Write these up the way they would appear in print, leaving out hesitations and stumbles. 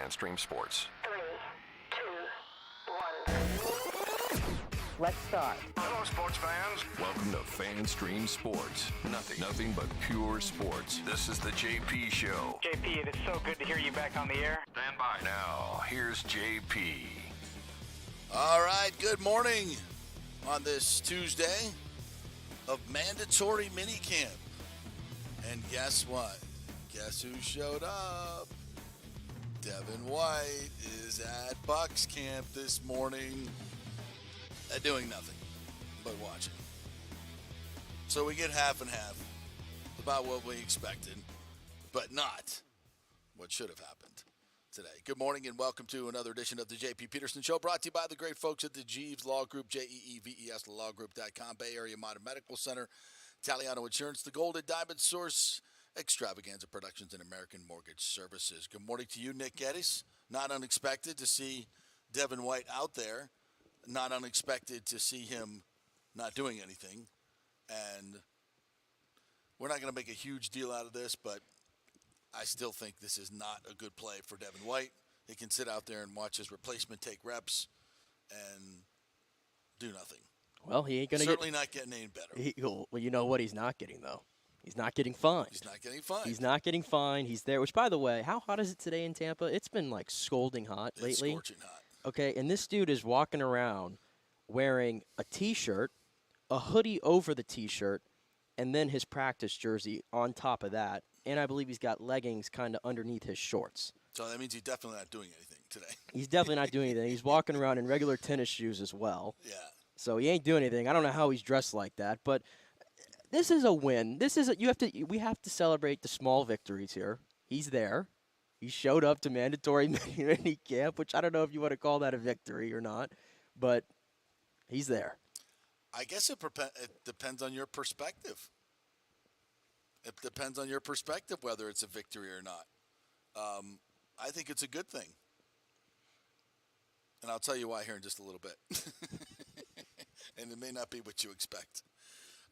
FanStream Sports. 3, 2, 1. Let's start. Hello, sports fans. Welcome to FanStream Sports. Nothing but pure sports. This is the JP Show. JP, it is so good to hear you back on the air. Stand by. Now, here's JP. All right, good morning on this Tuesday of mandatory minicamp. And guess what? Guess who showed up? Devin White is at Bucs camp this morning, doing nothing but watching. So we get half and half, about what we expected, but not what should have happened today. Good morning and welcome to another edition of the JP Peterson Show, brought to you by the great folks at the Jeeves Law Group, JEEVES lawgroup.com, Bay Area Modern Medical Center, Italiano Insurance, the Golden Diamond Source, Extravaganza Productions, and American Mortgage Services. Good morning to you, Nick Geddes. Not unexpected to see Devin White out there. Not unexpected to see him not doing anything. And we're not going to make a huge deal out of this, but I still think this is not a good play for Devin White. He can sit out there and watch his replacement take reps and do nothing. Well, he ain't going to Certainly not getting any better. Well, you know what he's not getting, though? He's not getting fined. He's not getting fined. He's not getting fined. He's there, which, by the way, how hot is it today in Tampa? It's been, like, scalding hot lately. It's scorching hot. Okay, and this dude is walking around wearing a T-shirt, a hoodie over the T-shirt, and then his practice jersey on top of that. And I believe he's got leggings kind of underneath his shorts. So that means he's definitely not doing anything today. He's definitely not doing anything. He's walking around in regular tennis shoes as well. Yeah. So he ain't doing anything. I don't know how he's dressed like that, but this is a win. We have to celebrate the small victories here. He's there. He showed up to mandatory mini camp, which I don't know if you want to call that a victory or not, but he's there. I guess it depends on your perspective. It depends on your perspective whether it's a victory or not. I think it's a good thing. And I'll tell you why here in just a little bit. And it may not be what you expect.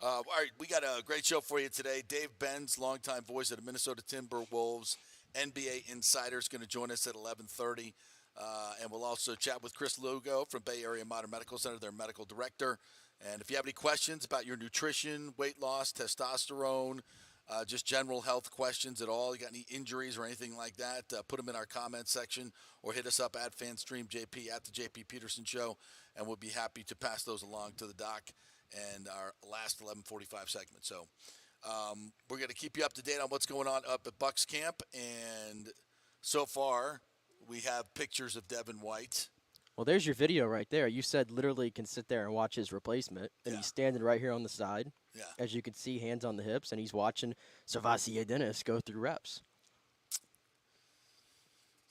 All right, we got a great show for you today. Dave Benz, longtime voice of the Minnesota Timberwolves, NBA Insider, is going to join us at 11:30. And we'll also chat with Chris Lugo from Bay Area Modern Medical Center, their medical director. And if you have any questions about your nutrition, weight loss, testosterone, just general health questions at all, you got any injuries or anything like that, put them in our comment section or hit us up at FanStreamJP, at the JP Peterson Show, and we'll be happy to pass those along to the doc and our last 11:45 segment. So we're going to keep you up to date on what's going on up at Bucs camp. And so far, we have pictures of Devin White. Well, there's your video right there. You said literally can sit there and watch his replacement, and he's standing right here on the side. Yeah. As you can see, hands on the hips, and he's watching Savasier Dennis go through reps.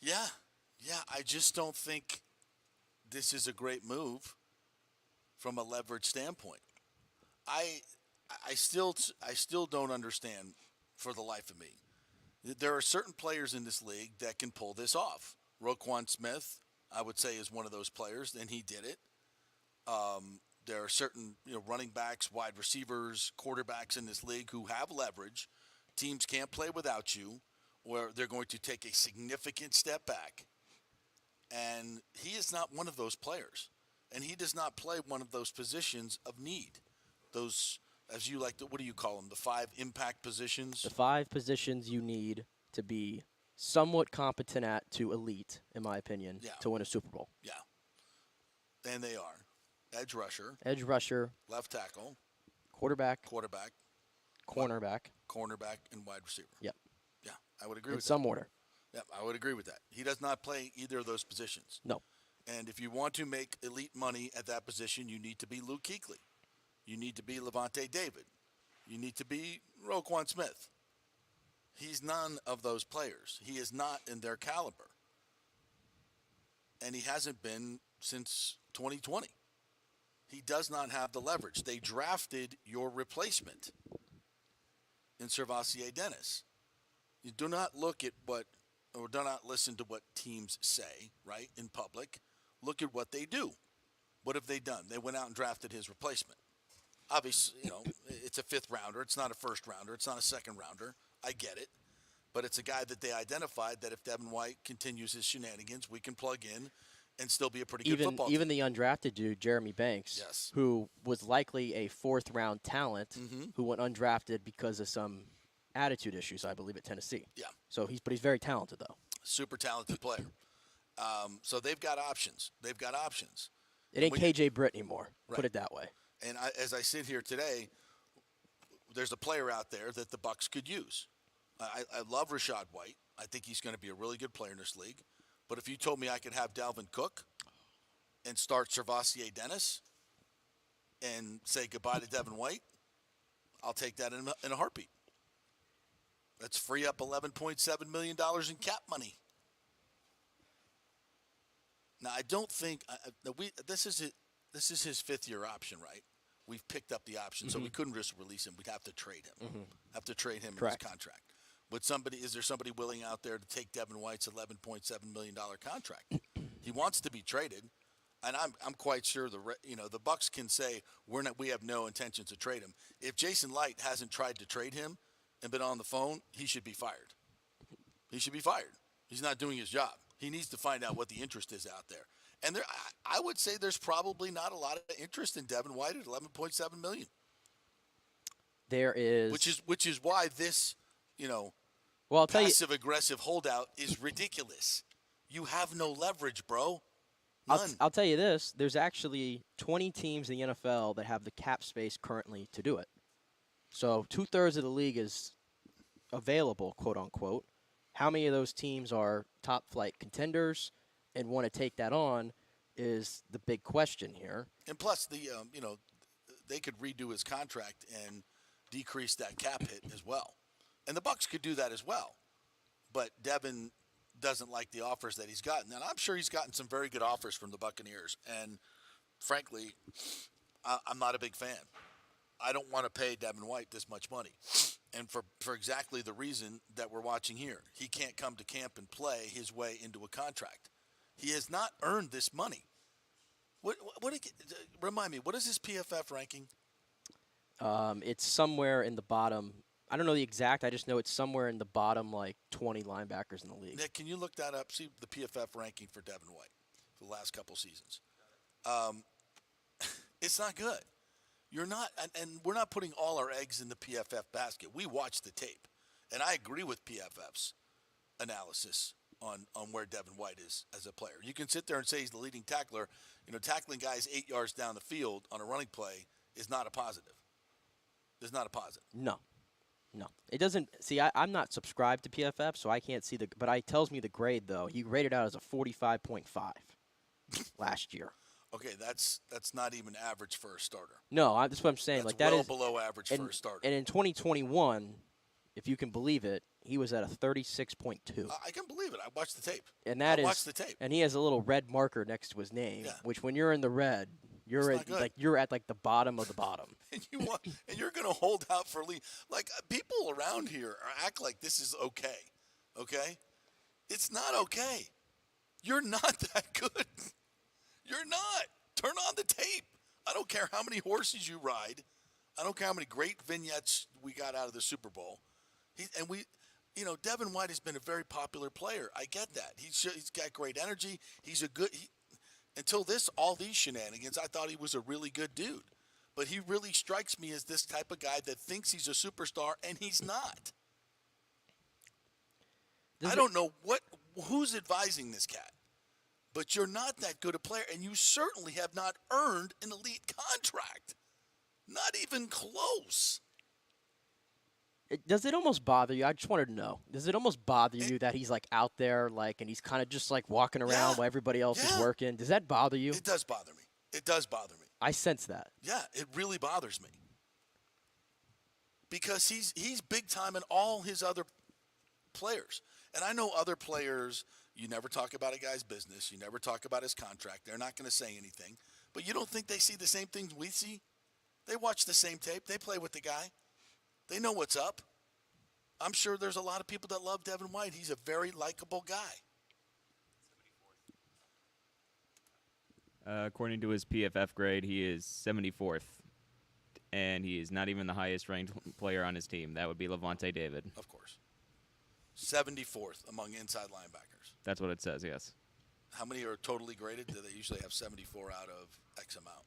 Yeah. I just don't think this is a great move from a leverage standpoint. I still don't understand for the life of me. There are certain players in this league that can pull this off. Roquan Smith, I would say, is one of those players, and he did it. There are certain running backs, wide receivers, quarterbacks in this league who have leverage. Teams can't play without you, or they're going to take a significant step back. And he is not one of those players. And he does not play one of those positions of need. Those, as you like to, what do you call them, the 5 impact positions? The 5 positions you need to be somewhat competent at to elite, in my opinion, to win a Super Bowl. Yeah. And they are. Edge rusher. Left tackle. Quarterback. Cornerback, and wide receiver. Yep. Yeah, I would agree with that. In some order. Yeah, I would agree with that. He does not play either of those positions. No. And if you want to make elite money at that position, you need to be Luke Kuechly. You need to be Levante David. You need to be Roquan Smith. He's none of those players. He is not in their caliber. And he hasn't been since 2020. He does not have the leverage. They drafted your replacement in Savasier Dennis. You do not look at what, or do not listen to what teams say, right, in public. Look at what they do. What have they done? They went out and drafted his replacement. Obviously, it's a 5th rounder. It's not a 1st rounder. It's not a 2nd rounder. I get it. but it's a guy that they identified that if Devin White continues his shenanigans, we can plug in and still be a pretty good football even team. the undrafted dude, Jeremy Banks, Yes. who was likely a fourth-round talent, who went undrafted because of some attitude issues, I believe, at Tennessee. Yeah. So but he's very talented, though. Super talented player. So they've got options. They've got options. It ain't KJ Britt anymore. Right. Put it that way. And as I sit here today, there's a player out there that the Bucs could use. I love Rashad White. I think he's going to be a really good player in this league. But if you told me I could have Dalvin Cook and start Servassier Dennis and say goodbye to Devin White, I'll take that in a heartbeat. Let's free up $11.7 million in cap money. Now, I don't think this is his fifth-year option, right? We've picked up the option, so we couldn't just release him. We'd have to trade him. Have to trade him in his contract. Is there somebody willing out there to take Devin White's $11.7 million contract? He wants to be traded, and I'm quite sure the Bucs can say we have no intentions to trade him. If Jason Light hasn't tried to trade him and been on the phone, he should be fired. He should be fired. He's not doing his job. He needs to find out what the interest is out there. And I would say there's probably not a lot of interest in Devin White at $11.7 million. There is, which is why this, well, I'll tell you, passive-aggressive holdout is ridiculous. You have no leverage, bro. None. I'll tell you this. There's actually 20 teams in the NFL that have the cap space currently to do it. So 2/3 of the league is available, quote-unquote. How many of those teams are top-flight contenders and want to take that on is the big question here. And plus, they could redo his contract and decrease that cap hit as well. And the Bucs could do that as well. But Devin doesn't like the offers that he's gotten. And I'm sure he's gotten some very good offers from the Buccaneers. And frankly, I'm not a big fan. I don't want to pay Devin White this much money. And for exactly the reason that we're watching here. He can't come to camp and play his way into a contract. He has not earned this money. Remind me, what is his PFF ranking? It's somewhere in the bottom. I don't know the exact. I just know it's somewhere in the bottom, 20 linebackers in the league. Nick, can you look that up? See the PFF ranking for Devin White for the last couple seasons. It's not good. You're not, and we're not putting all our eggs in the PFF basket. We watch the tape, and I agree with PFF's analysis on where Devin White is as a player. You can sit there and say he's the leading tackler. Tackling guys 8 yards down the field on a running play is not a positive. It's not a positive. No. It doesn't. See, I'm not subscribed to PFF, so I can't see but it tells me the grade, though. He rated out as a 45.5 last year. Okay, that's not even average for a starter. No, that's what I'm saying. That's that well is below average for a starter. And in 2021, if you can believe it, he was at a 36.2. I can believe it. I watched the tape. And watched the tape. And he has a little red marker next to his name, which when you're in the red, you're at the bottom of the bottom. and you're going to hold out for lead. People around here act like this is okay. Okay? It's not okay. You're not that good. You're not. Turn on the tape. I don't care how many horses you ride. I don't care how many great vignettes we got out of the Super Bowl. Devin White has been a very popular player. I get that. He's got great energy. He's a good. Until all these shenanigans, I thought he was a really good dude. But he really strikes me as this type of guy that thinks he's a superstar, and he's not. I don't know who's advising this cat. But you're not that good a player, and you certainly have not earned an elite contract. Not even close. Does it almost bother you? I just wanted to know. Does it almost bother you that he's out there and he's kind of just walking around while everybody else is working? Does that bother you? It does bother me. It does bother me. I sense that. Yeah, it really bothers me. Because he's big time in all his other players. And I know other players, you never talk about a guy's business. You never talk about his contract. They're not going to say anything. But you don't think they see the same things we see? They watch the same tape. They play with the guy. They know what's up. I'm sure there's a lot of people that love Devin White. He's a very likable guy. According to his PFF grade, he is 74th. And he is not even the highest ranked player on his team. That would be Levante David. Of course. 74th among inside linebackers. That's what it says, yes. How many are totally graded? Do they usually have 74 out of X amount?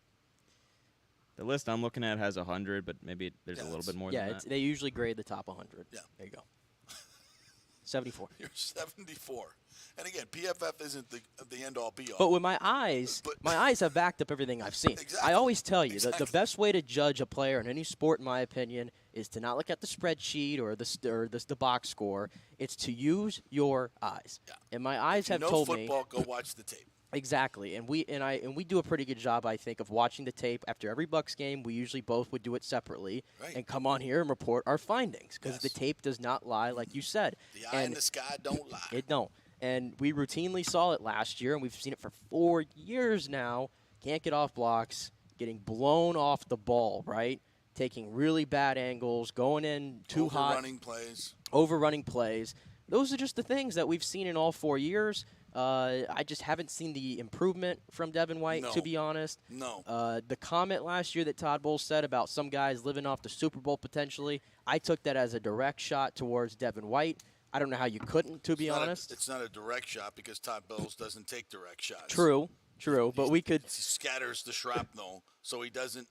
The list I'm looking at has 100, but maybe there's a little bit more than Yeah, that. they usually grade the top 100. Yeah. There you go. 74. You're 74. And again, PFF isn't the end-all, be-all. But with my eyes, my eyes have backed up everything I've seen. Exactly. I always tell you that Exactly. the best way to judge a player in any sport, in my opinion, is to not look at the spreadsheet or the box score. It's to use your eyes. Yeah. And my eyes If you have know told football, me go watch the tape. exactly. And we do a pretty good job, I think, of watching the tape after every Bucs game. We usually both would do it separately Right. and come on here and report our findings because Yes. the tape does not lie, like you said. The eye in the sky don't lie. It don't. And we routinely saw it last year, and we've seen it for 4 years now. Can't get off blocks, getting blown off the ball, right? Taking really bad angles, going in too hot. Overrunning plays. Those are just the things that we've seen in all 4 years. I just haven't seen the improvement from Devin White, to be honest. No. The comment last year that Todd Bowles said about some guys living off the Super Bowl potentially, I took that as a direct shot towards Devin White. I don't know how you couldn't, to be honest. It's not a direct shot because Todd Bowles doesn't take direct shots. True, but we could. He scatters the shrapnel, so he doesn't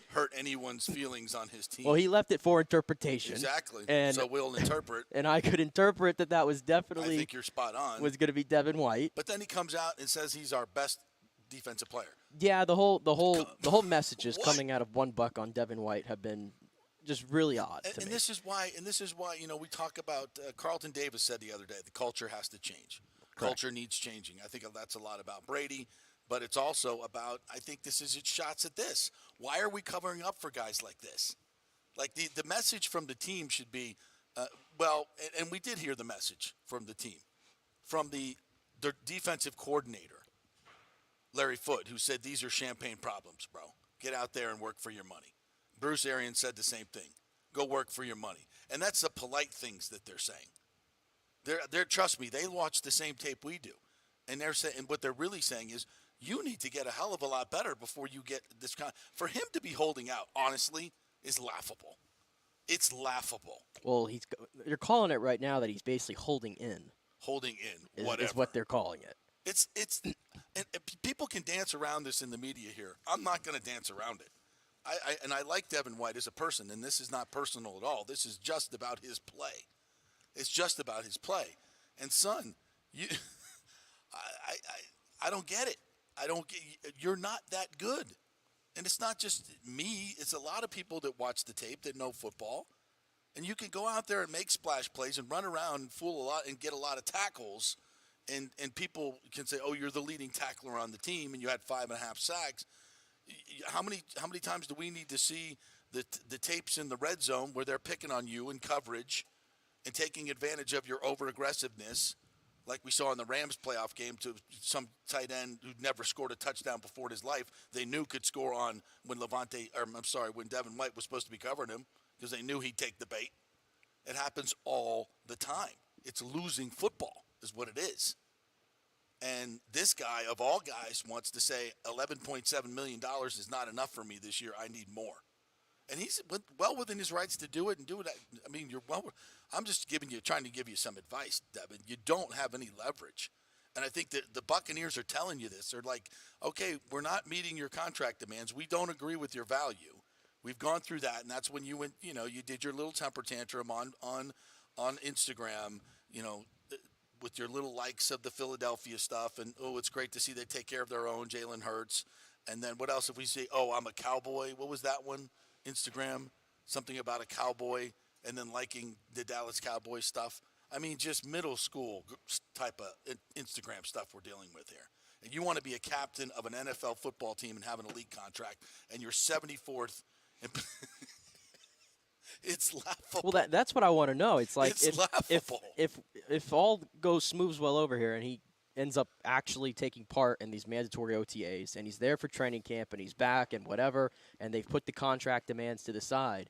hurt anyone's feelings on his team. Well, he left it for interpretation. Exactly. And, so we'll interpret. And I could interpret that was definitely. I think you're spot on. Was going to be Devin White. But then he comes out and says he's our best defensive player. Yeah, the whole messages coming out of one Buck on Devin White have been just really odd to me. And this is why we talk about Carlton Davis said the other day the culture has to change. Correct. Culture needs changing. I think that's a lot about Brady, but it's also about I think this is its shots at this. Why are we covering up for guys like this? Like the message from the team should be, and we did hear the message from the team, from the defensive coordinator, Larry Foote, who said these are champagne problems, bro. Get out there and work for your money. Bruce Arians said the same thing. Go work for your money. And that's the polite things that they're saying. They're trust me, they watch the same tape we do. And they're saying, and what they're really saying is, you need to get a hell of a lot better before you get this kind. For him to be holding out, honestly, is laughable. It's laughable. Well, you're calling it right now that he's basically holding in. Holding in, Is whatever. is what they're calling it. It's and people can dance around this in the media here. I'm not going to dance around it. I like Devin White as a person, and this is not personal at all. This is just about his play. It's just about his play. And son, I don't get it. You're not that good. And it's not just me. It's a lot of people that watch the tape that know football. And you can go out there and make splash plays and run around and fool a lot and get a lot of tackles. And people can say, oh, you're the leading tackler on the team, and you had 5.5 sacks. How many times do we need to see the tapes in the red zone where they're picking on you in coverage and taking advantage of your over-aggressiveness, like we saw in the Rams playoff game to some tight end who never scored a touchdown before in his life, they knew could score on when Devin White was supposed to be covering him because they knew he'd take the bait. It happens all the time. It's losing football is what it is. And this guy, of all guys, wants to say $11.7 million is not enough for me this year. I need more. And he's well within his rights to do it and do it. I mean, I'm just trying to give you some advice, Devin. You don't have any leverage. And I think that the Buccaneers are telling you this. They're like, okay, we're not meeting your contract demands. We don't agree with your value. We've gone through that, and that's when you went, you did your little temper tantrum on Instagram, with your little likes of the Philadelphia stuff, and, oh, it's great to see they take care of their own, Jalen Hurts. And then what else if we say, oh, I'm a cowboy? What was that one? Instagram? Something about a cowboy, and then liking the Dallas Cowboys stuff. I mean, just middle school type of Instagram stuff we're dealing with here. And you want to be a captain of an NFL football team and have an elite contract, and you're 74th. It's laughable. Well, that's what I want to know. It's like it's laughable. If all goes smooth well over here and he ends up actually taking part in these mandatory OTAs and he's there for training camp and he's back and whatever, and they've put the contract demands to the side,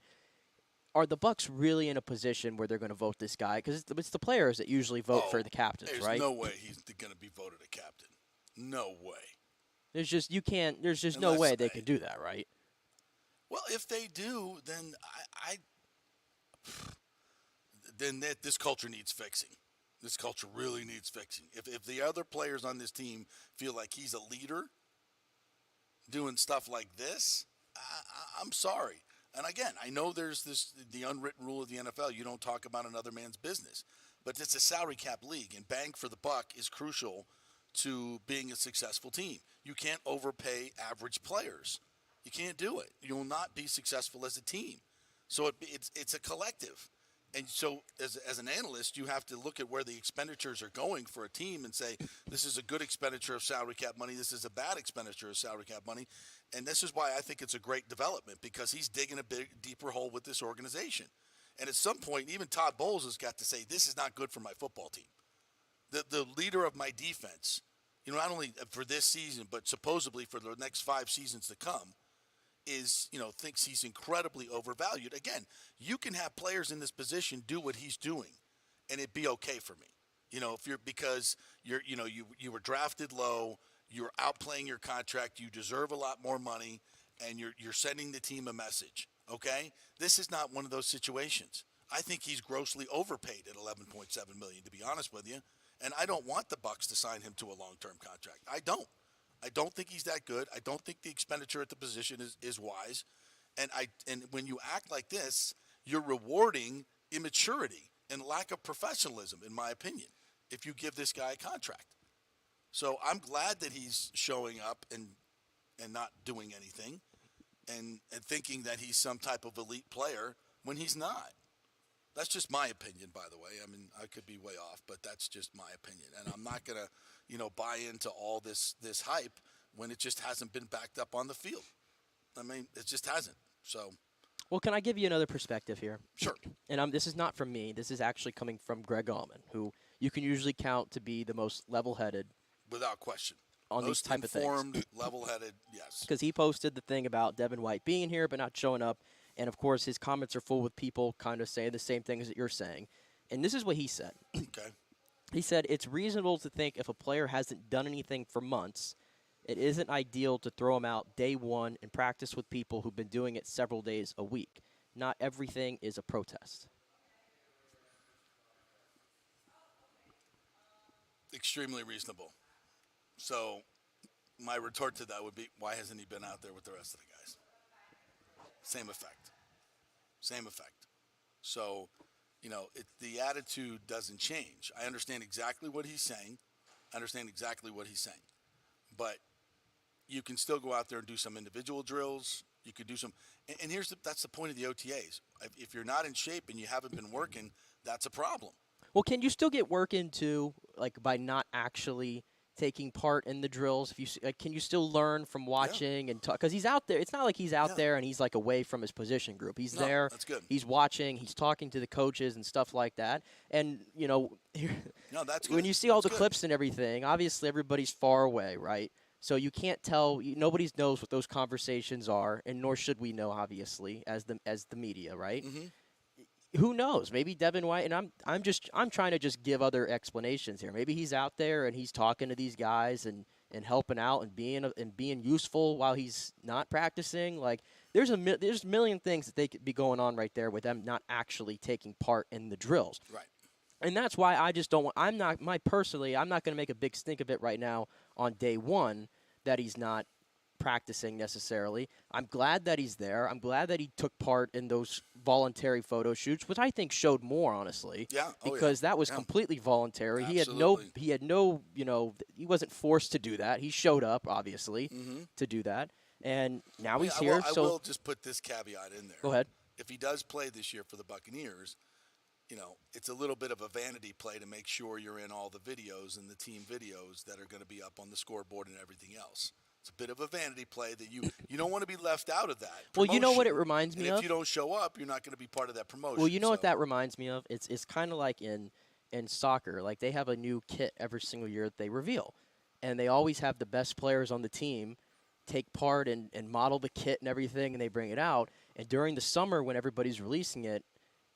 are the Bucs really in a position where they're going to vote this guy? Because it's the players that usually vote for the captains, there's right? There's no way he's going to be voted a captain. No way. There's just no way they can do that, right? Well, if they do, then then this culture needs fixing. This culture really needs fixing. If the other players on this team feel like he's a leader doing stuff like this, I'm sorry. And again, I know there's the unwritten rule of the NFL. You don't talk about another man's business. But it's a salary cap league, and bang for the buck is crucial to being a successful team. You can't overpay average players. You can't do it. You will not be successful as a team. So it's a collective. And so as an analyst, you have to look at where the expenditures are going for a team and say, this is a good expenditure of salary cap money. This is a bad expenditure of salary cap money. And this is why I think it's a great development, because he's digging a deeper hole with this organization. And at some point, even Todd Bowles has got to say, this is not good for my football team. The leader of my defense, not only for this season, but supposedly for the next 5 seasons to come, thinks he's incredibly overvalued. Again, you can have players in this position do what he's doing, and it'd be okay for me. Because you were drafted low, you're outplaying your contract, you deserve a lot more money, and you're sending the team a message. Okay, this is not one of those situations. I think he's grossly overpaid at $11.7 million, to be honest with you, and I don't want the Bucs to sign him to a long-term contract. I don't think he's that good. I don't think the expenditure at the position is wise. And when you act like this, you're rewarding immaturity and lack of professionalism, in my opinion, if you give this guy a contract. So I'm glad that he's showing up and not doing anything and thinking that he's some type of elite player when he's not. That's just my opinion, by the way. I mean, I could be way off, but that's just my opinion. And I'm not going to, buy into all this hype when it just hasn't been backed up on the field. I mean, it just hasn't. So, well, can I give you another perspective here? Sure. And this is not from me. This is actually coming from Greg Allman, who you can usually count to be the most level-headed. Without question. On these type of things. Informed, level-headed, yes. Because he posted the thing about Devin White being here but not showing up. And, of course, his comments are full with people kind of saying the same things that you're saying. And this is what he said. Okay. He said, it's reasonable to think if a player hasn't done anything for months, it isn't ideal to throw him out day one and practice with people who've been doing it several days a week. Not everything is a protest. Extremely reasonable. So my retort to that would be, why hasn't he been out there with the rest of the guys? Same effect. So, the attitude doesn't change. I understand exactly what he's saying. But you can still go out there and do some individual drills. You could do some – and that's the point of the OTAs. If you're not in shape and you haven't been working, that's a problem. Well, can you still get work into, by not actually – taking part in the drills? If you can you still learn from watching and talk? Because he's out there. It's not like he's out there and he's away from his position group. He's there. That's good. He's watching. He's talking to the coaches and stuff like that. And that's good. When you see all the clips and everything, obviously everybody's far away, right? So you can't tell. Nobody knows what those conversations are, and nor should we know, obviously, as the media, right? Mm-hmm. Who knows? Maybe Devin White, and I'm trying to just give other explanations here. Maybe he's out there and he's talking to these guys and helping out and being useful while he's not practicing. There's a million things that they could be going on right there with them not actually taking part in the drills. Right. And that's why I just don't want. I'm not going to make a big stink of it right now on day one that he's not practicing necessarily. I'm glad that he's there. I'm glad that he took part in those voluntary photo shoots, which I think showed more, honestly. Yeah. Because that was completely voluntary. Absolutely. He had no, he wasn't forced to do that. He showed up, obviously, to do that. And now he's here. I will just put this caveat in there. Go ahead. If he does play this year for the Buccaneers, it's a little bit of a vanity play to make sure you're in all the videos and the team videos that are going to be up on the scoreboard and everything else. It's a bit of a vanity play that you don't want to be left out of that promotion. Well, you know what it reminds me of? If you don't show up, you're not going to be part of that promotion. Well, you know what that reminds me of? It's kind of like in soccer. They have a new kit every single year that they reveal. And they always have the best players on the team take part and model the kit and everything, and they bring it out. And during the summer when everybody's releasing it,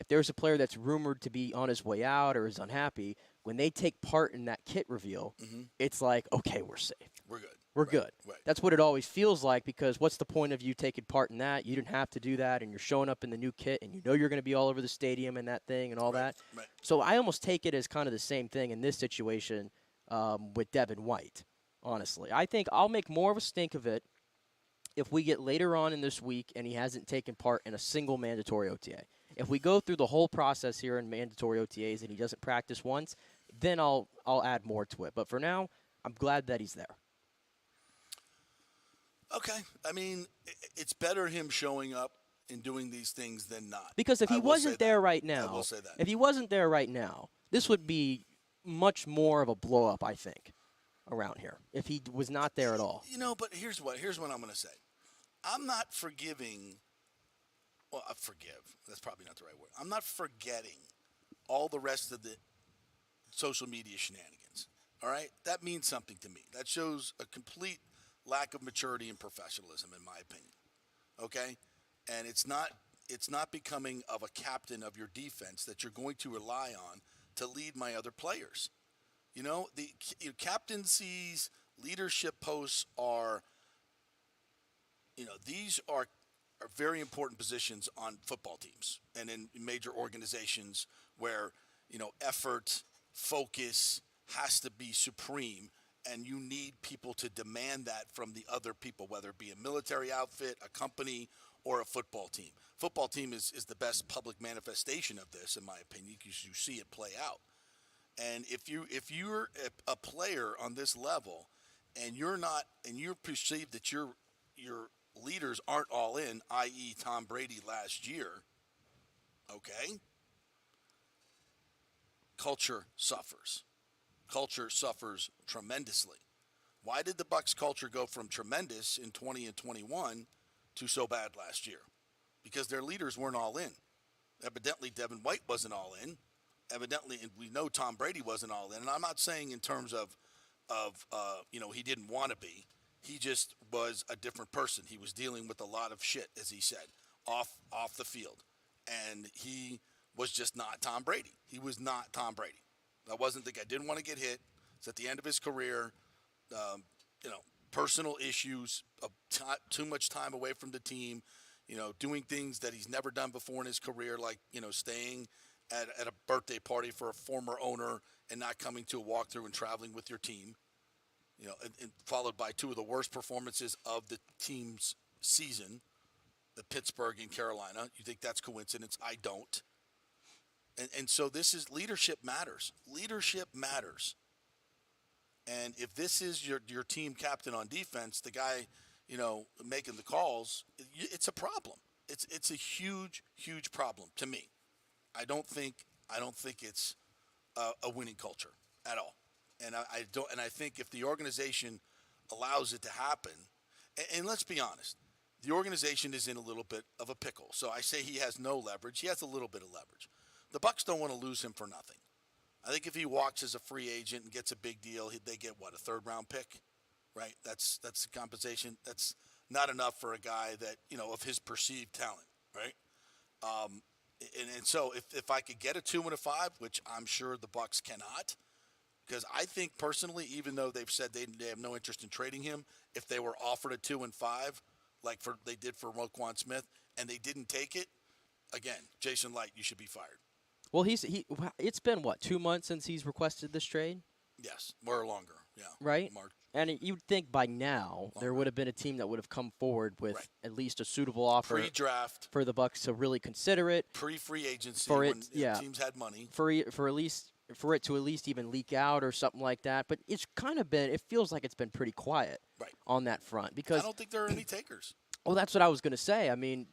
if there's a player that's rumored to be on his way out or is unhappy, when they take part in that kit reveal, it's like, okay, we're safe. We're good. we're good. Right. That's what it always feels like, because what's the point of you taking part in that? You didn't have to do that, and you're showing up in the new kit, and you know you're going to be all over the stadium and that thing and all that. Right. So I almost take it as kind of the same thing in this situation with Devin White, honestly. I think I'll make more of a stink of it if we get later on in this week and he hasn't taken part in a single mandatory OTA. If we go through the whole process here in mandatory OTAs and he doesn't practice once, then I'll add more to it. But for now, I'm glad that he's there. Okay. I mean, it's better him showing up and doing these things than not. Because if he wasn't there right now, I will say that. if he wasn't there right now, this would be much more of a blow up, I think, around here. If he was not there at all. But here's what I'm going to say. I'm not forgiving. Well, forgive. That's probably not the right word. I'm not forgetting all the rest of the social media shenanigans. All right? That means something to me. That shows a complete lack of maturity and professionalism, in my opinion. Okay? And it's not becoming of a captain of your defense that you're going to rely on to lead my other players. The captaincies, leadership posts are, these are very important positions on football teams and in major organizations where, effort, focus has to be supreme, and you need people to demand that from the other people, whether it be a military outfit, a company, or a football team. Football team is the best public manifestation of this, in my opinion, because you see it play out. And if you're a player on this level and you're perceived that your leaders aren't all in, i.e. Tom Brady last year, okay, culture suffers. Culture suffers tremendously. Why did the Bucs culture go from tremendous in 20 and 21 to so bad last year? Because their leaders weren't all in. Evidently, Devin White wasn't all in. Evidently, and we know Tom Brady wasn't all in. And I'm not saying in terms of he didn't want to be. He just was a different person. He was dealing with a lot of shit, as he said, off the field. And he was just not Tom Brady. He was not Tom Brady. That wasn't the guy. Didn't want to get hit. It's at the end of his career. Personal issues, too much time away from the team, doing things that he's never done before in his career, like, staying at a birthday party for a former owner and not coming to a walkthrough and traveling with your team, and followed by two of the worst performances of the team's season, the Pittsburgh and Carolina. You think that's coincidence? I don't. And so this is leadership matters. Leadership matters. And if this is your team captain on defense, the guy, making the calls, it's a problem. It's a huge, huge problem to me. I don't think it's a winning culture at all. And I think if the organization allows it to happen, and let's be honest, the organization is in a little bit of a pickle. So I say he has no leverage. He has a little bit of leverage. The Bucs don't want to lose him for nothing. I think if he walks as a free agent and gets a big deal, they get a third-round pick, right? That's the compensation. That's not enough for a guy that of his perceived talent, right? And so if I could get a 2 and a 5, which I'm sure the Bucs cannot, because I think personally, even though they've said they have no interest in trading him, if they were offered a 2 and 5, like they did for Roquan Smith, and they didn't take it, again, Jason Light, you should be fired. Well, it's been, 2 months since he's requested this trade? Yes, or longer, yeah. Right? March. And you'd think by now there would have been a team that would have come forward with at least a suitable offer pre-draft for the Bucs to really consider it. Pre-free agency for when teams had money. For it to at least even leak out or something like that. But it's kind of been – it feels like it's been pretty quiet on that front. Because I don't think there are any takers. Well, that's what I was going to say. I mean,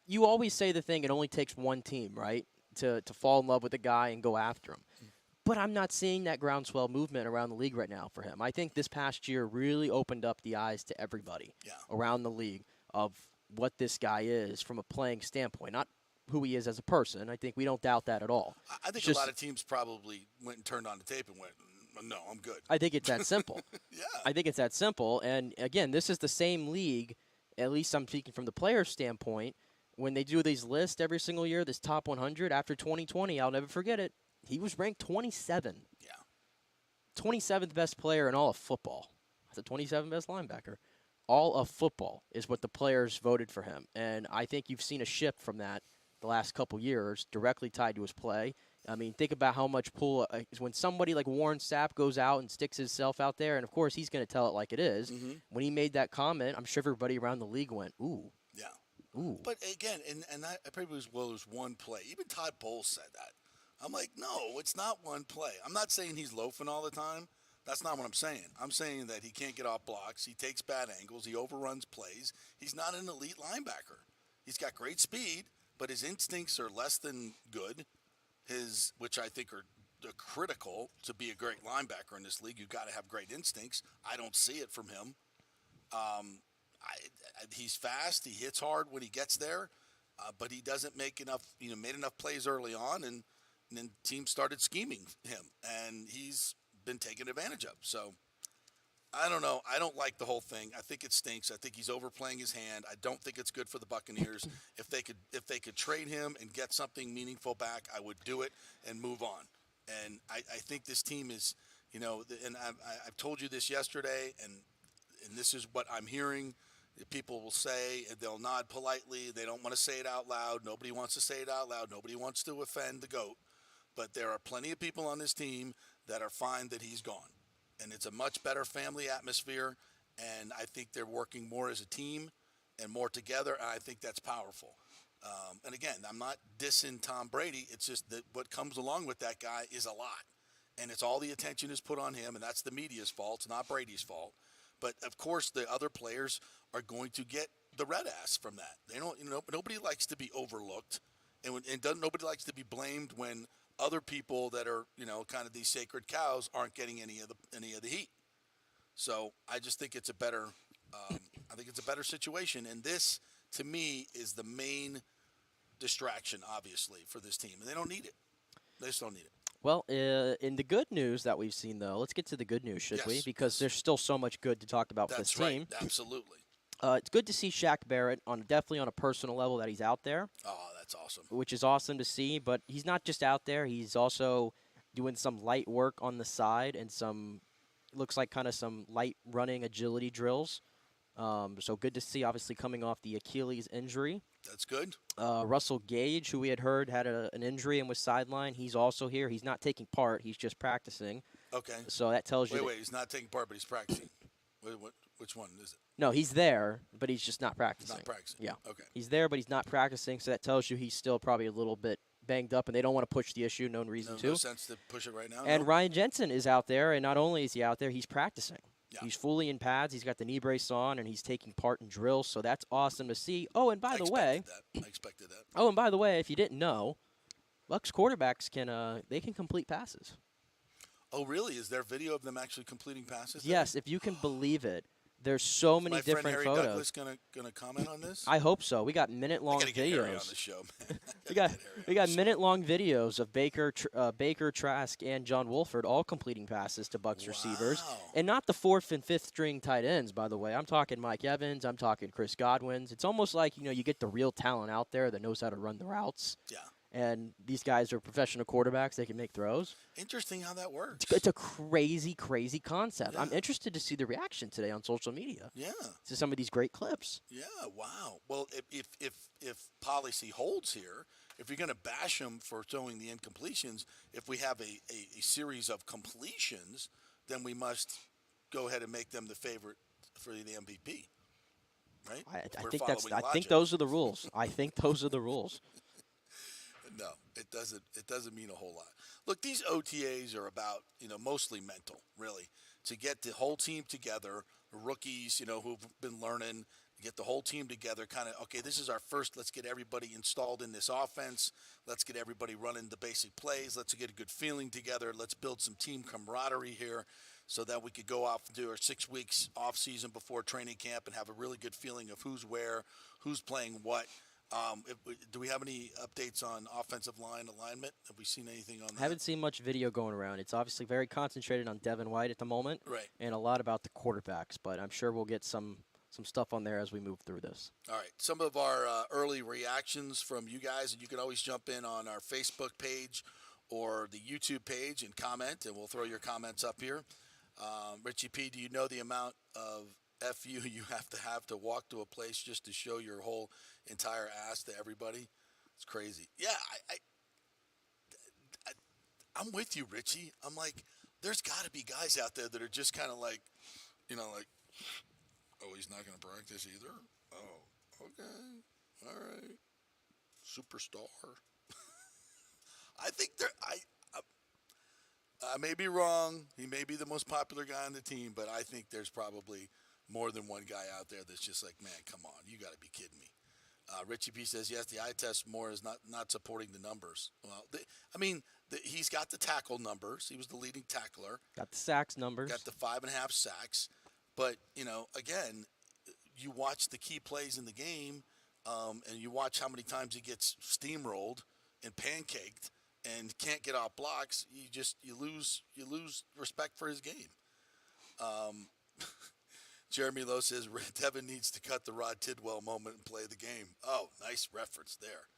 you always say the thing, it only takes one team, right? To fall in love with a guy and go after him. But I'm not seeing that groundswell movement around the league right now for him. I think this past year really opened up the eyes to everybody around the league of what this guy is from a playing standpoint, not who he is as a person. I think we don't doubt that at all. I think a lot of teams probably went and turned on the tape and went, no, I'm good. I think it's that simple. Yeah. I think it's that simple. And, again, this is the same league, at least I'm speaking from the player's standpoint. When they do these lists every single year, this top 100, after 2020, I'll never forget it, he was ranked 27. Yeah. 27th best player in all of football. That's a 27 best linebacker. All of football is what the players voted for him. And I think you've seen a shift from that the last couple years directly tied to his play. I mean, think about how much pull when somebody like Warren Sapp goes out and sticks himself out there, and of course he's going to tell it like it is. Mm-hmm. When he made that comment, I'm sure everybody around the league went, ooh. Yeah. Ooh. But again, and I probably was, well, it was one play. Even Todd Bowles said that. I'm like, no, it's not one play. I'm not saying he's loafing all the time. That's not what I'm saying. I'm saying that he can't get off blocks. He takes bad angles. He overruns plays. He's not an elite linebacker. He's got great speed, but his instincts are less than good. Which I think are critical to be a great linebacker in this league. You've got to have great instincts. I don't see it from him. He's fast. He hits hard when he gets there, but he doesn't make enough. Made enough plays early on, and then teams started scheming him, and he's been taken advantage of. So I don't know. I don't like the whole thing. I think it stinks. I think he's overplaying his hand. I don't think it's good for the Buccaneers. If they could trade him and get something meaningful back, I would do it and move on. And I think this team is, and I've told you this yesterday, and this is what I'm hearing. People will say, and they'll nod politely. They don't want to say it out loud. Nobody wants to say it out loud. Nobody wants to offend the GOAT. But there are plenty of people on this team that are fine that he's gone. And it's a much better family atmosphere, and I think they're working more as a team and more together, and I think that's powerful. And again, I'm not dissing Tom Brady. It's just that what comes along with that guy is a lot, and it's all the attention is put on him, and that's the media's fault. It's not Brady's fault. But, of course, the other players are going to get the red ass from that. They don't, nobody likes to be overlooked, and nobody likes to be blamed when other people that are, kind of these sacred cows aren't getting any of the heat. So I just think it's a better, situation. And this, to me, is the main distraction, obviously, for this team. And they don't need it. They just don't need it. Well, in the good news that we've seen, though, let's get to the good news, should we? Because there's still so much good to talk about with this team. That's right. Absolutely. It's good to see Shaq Barrett definitely on a personal level that he's out there. Oh, that's awesome. Which is awesome to see, but he's not just out there. He's also doing some light work on the side and looks like kind of some light running agility drills. So good to see, obviously, coming off the Achilles injury. That's good. Russell Gage, who we had heard had an injury and was sidelined, he's also here. He's not taking part. He's just practicing. Okay. So that tells you. Wait, he's not taking part, but he's practicing. Which one is it? No, he's there, but he's just not practicing. Not practicing. Yeah. Okay. He's there, but he's not practicing, so that tells you he's still probably a little bit banged up, and they don't want to push the issue. No reason to. No sense to push it right now. And Ryan Jensen is out there, and not only is he out there, he's practicing. Yeah. He's fully in pads. He's got the knee brace on, and he's taking part in drills, so that's awesome to see. Oh, and by the way, I expected that. Oh, and by the way, if you didn't know, Bucs quarterbacks can complete passes. Oh, really? Is there video of them actually completing passes? Yes, if you can believe it. There's so many different photos. My photos. friend Harry Douglas gonna comment on this? I hope so. We got minute-long videos. videos. Harry on the show, man. we got minute-long videos of Baker, Trask, and John Wolford all completing passes to Bucs receivers, and not the fourth and fifth string tight ends. By the way, I'm talking Mike Evans. I'm talking Chris Godwin's. It's almost like you get the real talent out there that knows how to run the routes. Yeah. And these guys are professional quarterbacks. They can make throws. Interesting how that works. It's a crazy, crazy concept. Yeah. I'm interested to see the reaction today on social media. Yeah. To some of these great clips. Yeah. Wow. Well, if policy holds here, if you're going to bash them for showing the incompletions, if we have a series of completions, then we must go ahead and make them the favorite for the MVP. Right? I think those are the rules. I think those are the rules. No, it doesn't mean a whole lot. Look, these OTAs are about, mostly mental, really. To get the whole team together, the rookies, who've been learning, get the whole team together, kind of, okay, this is our first, let's get everybody installed in this offense. Let's get everybody running the basic plays. Let's get a good feeling together. Let's build some team camaraderie here so that we could go off and do our 6 weeks off season before training camp and have a really good feeling of who's where, who's playing what. Do we have any updates on offensive line alignment? Have we seen anything on that? I haven't seen much video going around. It's obviously very concentrated on Devin White at the moment. Right. And a lot about the quarterbacks, but I'm sure we'll get some stuff on there as we move through this. All right. Some of our early reactions from you guys, and you can always jump in on our Facebook page or the YouTube page and comment, and we'll throw your comments up here. Richie P., do you know the amount of FU you have to walk to a place just to show your whole entire ass to everybody. It's crazy. Yeah, I'm with you, Richie. I'm like, there's got to be guys out there that are just kind of like, like, oh, he's not going to practice either? Oh, okay. All right. Superstar. I think I may be wrong. He may be the most popular guy on the team, but I think there's probably more than one guy out there that's just like, man, come on. You got to be kidding me. Richie P says, yes, the eye test more is not supporting the numbers. Well, he's got the tackle numbers. He was the leading tackler. Got the sacks numbers. Got the 5.5 sacks. But, again, you watch the key plays in the game, and you watch how many times he gets steamrolled and pancaked and can't get off blocks. You lose respect for his game. Jeremy Lowe says, Devin needs to cut the Rod Tidwell moment and play the game. Oh, nice reference there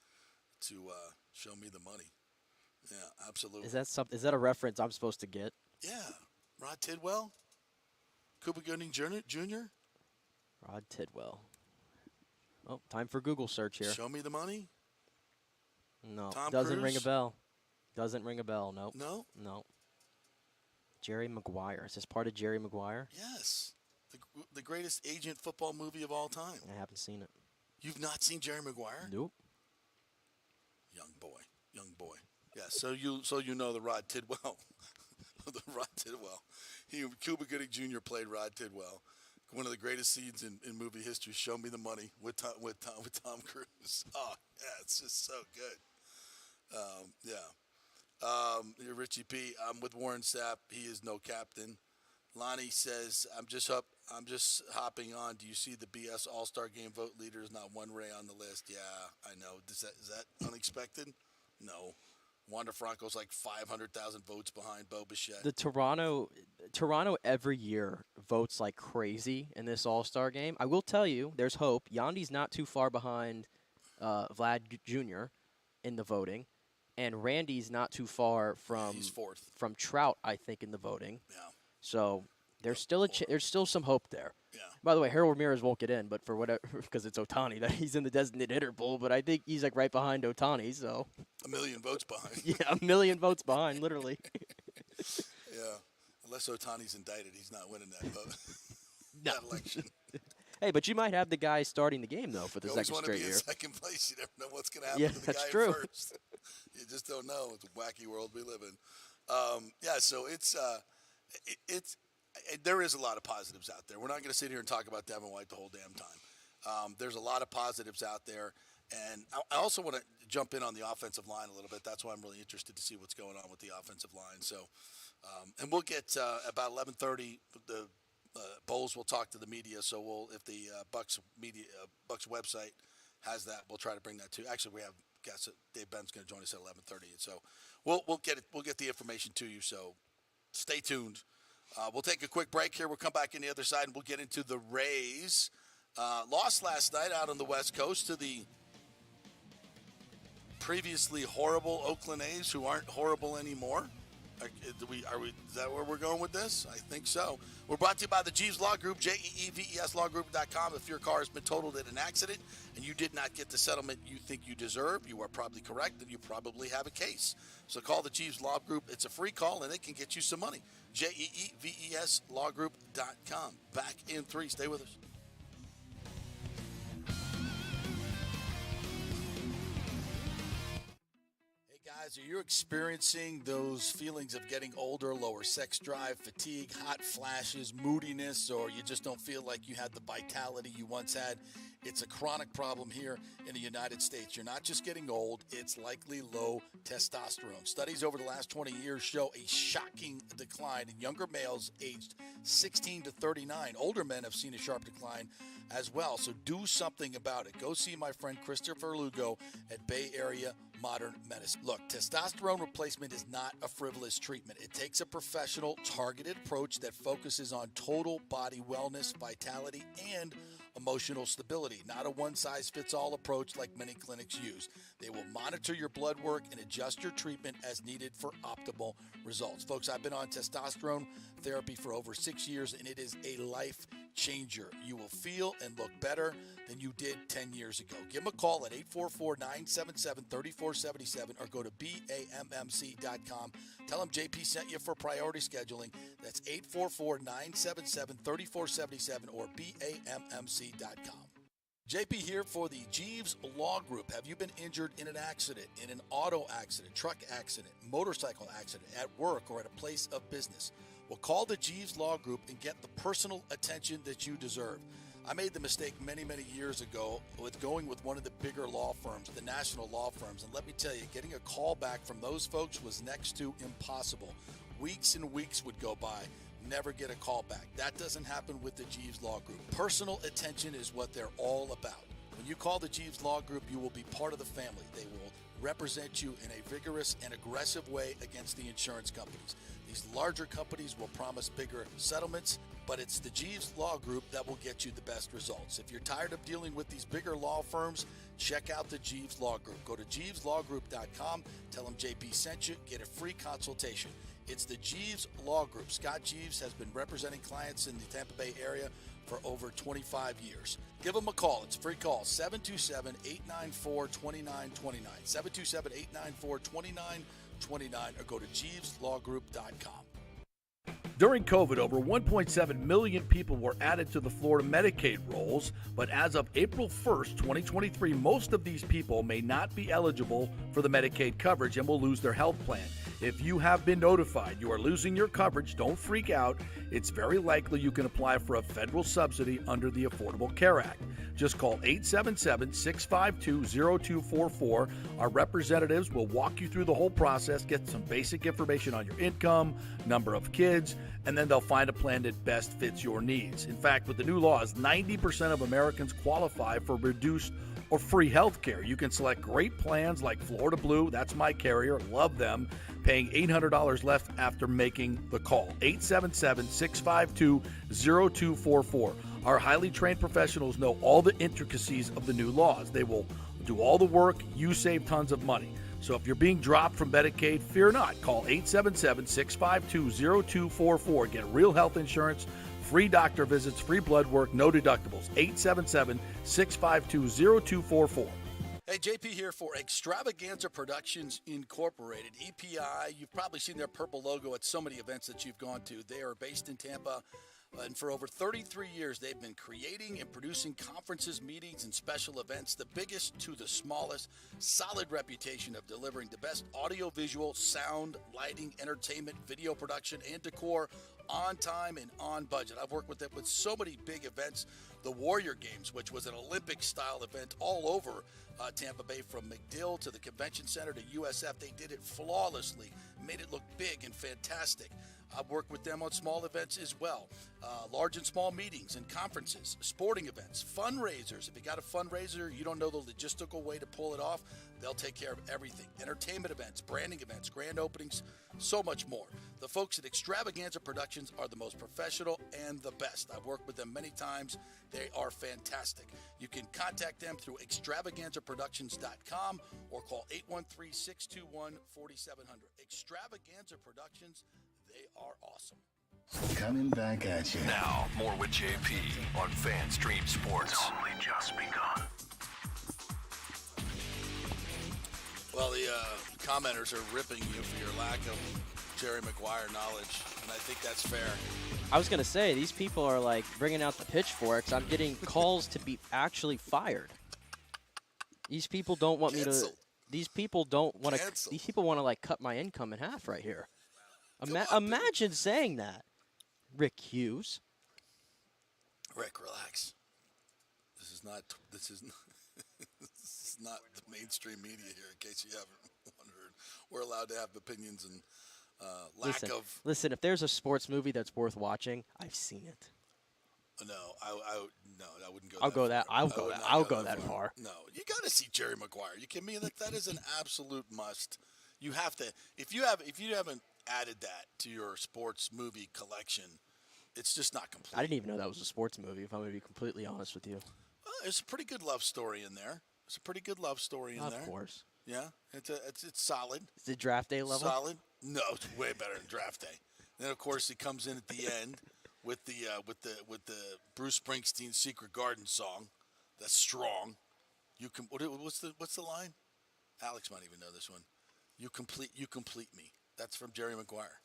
to show me the money. Yeah, absolutely. Is that a reference I'm supposed to get? Yeah. Rod Tidwell? Cuba Gooding Jr.? Rod Tidwell. Oh, time for Google search here. Show me the money? No, Tom doesn't Cruise? ring a bell. Doesn't ring a bell, nope. No? No. Jerry Maguire. Is this part of Jerry Maguire? Yes. The greatest agent football movie of all time. I haven't seen it. You've not seen Jerry Maguire? Nope. Young boy. Yeah, so you know the Rod Tidwell. The Rod Tidwell. Cuba Gooding Jr. played Rod Tidwell. One of the greatest scenes in movie history. Show me the money with Tom Cruise. Oh, yeah, it's just so good. Yeah. Richie P. I'm with Warren Sapp. He is no captain. Lonnie says, I'm just hopping on. Do you see the BS All-Star Game vote leaders? Not one Ray on the list. Yeah, I know. Is that unexpected? No. Wander Franco's like 500,000 votes behind Bo Bichette. The Toronto every year votes like crazy in this All-Star game. I will tell you, there's hope. Yandi's not too far behind Vlad Jr. in the voting, and Randy's not too far from he's fourth. From Trout, I think, in the voting. Yeah. So there's still there's still some hope there. Yeah. By the way, Harold Ramirez won't get in, but for whatever, because it's Ohtani, that he's in the designated hitter pool. But I think he's like right behind Ohtani, so 1 million votes behind. yeah, 1 million votes behind, literally. Yeah, unless Ohtani's indicted, he's not winning that vote. No. That election. Hey, but you might have the guy starting the game though for the You always second want to straight be year. in second place. You never know what's going to happen Yeah, to the that's guy true. at first. You just don't know. It's a wacky world we live in. Yeah, so it's there is a lot of positives out there. We're not going to sit here and talk about Devin White the whole damn time. There's a lot of positives out there. And I also want to jump in on the offensive line a little bit. That's why I'm really interested to see what's going on with the offensive line. So, and we'll get about 11:30. The Bulls will talk to the media. So if the Bucks website has that, we'll try to bring that to. Actually, we have guests. Dave Ben's going to join us at 11:30, and so we'll get it. We'll get the information to you. So stay tuned. We'll take a quick break here. We'll come back on the other side, and we'll get into the Rays. Lost last night out on the West Coast to the previously horrible Oakland A's, who aren't horrible anymore. Is that where we're going with this? I think so. We're brought to you by the Jeeves Law Group, JEEVESLawGroup.com. If your car has been totaled in an accident and you did not get the settlement you think you deserve, you are probably correct, and you probably have a case. So call the Jeeves Law Group. It's a free call, and it can get you some money. JEEVESLawGroup.com. Back in 3. Stay with us. Guys, are you experiencing those feelings of getting older, lower sex drive, fatigue, hot flashes, moodiness, or you just don't feel like you had the vitality you once had? It's a chronic problem here in the United States. You're not just getting old, it's likely low testosterone. Studies over the last 20 years show a shocking decline in younger males aged 16 to 39. Older men have seen a sharp decline as well, so do something about it. Go see my friend Christopher Lugo at Bay Area Modern Medicine. Look, testosterone replacement is not a frivolous treatment. It takes a professional, targeted approach that focuses on total body wellness, vitality, and emotional stability, not a one-size-fits-all approach like many clinics use. They will monitor your blood work and adjust your treatment as needed for optimal results. Folks, I've been on testosterone therapy for over 6 years, and it is a life changer. You will feel and look better than you did 10 years ago. Give them a call at 844-977-3477 or go to BAMMC.com. Tell them JP sent you for priority scheduling. That's 844-977-3477 or BAMMC.com. JP here for the Jeeves Law Group. Have you been injured in an accident, in an auto accident, truck accident, motorcycle accident, at work, or at a place of business? Well, call the Jeeves Law Group and get the personal attention that you deserve. I made the mistake many, many years ago with going with one of the bigger law firms, the national law firms. And let me tell you, getting a call back from those folks was next to impossible. Weeks and weeks would go by, never get a call back. That doesn't happen with the Jeeves Law Group. Personal attention is what they're all about. When you call the Jeeves Law Group, you will be part of the family. They will represent you in a vigorous and aggressive way against the insurance companies. These larger companies will promise bigger settlements, but it's the Jeeves Law Group that will get you the best results. If you're tired of dealing with these bigger law firms, check out the Jeeves Law Group. Go to JeevesLawGroup.com, tell them JP sent you, get a free consultation. It's the Jeeves Law Group. Scott Jeeves has been representing clients in the Tampa Bay area for over 25 years. Give them a call. It's a free call, 727-894-2929, 727-894-2929, or go to JeevesLawGroup.com. During COVID, over 1.7 million people were added to the Florida Medicaid rolls, but as of April 1st, 2023, most of these people may not be eligible for the Medicaid coverage and will lose their health plan. If you have been notified you are losing your coverage, don't freak out. It's very likely you can apply for a federal subsidy under the Affordable Care Act. Just call 877-652-0244. Our representatives will walk you through the whole process, get some basic information on your income, number of kids, and then they'll find a plan that best fits your needs. In fact, with the new laws, 90% of Americans qualify for reduced or free health care. You can select great plans like Florida Blue, that's my carrier, love them, paying $800 left after making the call. 877-652-0244. Our highly trained professionals know all the intricacies of the new laws. They will do all the work, you save tons of money. So if you're being dropped from Medicaid, fear not. Call 877-652-0244. Get real health insurance, free doctor visits, free blood work, no deductibles. 877-652-0244. Hey, JP here for Extravaganza Productions Incorporated, EPI. You've probably seen their purple logo at so many events that you've gone to. They are based in Tampa, and for over 33 years, they've been creating and producing conferences, meetings, and special events, the biggest to the smallest. Solid reputation of delivering the best audio-visual, sound, lighting, entertainment, video production, and decor on time and on budget. I've worked with them with so many big events. The Warrior Games, which was an Olympic-style event all over Tampa Bay, from McDill to the Convention Center to USF. They did it flawlessly, made it look big and fantastic. I've worked with them on small events as well, large and small meetings and conferences, sporting events, fundraisers. If you got a fundraiser, you don't know the logistical way to pull it off, they'll take care of everything. Entertainment events, branding events, grand openings, so much more. The folks at Extravaganza Productions are the most professional and the best. I've worked with them many times. They are fantastic. You can contact them through extravaganzaproductions.com or call 813-621-4700. Extravaganza Productions, they are awesome. Coming back at you. Now, more with JP on FanStream Sports. It's only just begun. Well, the commenters are ripping you for your lack of Jerry Maguire knowledge, and I think that's fair. I was going to say, these people are like bringing out the pitchforks. I'm getting calls to be actually fired. These people don't want me to. These people don't want to. These people want to like cut my income in half right here. Imagine saying that, Rick Hughes. Rick, relax. This is not the mainstream media here. In case you haven't wondered, we're allowed to have opinions and Listen, if there's a sports movie that's worth watching, I've seen it. No, I wouldn't go. I'll go that far. No, you got to see Jerry Maguire. You kidding me? That is an absolute must. You have to. If you haven't added that to your sports movie collection, It's just not complete. I didn't even know that was a sports movie, if I'm going to be completely honest with you. There's a pretty good love story in there. There's a pretty good love story in there. Of course. Yeah, it's solid. Is it draft day level? Solid? No, it's way better than draft day. Then of course he comes in at the end with the Bruce Springsteen Secret Garden song. That's strong. You can what's the line? Alex might even know this one. You complete me. That's from Jerry Maguire.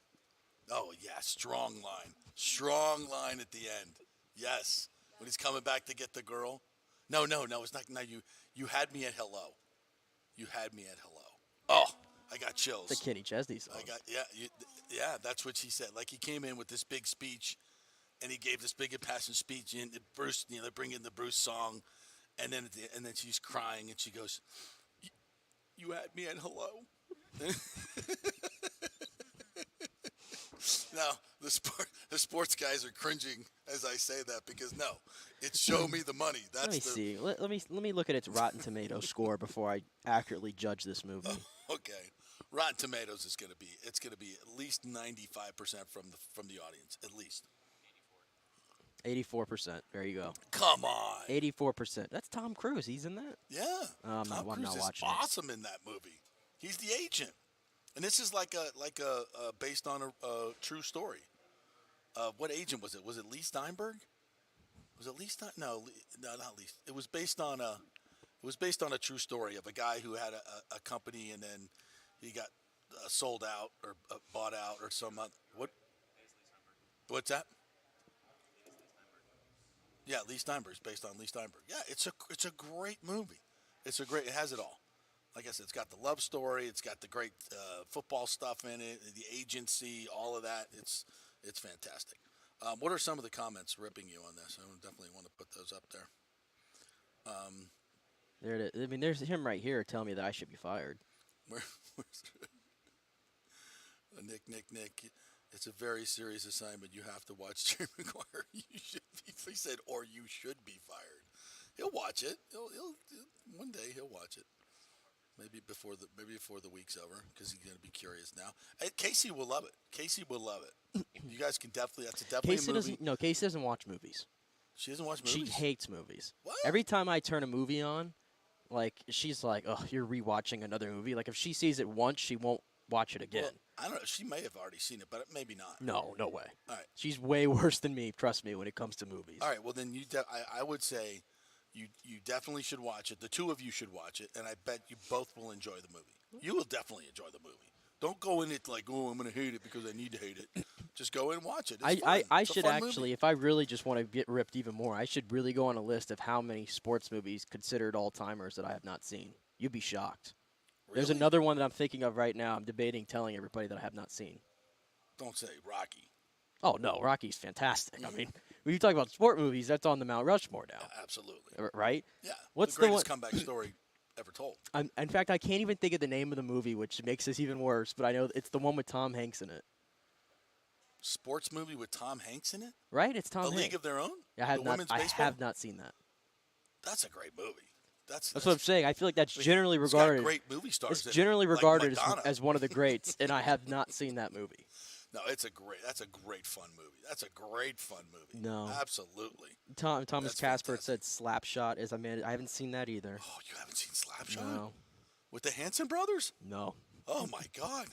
Oh yeah, strong line. Strong line at the end. Yes. When he's coming back to get the girl. No, it's not. No, you had me at hello. You had me at hello. Oh, I got chills. The Kenny Chesney song. Yeah, that's what she said. Like he came in with this big speech, and he gave this big impassioned speech, and Bruce, they bring in the Bruce song, and then she's crying, and she goes, "You had me at hello." Now the sports guys are cringing as I say that because no, it's show me the money. That's let me see. Let me look at its Rotten Tomatoes score before I accurately judge this movie. Okay, Rotten Tomatoes is going to be at least 95% from the audience, at least. 84%. There you go. Come on. 84%. That's Tom Cruise. He's in that. Yeah. I'm Tom not Cruise is watching awesome in that movie. He's the agent, and this is like a based on a true story. What agent was it? Was it Lee Steinberg? Was it Lee Stein? No, not Lee. It was based on a true story of a guy who had a company and then he got sold out or bought out or some. What? What's that? Yeah, Lee Steinberg's based on Lee Steinberg. Yeah, it's a great movie. It has it all. Like I said, it's got the love story. It's got the great football stuff in it, the agency, all of that. It's fantastic. What are some of the comments ripping you on this? I would definitely want to put those up there. There it is. I mean, there's him right here telling me that I should be fired. Where's Nick. It's a very serious assignment. You have to watch Jerry Maguire. You should be. He said, or you should be fired. He'll watch it. He'll one day he'll watch it. Maybe before the week's over, because he's going to be curious now. Casey will love it. Casey will love it. You guys can definitely. That's definitely Casey a movie. Casey doesn't watch movies. She doesn't watch movies. She hates movies. What? Every time I turn a movie on, like she's like, "Oh, you're rewatching another movie." Like if she sees it once, she won't watch it again. Well, I don't know. She may have already seen it, but maybe not. No way. All right. She's way worse than me. Trust me when it comes to movies. All right. Well, then I would say you definitely should watch it. The two of you should watch it, and I bet you both will enjoy the movie. You will definitely enjoy the movie. Don't go in it like, oh, I'm going to hate it because I need to hate it. Just go in and watch it. It's fun. I It's a should fun actually, movie. if I really just want to get ripped even more, I should really go on a list of how many sports movies considered all-timers that I have not seen. You'd be shocked. There's Really? another one that I'm thinking of right now. I'm debating telling everybody that I have not seen. Don't say Rocky. Oh, no, Rocky's fantastic. I mean, when you talk about sport movies, that's on the Mount Rushmore now, Absolutely. right? Yeah. What's the the greatest one- comeback story ever told? In fact, I can't even think of the name of the movie, which makes this even worse, but I know it's the one with Tom Hanks in it. Sports movie with Tom Hanks in it? Right? It's Tom A Hanks. League of Their Own? I have the not, women's I baseball? have not seen that. That's a great movie. That's what I'm saying. I feel like that's generally it's regarded. got great movie stars. It's in it, generally like regarded Madonna. as one of the greats, and I have not seen that movie. No, that's a great fun movie. That's a great fun movie. No. Absolutely. Thomas That's Casper fantastic. said Slapshot is I haven't seen that either. Oh, you haven't seen Slapshot? No. With the Hanson brothers? No. Oh my God.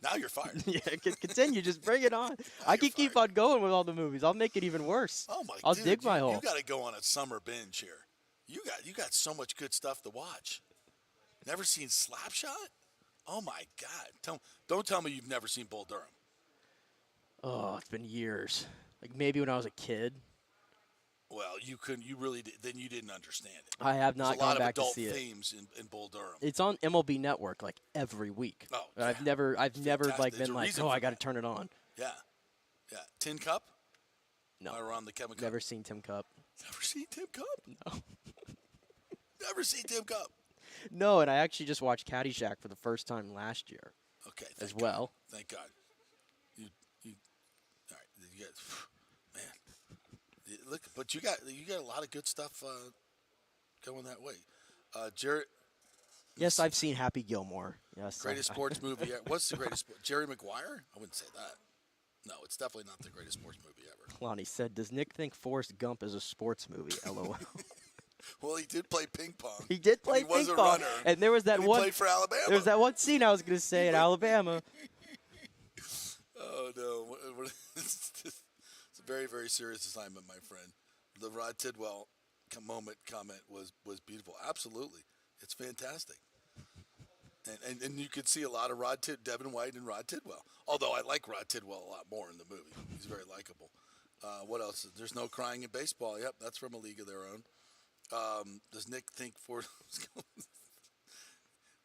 Now you're fired. Yeah, continue. Just bring it on. I can keep on going with all the movies. I'll make it even worse. Oh my I'll dude, dig my hole. You got to go on a summer binge here. You got so much good stuff to watch. Never seen Slapshot? Oh my God. Don't tell me you've never seen Bull Durham. Oh, it's been years. Like maybe when I was a kid. Well, you couldn't. You really did. Then you didn't understand it. I have not There's a lot gone back of adult to see it. themes in Bull Durham. It's on MLB Network like every week. Oh, But I've yeah. never like fantastic. There's been a like, reason oh, for I got to that. turn it on. Yeah. Tin Cup. No. Or on the Kevin Cup. Never seen Tim Cup. Never seen Tim Cup. No. Never seen Tim Cup. No, and I actually just watched Caddyshack for the first time last year. Okay. As thank well. God. Thank God. You. All right. You got, man. Look, but you got a lot of good stuff going that way. Jared. Yes, I've seen Happy Gilmore. Yes. Greatest sports movie. What's the greatest sport? Jerry Maguire? I wouldn't say that. No, it's definitely not the greatest sports movie ever. Lonnie said, "Does Nick think Forrest Gump is a sports movie?" LOL. Well, he did play ping pong. He did play and he was ping a pong, runner. and there was that and he one. played for Alabama. There was that one scene I was going to say in Alabama. Oh no, it's a very, very serious assignment, my friend. The Rod Tidwell comment was beautiful. Absolutely, it's fantastic. And you could see a lot of Devin White and Rod Tidwell. Although I like Rod Tidwell a lot more in the movie. He's very likable. What else? There's no crying in baseball. Yep, that's from A League of Their Own. Does Nick think Forrest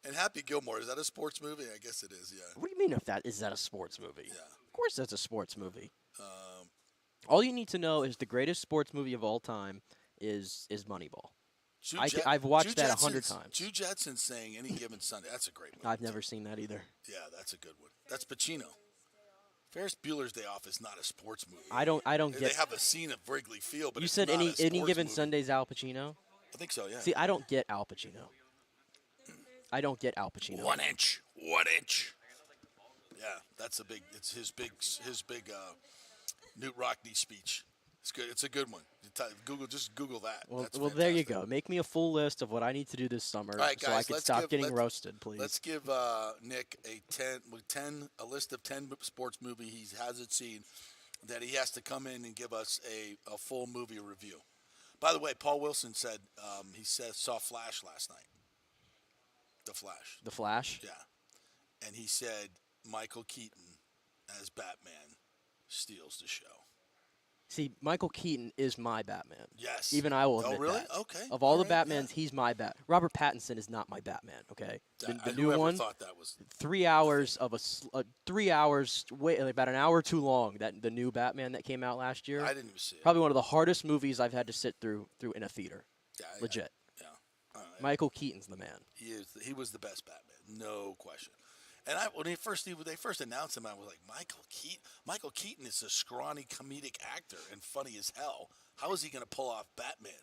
and Happy Gilmore, is that a sports movie? I guess it is, yeah. What do you mean is that a sports movie? Yeah. Of course that's a sports movie. All you need to know is the greatest sports movie of all time is Moneyball. I've watched that 100 times. Drew Jetson saying Any Given Sunday. That's a great movie. I've never seen that either. Yeah, that's a good one. That's Pacino. Ferris Bueller's Day Off is not a sports movie. I don't get. They have a scene of Wrigley Field, but you it's said not Any a sports Given movie. Sunday's Al Pacino? I think so, yeah. See, I don't get Al Pacino. I don't get Al Pacino. 1 inch. 1 inch. Yeah, that's a big. It's his big Newt Rockney speech. It's good. It's a good one. Just Google that. Well, That's there you fantastic. go. Make me a full list of what I need to do this summer, All right, so I guys, can let's stop getting roasted, please. Let's give Nick a list of 10 sports movie he hasn't seen that he has to come in and give us a full movie review. By the way, Paul Wilson said he saw Flash last night. The Flash. The Flash? Yeah. And he said Michael Keaton as Batman steals the show. See, Michael Keaton is my Batman. Yes. Even I will admit Oh, really? that. Okay. Of all the right, Batmans, he's my Bat. Robert Pattinson is not my Batman. Okay. The new whoever one. thought that was 3 hours of 3 hours. Wait, about an hour too long. That the new Batman that came out last year. I didn't even see it. Probably one of the hardest movies I've had to sit through in a theater. Yeah, Legit. Yeah. All right. Michael Keaton's the man. He was the best Batman, no question. And when they first announced him, I was like, Michael Keaton is a scrawny comedic actor and funny as hell. How is he going to pull off Batman?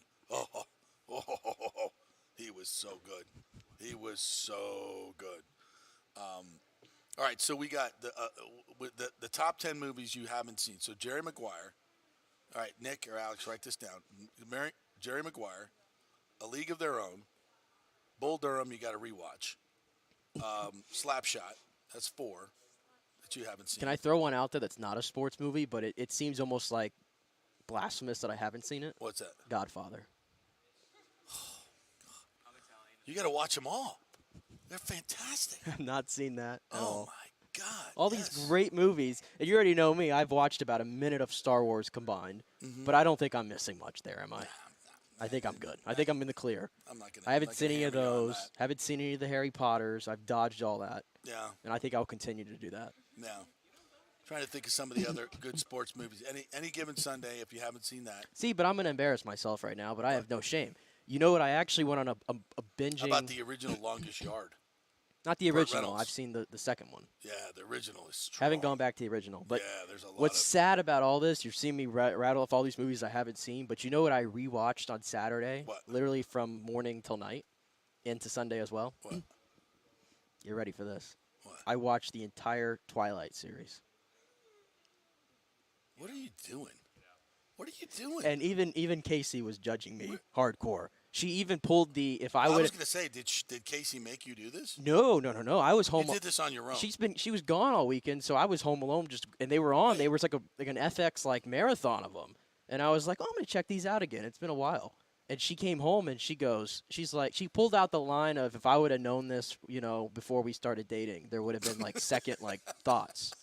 He was so good. He was so good. All right, so we got the top 10 movies you haven't seen. So Jerry Maguire. All right, Nick or Alex, write this down. Jerry Maguire, A League of Their Own, Bull Durham. You got to rewatch. Slapshot. That's 4 that you haven't seen. Can I throw one out there that's not a sports movie, but it seems almost like blasphemous that I haven't seen it? What's that? Godfather. You got to watch them all. They're fantastic. I've not seen that at Oh all. my God. All these great movies. And you already know me. I've watched about a minute of Star Wars combined, but I don't think I'm missing much there, am I? I think I'm good. I think I'm in the clear. I haven't seen any of those. Haven't seen any of the Harry Potters. I've dodged all that. Yeah. And I think I'll continue to do that. Yeah. Trying to think of some of the other good sports movies. Any given Sunday, if you haven't seen that. See, but I'm going to embarrass myself right now, but I have no shame. You know what? I actually went on a binging. How about the original Longest Yard? Not the Burt original. Reynolds. I've seen the second one. Yeah, the original is strong. Haven't gone back to the original. But yeah, there's a lot what's sad about all this, you're seeing me rattle off all these movies I haven't seen, but you know what I rewatched on Saturday? What? Literally from morning till night, into Sunday as well. What? You're ready for this. What? I watched the entire Twilight series. What are you doing? What are you doing? And even Casey was judging me hardcore. She even pulled the I was going to say, did Casey make you do this? No. I was home. You did this on your own. She was gone all weekend, so I was home alone. And they were on. They were like an FX marathon of them. And I was like, oh, I'm gonna check these out again. It's been a while. And she came home and she pulled out the line of, if I would have known this, before we started dating, there would have been second thoughts.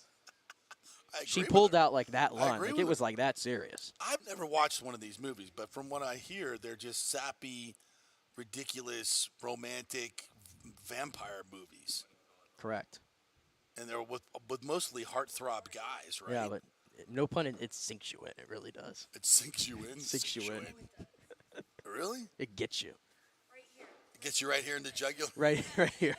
She pulled out that line. It was that serious. I've never watched one of these movies, but from what I hear, they're just sappy, ridiculous, romantic vampire movies. Correct. And they're with mostly heartthrob guys, right? Yeah, but no pun it sinks you in. It really does. It sinks you in. Sinks you in. Really? It gets you. It gets you right here in the jugular? Right here.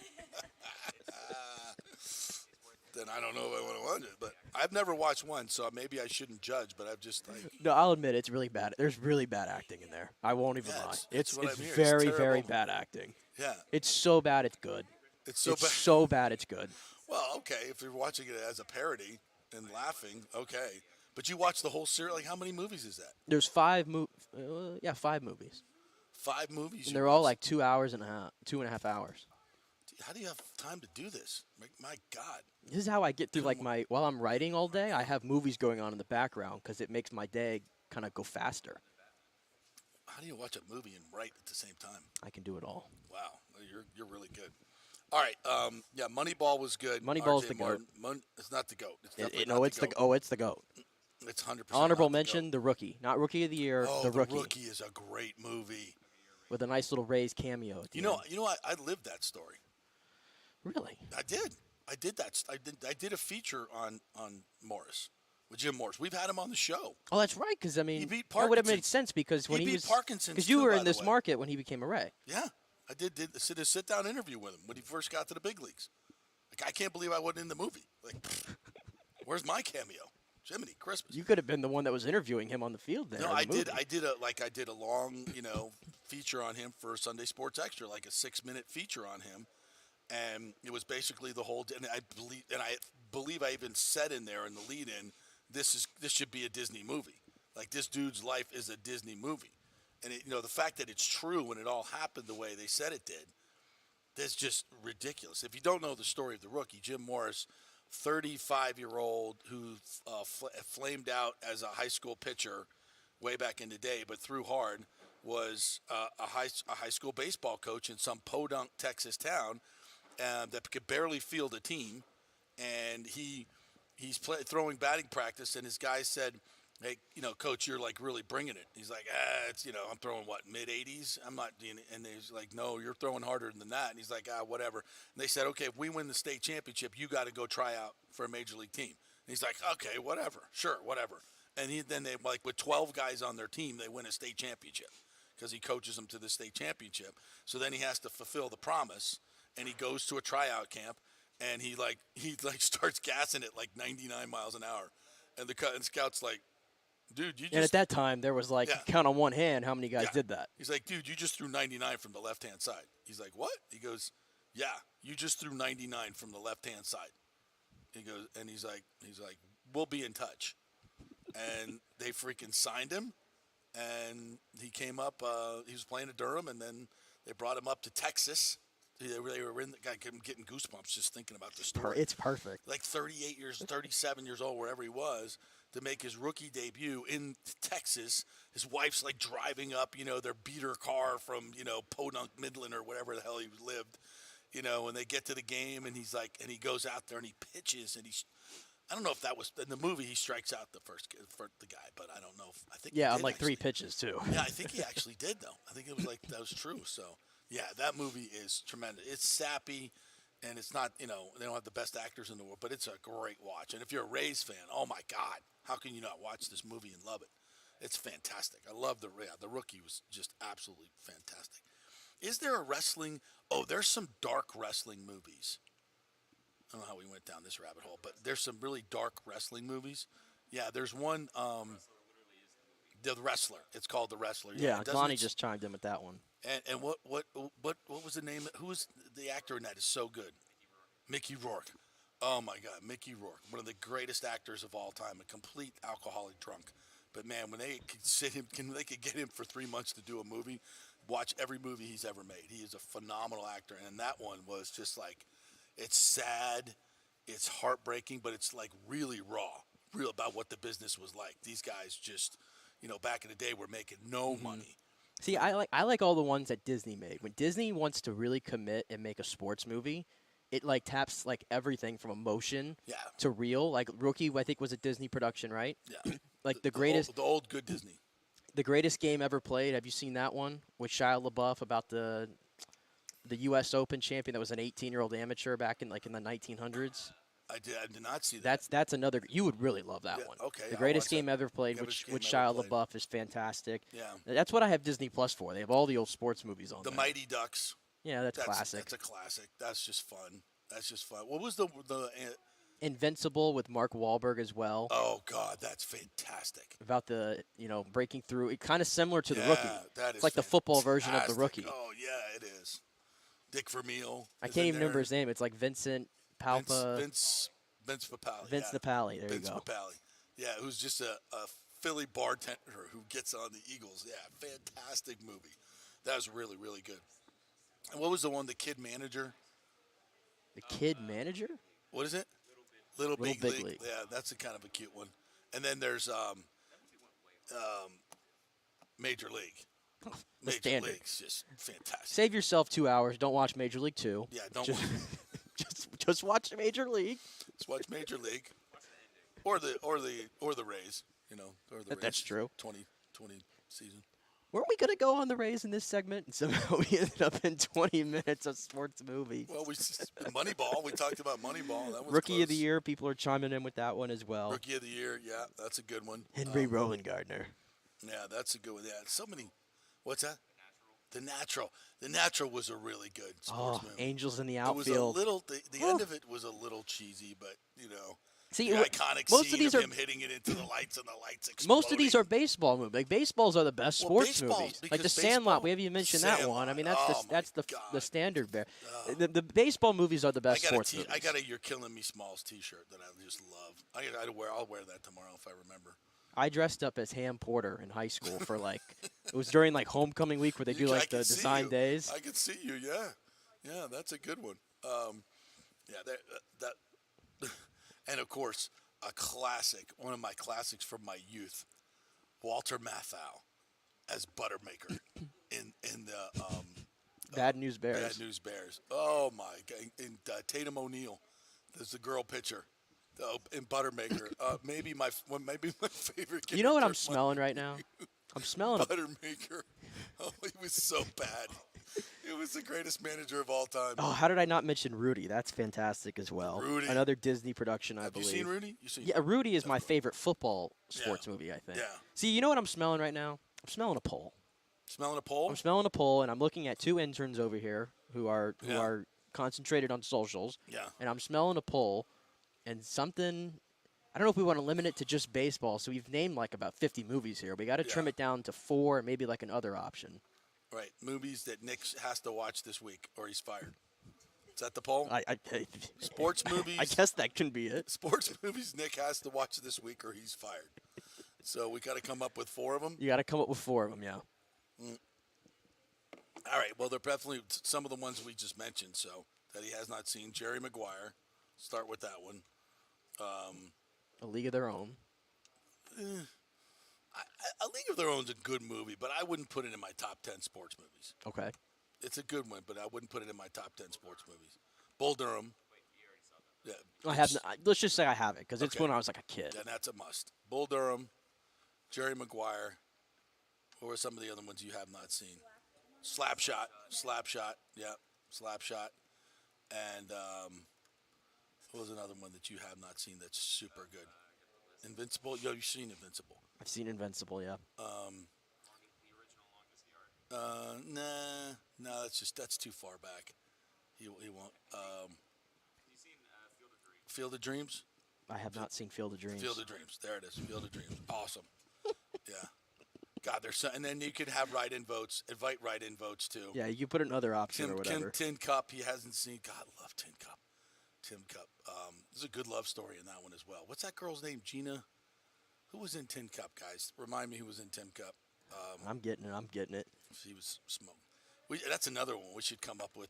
Then I don't know if I want to watch it, but I've never watched one, so maybe I shouldn't judge. But I've just No, I'll admit it's really bad. There's really bad acting in there. I won't even lie. It's very very bad acting. Yeah. It's so bad it's good. It's so bad. So bad it's good. Well, okay, if you're watching it as a parody, and laughing. Okay. But you watched the whole series. Like, how many movies is that? There's 5 movies. 5 movies. 5 movies. And they're all like 2 hours and a half, 2.5 hours. How do you have time to do this? My God. This is how I get through while I'm writing all day. I have movies going on in the background because it makes my day kind of go faster. How do you watch a movie and write at the same time? I can do it all. Wow, you're really good. All right, yeah, Moneyball was good. Moneyball's RJ the GOAT. It's not the GOAT. It's definitely It's the GOAT. It's 100%. Honorable mention, The Rookie, not Rookie of the Year. Oh, The Rookie. The Rookie is a great movie. With a nice little Ray's cameo. At the end. I lived that story. Really? I did that. I did a feature on Morris with Jim Morris. We've had him on the show. Oh, that's right. Because He beat that would have Parkinson. made sense because when He he beat was Parkinson's because you too, were by in the this way. market when he became a Ray. Yeah, I did a sit down interview with him when he first got to the big leagues. Like, I can't believe I wasn't in the movie. Like, where's my cameo? Jiminy Christmas. You could have been the one that was interviewing him on the field there. No, in I the did. movie. I did a long, feature on him for Sunday Sports Extra, like a 6-minute feature on him, and it was basically the whole. And I believe I even said in there in the lead-in, this should be a Disney movie. Like, this dude's life is a Disney movie, and the fact that it's true when it all happened the way they said it did, that's just ridiculous. If you don't know the story of The Rookie, Jim Morris, 35-year-old who flamed out as a high school pitcher way back in the day, but threw hard, was a high school baseball coach in some podunk Texas town that could barely field a team, and he's throwing batting practice, and his guy said, "Hey, coach, you're like really bringing it." He's like, it's I'm throwing mid-80s. I'm not doing it. And he's like, "No, you're throwing harder than that." And he's like, whatever. And they said, "Okay, if we win the state championship, you got to go try out for a major league team." And he's like, "Okay, whatever, sure, whatever." And then they with 12 guys on their team, they win a state championship because he coaches them to the state championship. So then he has to fulfill the promise, and he goes to a tryout camp, and he starts gassing it like 99 miles an hour, and the scout's like, "Dude, you just..." And at that time, there was count on one hand how many guys did that. He's like, "Dude, you just threw 99 from the left-hand side." He's like, "What?" He goes, "Yeah, you just threw 99 from the left-hand side." He goes, and he's like, "We'll be in touch." And they freaking signed him, and he came up. He was playing at Durham, and then they brought him up to Texas. They were in. I'm getting goosebumps just thinking about the story. It's perfect. Like 37 years old, wherever he was, to make his rookie debut in Texas. His wife's like driving up, their beater car from, Podunk, Midland, or whatever the hell he lived, when they get to the game, and he's like, and he goes out there and he pitches, and I don't know if that was in the movie. He strikes out the guy, but I don't know. I think on like 3 pitches too. Yeah, I think he actually did though. I think it was that was true. So yeah, that movie is tremendous. It's sappy, and it's not they don't have the best actors in the world, but it's a great watch. And if you're a Rays fan, oh my God, how can you not watch this movie and love it? It's fantastic. I love the Rookie was just absolutely fantastic. Is there a wrestling? Oh, there's some dark wrestling movies. I don't know how we went down this rabbit hole, but there's some really dark wrestling movies. Yeah, there's one, The Wrestler. It's called The Wrestler. Yeah, Lonnie just chimed in with that one. And what was the name? Who was the actor in that? Is so good. Mickey Rourke. Oh my God, Mickey Rourke, one of the greatest actors of all time, a complete alcoholic drunk. But man, when they could get him for 3 months to do a movie, watch every movie he's ever made. He is a phenomenal actor, and that one was just like. It's sad, it's heartbreaking, but it's like really raw, real about what the business was like. These guys just, back in the day were making no money. See, I like all the ones that Disney made. When Disney wants to really commit and make a sports movie, it taps everything from emotion to real. Like Rookie, I think was a Disney production, right? Yeah. the old good Disney. The greatest game ever played. Have you seen that one with Shia LaBeouf about the U.S. Open champion that was an 18-year-old amateur back in the 1900s? I did not see that. That's another. You would really love that one. Okay. The greatest game ever played, with Shia LaBeouf, is fantastic. Yeah. That's what I have Disney Plus for. They have all the old sports movies on The there. Mighty Ducks. Yeah, that's classic. That's a classic. That's just fun. What was the Invincible with Mark Wahlberg as well. Oh God, that's fantastic. About the breaking through. It kind of similar to the Rookie. That is it's like the football version of the Rookie. Oh yeah, it is. Dick Vermeil. I can't even remember his name. It's like Vincent Palpa. Vince Papale. Vince yeah. Napali. There Vince you go. Papale. Yeah, who's just a Philly bartender who gets on the Eagles. Yeah, fantastic movie. That was really, really good. And what was the one, the kid manager? The kid manager? What is it? Little Big Big League. League. Yeah, that's a kind of a cute one. And then there's Major League. The Major standard. League's just fantastic. Save yourself 2 hours. Don't watch Major League 2. Yeah, don't Just, watch, just watch Major League. just watch Major League, or the Rays. You know, or the Rays. That's true. 2020 season. Weren't we going to go on the Rays in this segment? And somehow we ended up in 20 minutes of sports movies. Well, Moneyball. We talked about Moneyball. That was Rookie of the close. Year. People are chiming in with that one as well. Rookie of the Year. Yeah, that's a good one. Henry Rowan Gardner. Yeah, that's a good one. Yeah, so many. What's that? The Natural. The Natural was a really good sports Oh, movie. Angels in the It was a outfield. little. The end of it was a little cheesy, but See, the iconic most scene of these of are him hitting it into the lights and the lights exploding. most of these are baseball movies. Like baseballs are the best Well, sports baseballs, movies. Like because the Sandlot, baseball- we haven't even mentioned that one. I mean, Sandlot, that's oh the my the God. standard bear. The baseball movies are the best sports movies. I got a "You're Killing Me" Smalls T-shirt that I just love. I'll wear that tomorrow if I remember. I dressed up as Ham Porter in high school for it was during homecoming week where they do I the can see design you. days. I can see you. Yeah, that's a good one. That and of course a classic, one of my classics from my youth, Walter Matthau as Buttermaker in the Bad News Bears. Bad News Bears. Oh my God! And Tatum O'Neal, there's the girl pitcher. In Buttermaker, maybe my favorite. You know what I'm character smelling right now? I'm smelling. Buttermaker. Oh, he was so bad. He was the greatest manager of all time. Oh, how did I not mention Rudy? That's fantastic as well. Rudy. Another Disney production, I Have believe. you seen Rudy? You seen? Yeah, Rudy is my favorite football sports movie, I think. Yeah. See, you know what I'm smelling right now? I'm smelling a pole. Smelling a pole? I'm smelling a pole, and I'm looking at two interns over here who are Yeah. concentrated on socials. Yeah. And I'm smelling a pole, and something. I don't know if we want to limit it to just baseball. So we've named about 50 movies here. We got to trim it down to 4, maybe another option. Right. Movies that Nick has to watch this week, or he's fired. Is that the poll? Sports movies. I guess that can be it. Sports movies Nick has to watch this week, or he's fired. So we got to come up with 4 of them. You got to come up with 4 of them, yeah. All right. Well, they're definitely some of the ones we just mentioned. So that he has not seen. Jerry Maguire. Start with that one. A League of Their Own. A League of Their Own is a good movie, but I wouldn't put it in my top 10 sports movies. Okay. It's a good one, but I wouldn't put it in my top 10 sports movies. Bull Durham. Yeah. I have. Let's just say I have it because it's Okay. when I was a kid. Yeah, that's a must. Bull Durham, Jerry Maguire. What were some of the other ones you have not seen? Slapshot. Yeah, Slapshot. And what was another one that you have not seen that's super good? Invincible. Yo, you've seen Invincible. I've seen Invincible, yeah. No, that's too far back. He won't. Field of Dreams. I have not seen Field of Dreams. Field of Dreams. There it is. Field of Dreams. Awesome. Yeah. God, there's so, and then you could have write-in votes. Invite write-in votes too. Yeah, you put another option or whatever. Tin Cup. He hasn't seen. God, I love Tin Cup. Tin Cup. There's a good love story in that one as well. What's that girl's name? Gina. Who was in Tin Cup, guys? Remind me who was in Tin Cup. I'm getting it. She was smoke. That's another one we should come up with.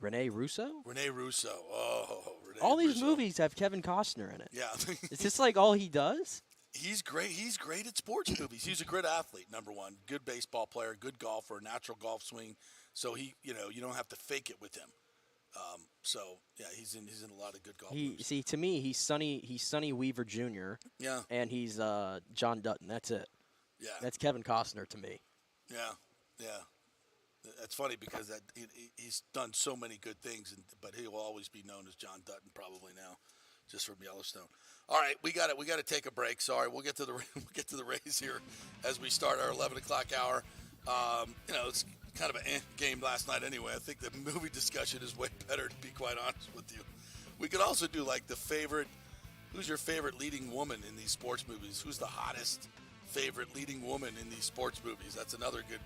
Renee Russo? Renee Russo. Oh, Renee All these Russo. movies have Kevin Costner in it. Yeah. Is this all he does? He's great. He's great at sports movies. He's a great athlete, number one. Good baseball player, good golfer, natural golf swing. So you don't have to fake it with him. So yeah, he's in a lot of good golf movies. See, to me, he's Sonny Weaver Jr. Yeah. And he's John Dutton. That's it. Yeah. That's Kevin Costner to me. Yeah. That's funny because he's done so many good things, but he will always be known as John Dutton probably now, just from Yellowstone. All right, we got to take a break. Sorry, we'll get to the Rays here as we start our 11 o'clock hour. It's kind of an game last night anyway. I think the movie discussion is way better, to be quite honest with you. We could also do who's your favorite leading woman in these sports movies? Who's the hottest favorite leading woman in these sports movies? That's another good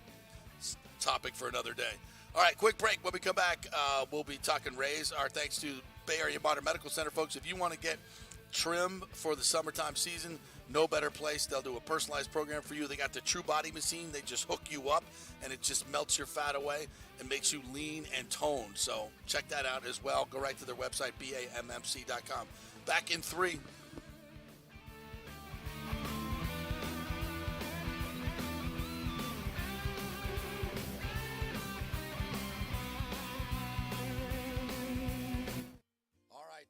topic for another day. All right, quick break. When we come back, we'll be talking Rays. Our thanks to Bay Area Modern Medical Center, folks. If you want to get trim for the summertime season, no better place. They'll do a personalized program for you. They got the True Body machine. They just hook you up, and it just melts your fat away and makes you lean and toned. So check that out as well. Go right to their website, BAMMC.com. Back in 3.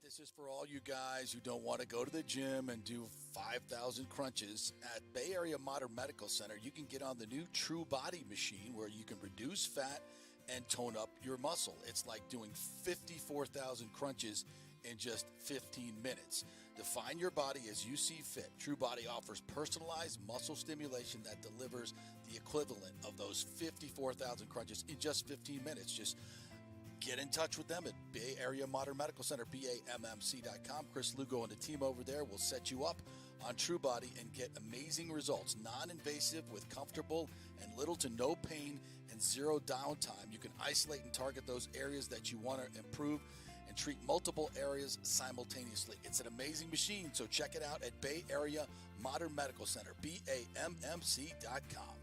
This is for all you guys who don't want to go to the gym and do 5,000 crunches. At Bay Area Modern Medical Center, you can get on the new True Body machine where you can reduce fat and tone up your muscle. It's like doing 54,000 crunches in just 15 minutes. Define your body as you see fit. True Body offers personalized muscle stimulation that delivers the equivalent of those 54,000 crunches in just 15 minutes. Just get in touch with them at Bay Area Modern Medical Center, BAMMC.com. Chris Lugo and the team over there will set you up on True Body and get amazing results. Non-invasive with comfortable and little to no pain and zero downtime. You can isolate and target those areas that you want to improve and treat multiple areas simultaneously. It's an amazing machine, so check it out at Bay Area Modern Medical Center, BAMMC.com.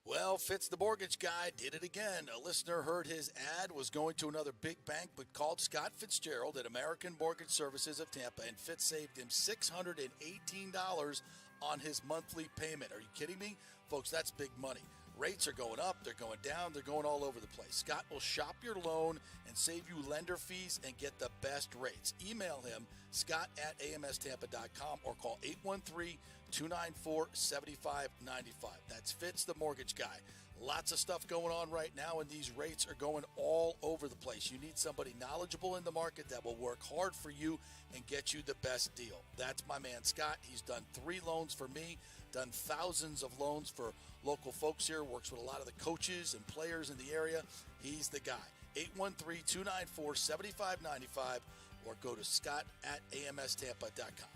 Well, Fitz the mortgage guy did it again. A listener heard his ad, was going to another big bank, but called Scott Fitzgerald at American Mortgage Services of Tampa, and Fitz saved him $618 on his monthly payment. Are you kidding me? Folks, that's big money. Rates are going up, they're going down, they're going all over the place. Scott will shop your loan and save you lender fees and get the best rates. Email him, scott@amstampa.com, or call 813-294-7595. That's Fitz the mortgage guy. Lots of stuff going on right now, and these rates are going all over the place. You need somebody knowledgeable in the market that will work hard for you and get you the best deal. That's my man, Scott. He's done 3 loans for me, done thousands of loans for local folks here, works with a lot of the coaches and players in the area. He's the guy. 813-294-7595, or go to scott@amstampa.com.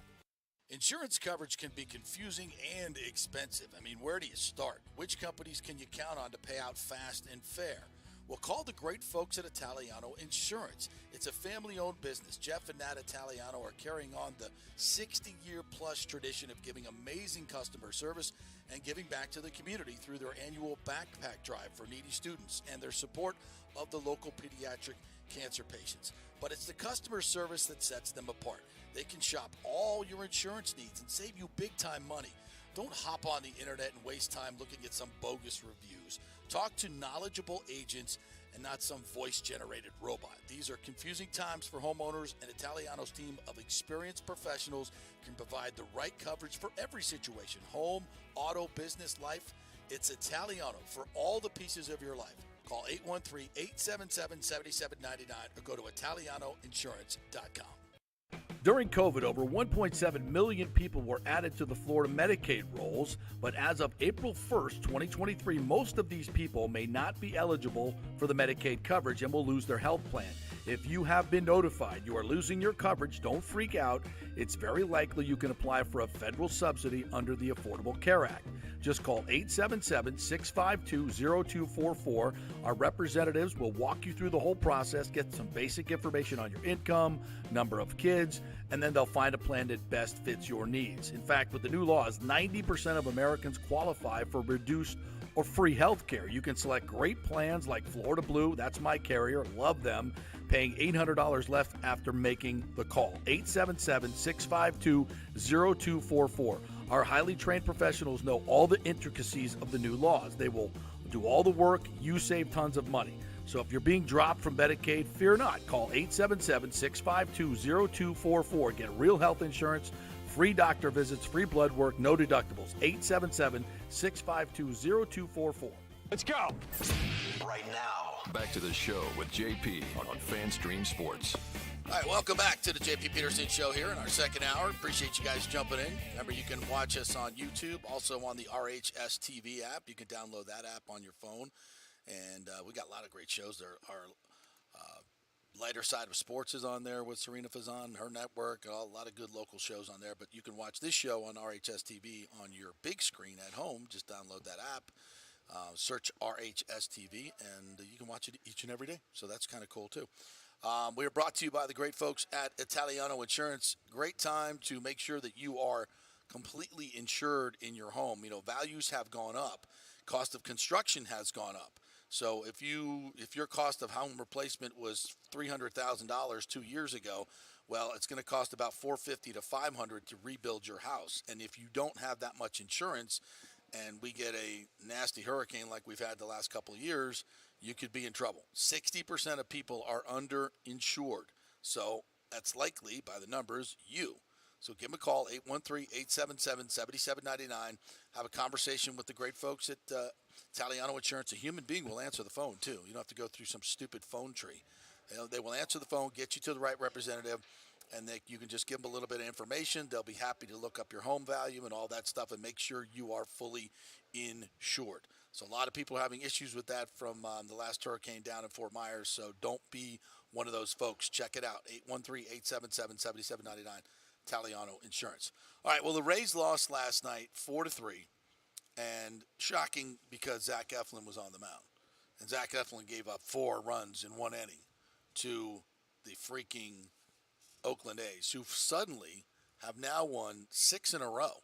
Insurance coverage can be confusing and expensive. I mean, where do you start? Which companies can you count on to pay out fast and fair? Well, call the great folks at Italiano Insurance. It's a family-owned business. Jeff and Nat Italiano are carrying on the 60-year-plus tradition of giving amazing customer service and giving back to the community through their annual backpack drive for needy students and their support of the local pediatric cancer patients. But it's the customer service that sets them apart. They can shop all your insurance needs and save you big-time money. Don't hop on the internet and waste time looking at some bogus reviews. Talk to knowledgeable agents and not some voice-generated robot. These are confusing times for homeowners, and Italiano's team of experienced professionals can provide the right coverage for every situation: home, auto, business, life. It's Italiano for all the pieces of your life. Call 813-877-7799 or go to italianoinsurance.com. During COVID, over 1.7 million people were added to the Florida Medicaid rolls, but as of April 1st, 2023, most of these people may not be eligible for the Medicaid coverage and will lose their health plan. If you have been notified you are losing your coverage, don't freak out. It's very likely you can apply for a federal subsidy under the Affordable Care Act. Just call 877-652-0244. Our representatives will walk you through the whole process, get some basic information on your income, number of kids, and then they'll find a plan that best fits your needs. In fact, with the new laws, 90% of Americans qualify for reduced or free health care. You can select great plans like Florida Blue, that's my carrier, love them, paying $800 left after making the call. 877-652-0244. Our highly trained professionals know all the intricacies of the new laws. They will do all the work. You save tons of money. So if you're being dropped from Medicaid, fear not. Call 877-652-0244. Get real health insurance, free doctor visits, free blood work, no deductibles. 877-652-0244. Let's go. Right now. Back to the show with JP on FanStream Sports. All right, welcome back to the JP Peterson Show here in our second hour. Appreciate you guys jumping in. Remember, you can watch us on YouTube, also on the RHS TV app. You can download that app on your phone. And we got a lot of great shows there. Our lighter side of sports is on there with Serena Fazan, her network, a lot of good local shows on there. But you can watch this show on RHS TV on your big screen at home. Just download that app. Search RHSTV, and you can watch it each and every day. So that's kind of cool, too. We are brought to you by the great folks at Italiano Insurance. Great time to make sure that you are completely insured in your home. Values have gone up. Cost of construction has gone up. So if your cost of home replacement was $300,000 2 years ago, well, it's going to cost about $450 to $500 to rebuild your house. And if you don't have that much insurance, and we get a nasty hurricane like we've had the last couple of years, you could be in trouble. 60% of people are underinsured. So that's likely, by the numbers, you. So give them a call, 813-877-7799. Have a conversation with the great folks at Italiano Insurance. A human being will answer the phone, too. You don't have to go through some stupid phone tree. They will answer the phone, get you to the right representative, and you can just give them a little bit of information. They'll be happy to look up your home value and all that stuff and make sure you are fully insured. So a lot of people are having issues with that from the last hurricane down in Fort Myers, so don't be one of those folks. Check it out, 813-877-7799, Italiano Insurance. All right, well, the Rays lost last night 4-3, and shocking because Zach Eflin was on the mound. And Zach Eflin gave up 4 runs in 1 inning to the freaking Oakland A's, who suddenly have now won 6 in a row.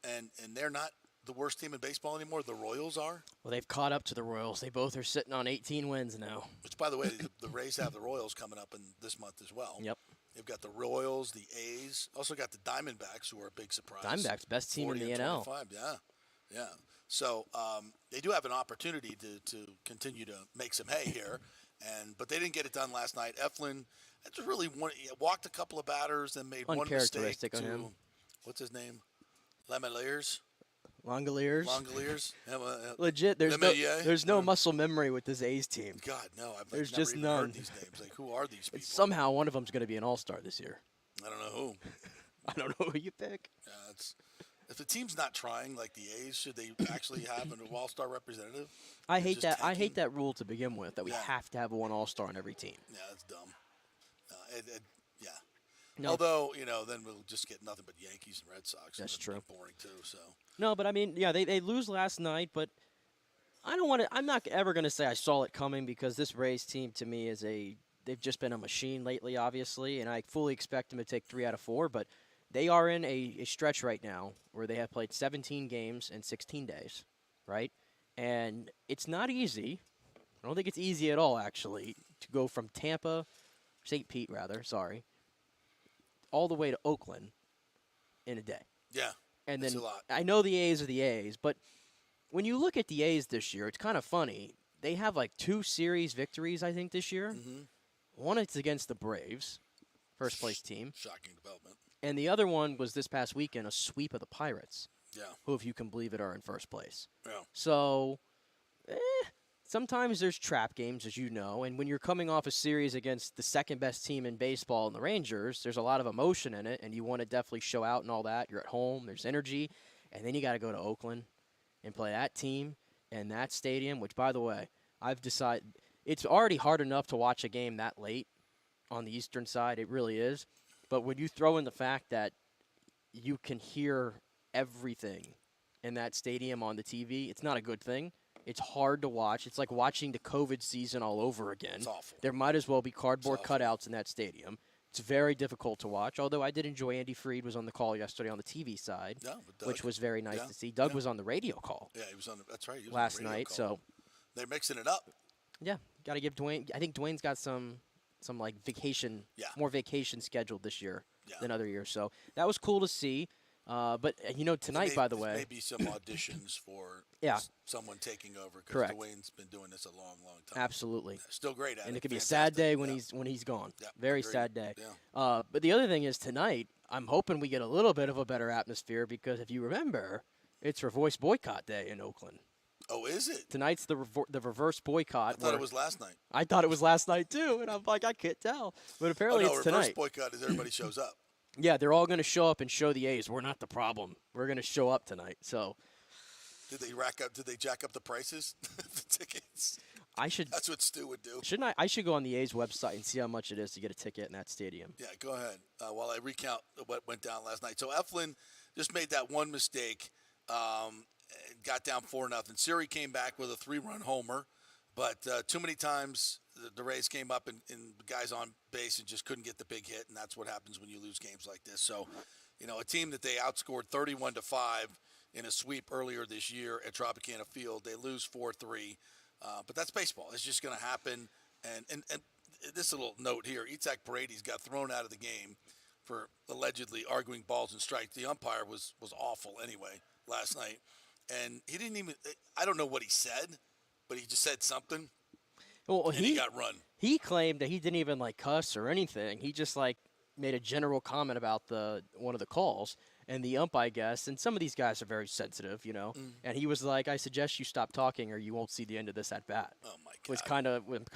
And they're not the worst team in baseball anymore. The Royals are. Well, they've caught up to the Royals. They both are sitting on 18 wins now. Which, by the way, the Rays have the Royals coming up in this month as well. Yep. They've got the Royals, the A's. Also got the Diamondbacks, who are a big surprise. Diamondbacks, best team in the NL. 25, yeah. So they do have an opportunity to continue to make some hay here. But they didn't get it done last night. Eflin just really walked a couple of batters and made one mistake. Uncharacteristic on him. What's his name? Lemeliers? Langoliers. Legit, there's no muscle memory with this A's team. God, no. I've there's never just even none. heard these names. Like, who are these people? Somehow one of them's going to be an all-star this year. I don't know who. I don't know who you pick. Yeah, if the team's not trying like the A's, should they actually have an all-star representative? I hate that. I hate that rule to begin with, that we have to have one all-star on every team. Yeah, that's dumb. Yeah. No. Although, then we'll just get nothing but Yankees and Red Sox. That's true. Boring too. So. No, but I mean, yeah, they lose last night, but I don't want to. I'm not ever going to say I saw it coming, because this Rays team to me is they've just been a machine lately, obviously, and I fully expect them to take 3 out of 4, but they are in a stretch right now where they have played 17 games in 16 days, right? And it's not easy. I don't think it's easy at all, actually, to go from St. Pete, all the way to Oakland in a day. Yeah, and that's then a lot. I know the A's are the A's, but when you look at the A's this year, it's kind of funny. They have like 2 series victories, I think, this year. Mm-hmm. One is against the Braves, first place team. Shocking development. And the other one was this past weekend, a sweep of the Pirates. Yeah. Who, if you can believe it, are in first place. Yeah. So, sometimes there's trap games, as you know, and when you're coming off a series against the second best team in baseball and the Rangers, there's a lot of emotion in it, and you want to definitely show out and all that. You're at home, there's energy, and then you got to go to Oakland and play that team and that stadium, which, by the way, I've decided it's already hard enough to watch a game that late on the eastern side. It really is. But when you throw in the fact that you can hear everything in that stadium on the TV, it's not a good thing. It's hard to watch. It's like watching the COVID season all over again. It's awful. There might as well be cardboard cutouts in that stadium. It's very difficult to watch, although I did enjoy Andy Fried was on the call yesterday on the TV side, which was very nice to see. Doug was on the radio call. Yeah, he was on that's right. He was last on the radio night, call. so they're mixing it up. Yeah, got to give Dwayne. I think Dwayne's got some like vacation, more vacation scheduled this year than other years. So that was cool to see. But tonight, by the way, maybe some auditions for someone taking over, because Correct. Dwayne's been doing this a long, long time. Absolutely, still great at it. And it could be a sad day when he's gone. Yeah, very agreed. sad day. Yeah. But the other thing is tonight, I'm hoping we get a little bit of a better atmosphere, because if you remember, it's Reverse Boycott Day in Oakland. Oh, is it? Tonight's the reverse boycott. I thought it was last night. I thought it was last night too, and I'm like, I can't tell. But apparently it's tonight. Reverse boycott is everybody shows up. Yeah, they're all going to show up and show the A's. We're not the problem. We're going to show up tonight. So, Did they jack up the prices? The tickets. That's what Stu would do. Shouldn't I? I should go on the A's website and see how much it is to get a ticket in that stadium. Yeah, go ahead. While I recount what went down last night. So Eflin just made that one mistake, got down 4-0. Siri came back with a 3-run homer, but too many times the Rays came up and guys on base and just couldn't get the big hit, and that's what happens when you lose games like this. So, a team that they outscored 31-5 in a sweep earlier this year at Tropicana Field, they lose 4-3. But that's baseball. It's just going to happen. And this little note here, Itzhak Paredes got thrown out of the game for allegedly arguing balls and strikes. The umpire was awful anyway last night. And he didn't even – I don't know what he said, but he just said something, and he got run. He claimed that he didn't even, cuss or anything. He just, made a general comment about one of the calls. And the ump, I guess, and some of these guys are very sensitive, And he was like, "I suggest you stop talking, or you won't see the end of this at bat." Oh my God! Was kind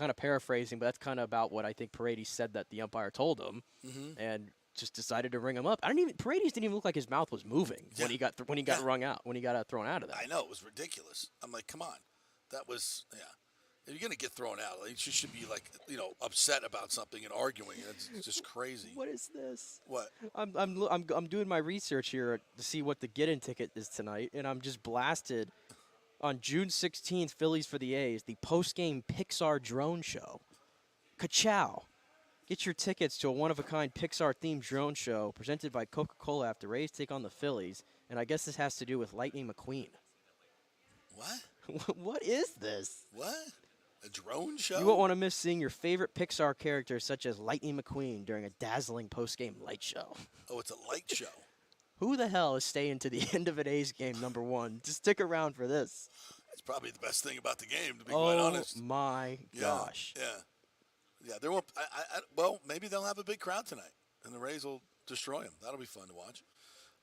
of paraphrasing, but that's kind of about what I think Paredes said that the umpire told him, and just decided to ring him up. Paredes didn't even look like his mouth was moving when he got thrown out of there. I know, it was ridiculous. I'm like, come on, that was If you're gonna get thrown out, you should be upset about something and arguing. It's just crazy. What is this? What? I'm doing my research here to see what the get-in ticket is tonight, and I'm just blasted on June 16th. Phillies for the A's, the post-game Pixar drone show. Ka-chow! Get your tickets to a one-of-a-kind Pixar-themed drone show presented by Coca-Cola after Rays take on the Phillies, and I guess this has to do with Lightning McQueen. What? What is this? What? A drone show? You won't want to miss seeing your favorite Pixar characters such as Lightning McQueen during a dazzling post-game light show. Oh, it's a light show. Who the hell is staying to the end of an A's game, number one? Just stick around for this. It's probably the best thing about the game, to be quite honest. Oh, my gosh. Yeah, there won't. Well, maybe they'll have a big crowd tonight, and the Rays will destroy them. That'll be fun to watch.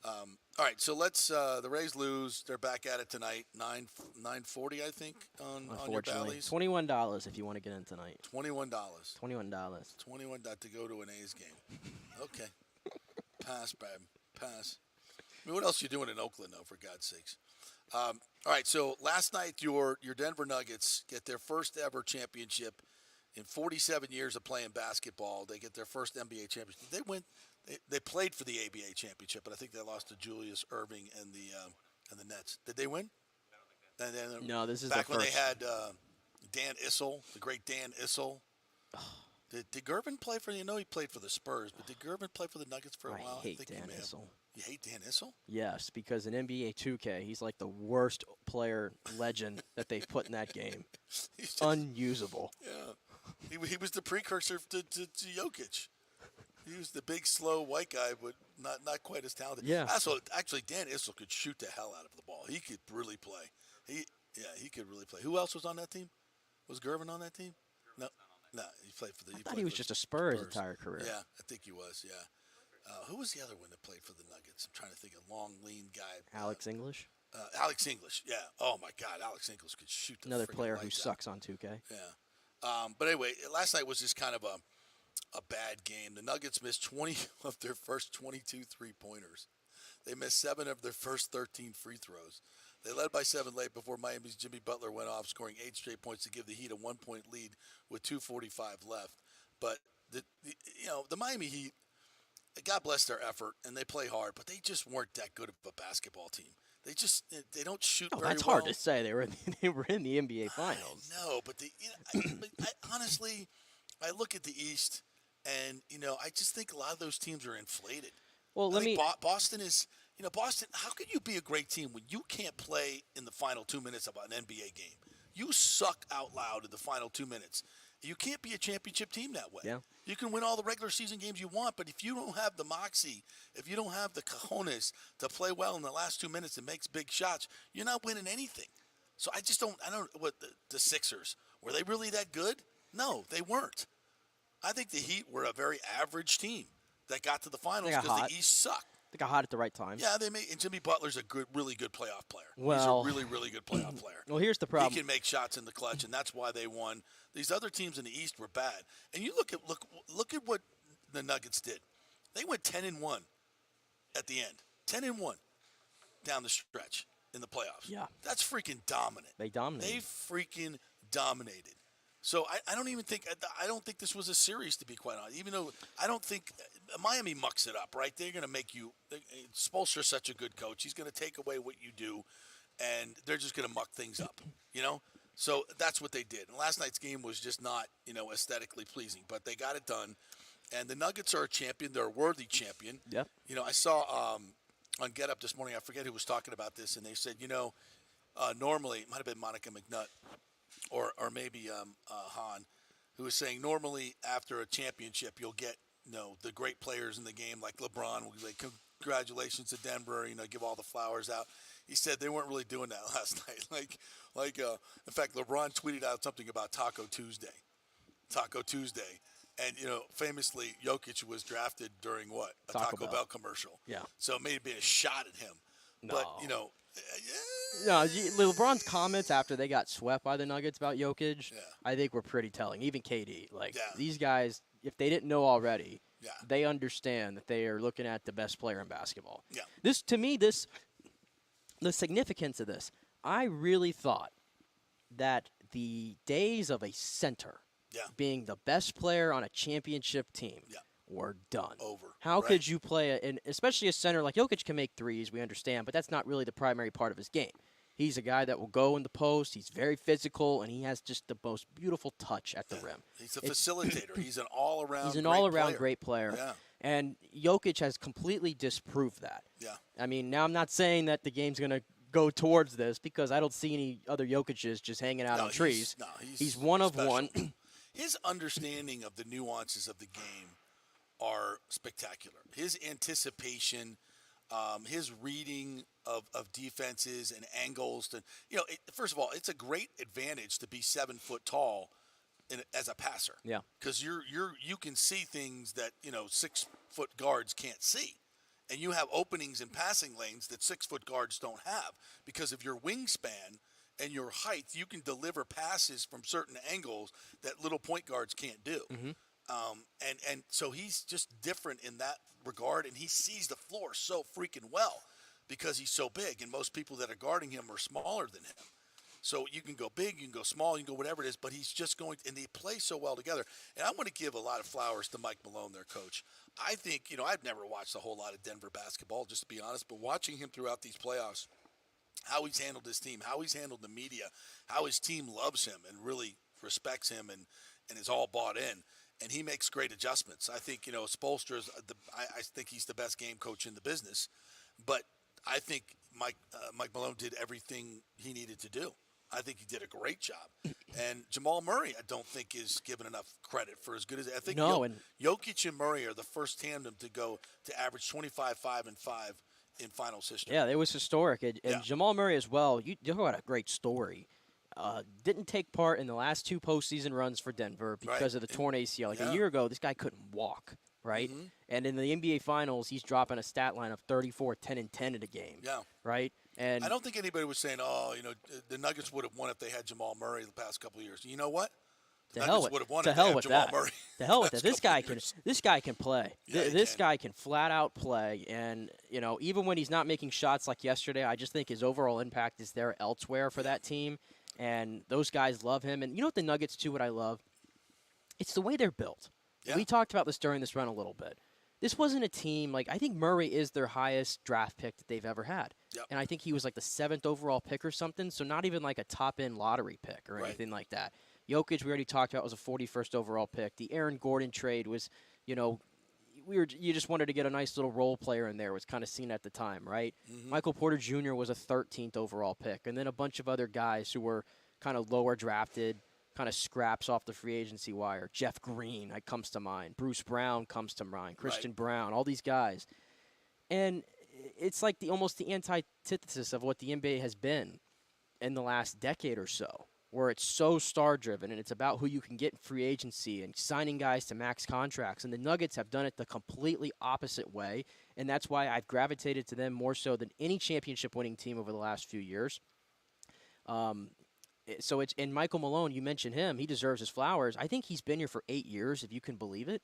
All right, so let's. The Rays lose. They're back at it tonight. 9:40, I think, on your Bally's. $21 if you want to get in tonight. $21. $21. $21 to go to an A's game. Okay. Pass, babe. Pass. I mean, what else are you doing in Oakland, though, for God's sakes? All right, so last night your Denver Nuggets get their first ever championship in 47 years of playing basketball. They get their first NBA championship. They went. They played for the ABA championship, but I think they lost to Julius Erving and the Nets. Did they win? No, this is back the when first. they had Dan Issel, the great Dan Issel. Did Gervin play for? He played for the Spurs, but did Gervin play for the Nuggets for a while? I hate think Dan he may have. Issel. You hate Dan Issel? Yes, because in NBA 2K, he's like the worst player legend that they've put in that game. He's just, Unusable. Yeah, he was the precursor to Jokic. He was the big, slow white guy, but not quite as talented. Yeah. Also, actually, Dan Issel could shoot the hell out of the ball. He could really play. He could really play. Who else was on that team? Was Gervin on that team? No, he played for the. I thought he was just a Spurs entire career. Yeah, I think he was. Yeah. Who was the other one that played for the Nuggets? I'm trying to think. A long, lean guy. Alex English. Alex English. Yeah. Oh my God, Alex English could shoot. Another player who lights sucks on 2K. Yeah. But anyway, last night was just kind of a bad game. The Nuggets missed 20 of their first 22 three-pointers. They missed 7 of their first 13 free throws. They led by 7 late before Miami's Jimmy Butler went off, scoring 8 straight points to give the Heat a 1-point lead with 2:45 left. But the Miami Heat, God bless their effort, and they play hard, but they just weren't that good of a basketball team. They don't shoot very well. That's hard to say. They were in the NBA Finals. No, but I honestly, I look at the East. And, I just think a lot of those teams are inflated. Well, Boston is, Boston, how can you be a great team when you can't play in the final 2 minutes of an NBA game? You suck out loud in the final 2 minutes. You can't be a championship team that way. Yeah. You can win all the regular season games you want, but if you don't have the moxie, if you don't have the cojones to play well in the last 2 minutes and makes big shots, you're not winning anything. So I don't, what, the Sixers, were they really that good? No, they weren't. I think the Heat were a very average team that got to the finals because the East sucked. They got hot at the right time. Yeah, and Jimmy Butler's a really good playoff player. Well, he's a really, really good playoff player. Well, here's the problem. He can make shots in the clutch, and that's why they won. These other teams in the East were bad. And you look at what the Nuggets did. They went 10-1 at the end. 10-1 down the stretch in the playoffs. Yeah. That's freaking dominant. They dominated. They freaking dominated. So I don't think this was a series, to be quite honest. Even though I don't think Miami mucks it up, right? They're going to make you. Spoelstra's such a good coach. He's going to take away what you do, and they're just going to muck things up, you know? So that's what they did. And last night's game was just not, aesthetically pleasing, but they got it done. And the Nuggets are a champion. They're a worthy champion. Yep. I saw on Get Up this morning, I forget who was talking about this, and they said, normally, it might have been Monica McNutt or maybe Han, who was saying normally after a championship, you'll get, the great players in the game like LeBron will be like, congratulations to Denver, give all the flowers out. He said they weren't really doing that last night. In fact, LeBron tweeted out something about Taco Tuesday. And, famously, Jokic was drafted during what? A Taco Bell commercial. Yeah. So it may have been a shot at him. No. But, No, LeBron's comments after they got swept by the Nuggets about Jokic, Yeah. I think were pretty telling. Even KD. Yeah. These guys, if they didn't know already, Yeah. they understand that they are looking at the best player in basketball. Yeah. The significance of this, I really thought that the days of a center Yeah. being the best player on a championship team Yeah. were done. Over, How right. could you play and especially a center like Jokic can make threes, we understand, but that's not really the primary part of his game. He's a guy that will go in the post. He's very physical, and he has just the most beautiful touch at the rim. He's a facilitator. He's an all-around He's an great all-around player. great player. Yeah. And Jokic has completely disproved that. Yeah. I mean, now I'm not saying that the game's going to go towards this because I don't see any other Jokic's just hanging out on trees. He's one of special. one. His understanding of the nuances of the game are spectacular. His anticipation, his reading of defenses and angles. First of all, it's a great advantage to be 7 foot tall as a passer. Yeah. Because you can see things that 6 foot guards can't see, and you have openings in passing lanes that 6 foot guards don't have because of your wingspan and your height. You can deliver passes from certain angles that little point guards can't do. Mm-hmm. And so he's just different in that regard, and he sees the floor so freaking well because he's so big, and most people that are guarding him are smaller than him. So you can go big, you can go small, you can go whatever it is, but he's just going – and they play so well together. And I want to give a lot of flowers to Mike Malone, their coach. I think, I've never watched a whole lot of Denver basketball, just to be honest, but watching him throughout these playoffs, how he's handled his team, how he's handled the media, how his team loves him and really respects him and is all bought in. And he makes great adjustments. I think, Spoelstra's I think he's the best game coach in the business. But I think Mike Malone did everything he needed to do. I think he did a great job. And Jamal Murray, I don't think is given enough credit for as good as – I think Jokic and Murray are the first tandem to go to average 25, 5, and 5 in finals history. Yeah, it was historic. And Jamal Murray as well, you talk about a great story. Didn't take part in the last 2 postseason runs for Denver because of the torn ACL. A year ago, this guy couldn't walk, right? Mm-hmm. And in the NBA Finals, he's dropping a stat line of 34, 10, and 10 in a game. Yeah. Right? And I don't think anybody was saying, the Nuggets would have won if they had Jamal Murray the past couple of years. You know what? To hell with that. To hell with that. This guy can play. Yeah, this guy can flat out play. And, even when he's not making shots like yesterday, I just think his overall impact is there elsewhere for that team. And those guys love him. And you know what the Nuggets, too, what I love? It's the way they're built. Yeah. We talked about this during this run a little bit. This wasn't a team, I think Murray is their highest draft pick that they've ever had. Yep. And I think he was the 7th overall pick or something, so not even a top-end lottery pick or anything like that. Jokic, we already talked about, was a 41st overall pick. The Aaron Gordon trade was, you just wanted to get a nice little role player in there, was kind of seen at the time, right? Mm-hmm. Michael Porter Jr. was a 13th overall pick, and then a bunch of other guys who were kind of lower drafted, kind of scraps off the free agency wire. Jeff Green comes to mind. Bruce Brown comes to mind. Christian Brown, all these guys. And it's almost the antithesis of what the NBA has been in the last decade or so, where it's so star-driven and it's about who you can get in free agency and signing guys to max contracts. And the Nuggets have done it the completely opposite way, and that's why I've gravitated to them more so than any championship-winning team over the last few years. So it's in Michael Malone, you mentioned him. He deserves his flowers. I think he's been here for 8 years, if you can believe it.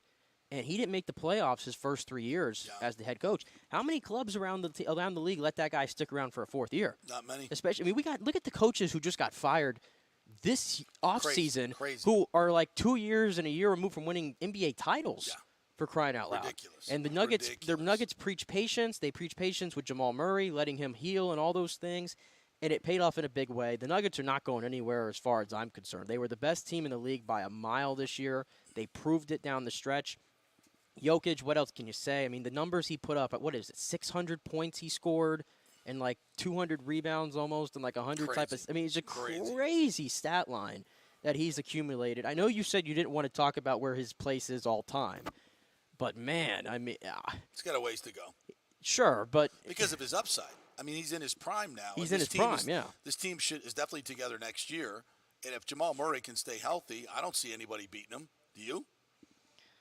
And he didn't make the playoffs his first 3 years as the head coach. How many clubs around the league let that guy stick around for a 4th year? Not many. Especially, look at the coaches who just got fired this offseason Crazy. who are 2 years and a year removed from winning NBA titles. Yeah. For crying out loud. Ridiculous. And the Nuggets preach patience. They preach patience with Jamal Murray, letting him heal and all those things. and it paid off in a big way. The Nuggets are not going anywhere as far as I'm concerned. They were the best team in the league by a mile this year. They proved it down the stretch. Jokic, what else can you say? I mean, the numbers he put up, what is it, 600 points he scored and like 200 rebounds almost and like 100 type of – I mean, it's a crazy stat line that he's accumulated. I know you said you didn't want to talk about where his place is all time, but, man, I mean he's got a ways to go. Sure, but – because of his upside. I mean, he's in his prime now. He's in his prime, yeah. This team is definitely together next year, and if Jamal Murray can stay healthy, I don't see anybody beating him. Do you?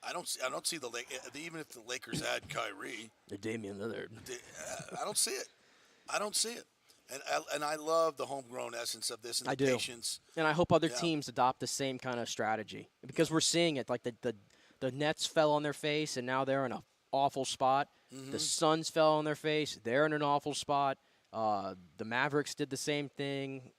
I don't see the even if the Lakers had Kyrie, the Damian Lillard. I don't see it. I don't see it. And I love the homegrown essence of this and the patience. And I hope other teams adopt the same kind of strategy because we're seeing it. Like the Nets fell on their face, and now they're in an awful spot. Mm-hmm. The Suns fell on their face. They're in an awful spot. The Mavericks did the same thing.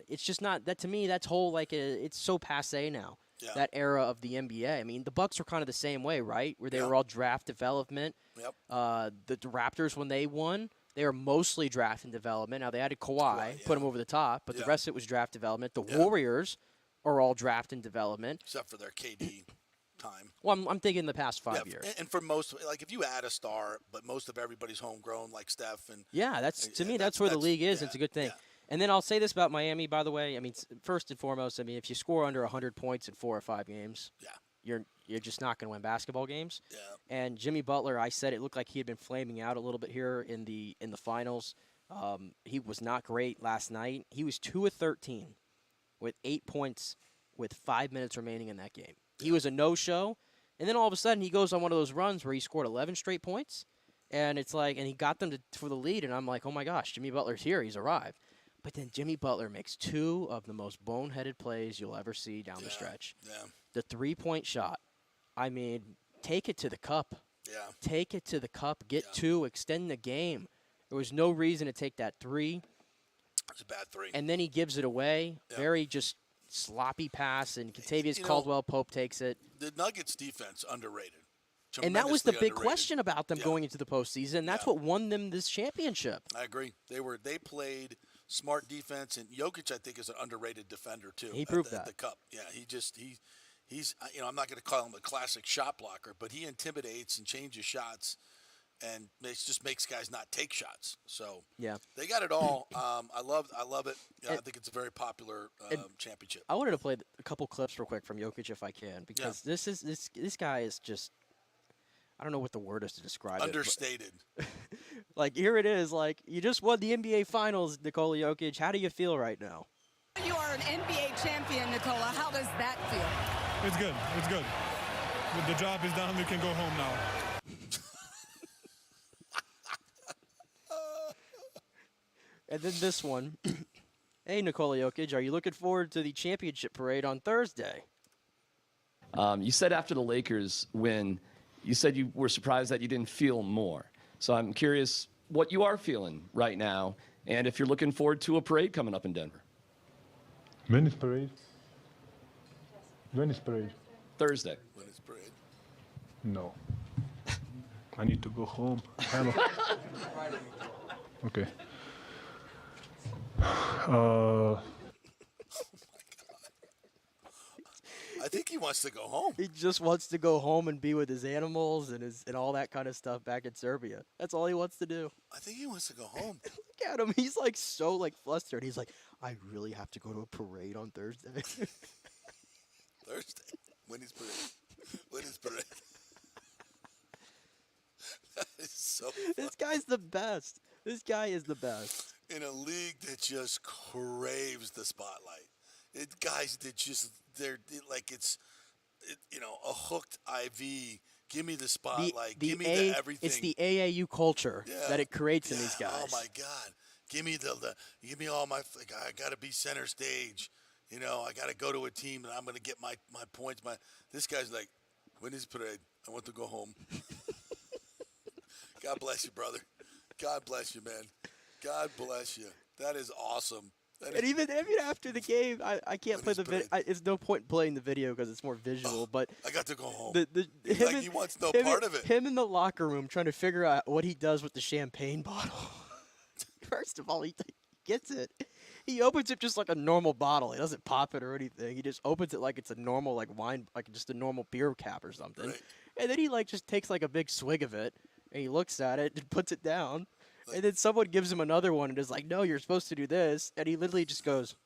It's just not – that to me, that's whole like it's so passé now. Yeah. That era of the NBA. I mean, the Bucks were kind of the same way, right? Where they were all draft development. Yep. The Raptors, when they won, they were mostly draft and development. Now, they added Kawhi, put him over the top, but the rest of it was draft development. The Warriors are all draft and development. Except for their KD time. Well, I'm thinking the past 5 years. And for most, like if you add a star, but most of everybody's homegrown, like Steph. And to me, that's where the league is. It's a good thing. Yeah. And then I'll say this about Miami, by the way. I mean, first and foremost, I mean, if you score under 100 points in 4 or 5 games, you're just not going to win basketball games. Yeah. And Jimmy Butler, I said it looked like he had been flaming out a little bit here in the finals. He was not great last night. He was 2 of 13 with 8 points with 5 minutes remaining in that game. He was a no-show, and then all of a sudden he goes on one of those runs where he scored 11 straight points, and it's like, and he got them for the lead, and I'm like, oh my gosh, Jimmy Butler's here. He's arrived. But then Jimmy Butler makes 2 of the most boneheaded plays you'll ever see down the stretch. Yeah. The 3-point shot. I mean, take it to the cup. Yeah. Take it to the cup. Get 2. Extend the game. There was no reason to take that 3. It's a bad 3. And then he gives it away. Yeah. Very just sloppy pass, and Kentavious Caldwell-Pope takes it. The Nuggets' defense underrated. And that was the big question about them going into the postseason. That's what won them this championship. I agree. They played smart defense, and Jokic, I think, is an underrated defender too. He proved that. At the cup. Yeah, he's I'm not going to call him a classic shot blocker, but he intimidates and changes shots, and it just makes guys not take shots. So they got it all. I love it. I think it's a very popular championship. I wanted to play a couple clips real quick from Jokic if I can, because this guy is just, I don't know what the word is to describe understated. it. Like, here it is. Like, you just won the NBA Finals, Nikola Jokic. How do you feel right now? You are an NBA champion, Nikola. How does that feel? It's good. It's good. The job is done. We can go home now. And then this one. Hey, Nikola Jokic, are you looking forward to the championship parade on Thursday? You said after the Lakers win, you said you were surprised that you didn't feel more. So I'm curious what you are feeling right now, and if you're looking forward to a parade coming up in Denver. When is parade? When is parade? Thursday. When is parade? No. I need to go home. Okay. I think he wants to go home. He just wants to go home and be with his animals and all that kind of stuff back in Serbia. That's all he wants to do. I think he wants to go home. Look at him. He's like so like flustered. He's like, I really have to go to a parade on Thursday. Thursday? When is parade? When is parade? That is so funny. This guy's the best. This guy is the best. In a league that just craves the spotlight. Guys that just, they're like a hooked IV. Give me the spotlight. Give me the everything. It's the AAU culture that it creates in these guys. Oh my God. Give me give me all my, I got to be center stage. I got to go to a team and I'm going to get my points. This guy's like, when is parade? I want to go home. God bless you, brother. God bless you, man. God bless you. That is awesome. And even after the game, I can't play the video. It's no point in playing the video because it's more visual. But I got to go home. He wants no part of it. Him in the locker room trying to figure out what he does with the champagne bottle. First of all, he gets it. He opens it just like a normal bottle. He doesn't pop it or anything. He just opens it like it's a normal like wine, like just a normal beer cap or something. Right. And then he like just takes like a big swig of it and he looks at it and puts it down. And then someone gives him another one and is like, "No, you're supposed to do this." And he literally just goes.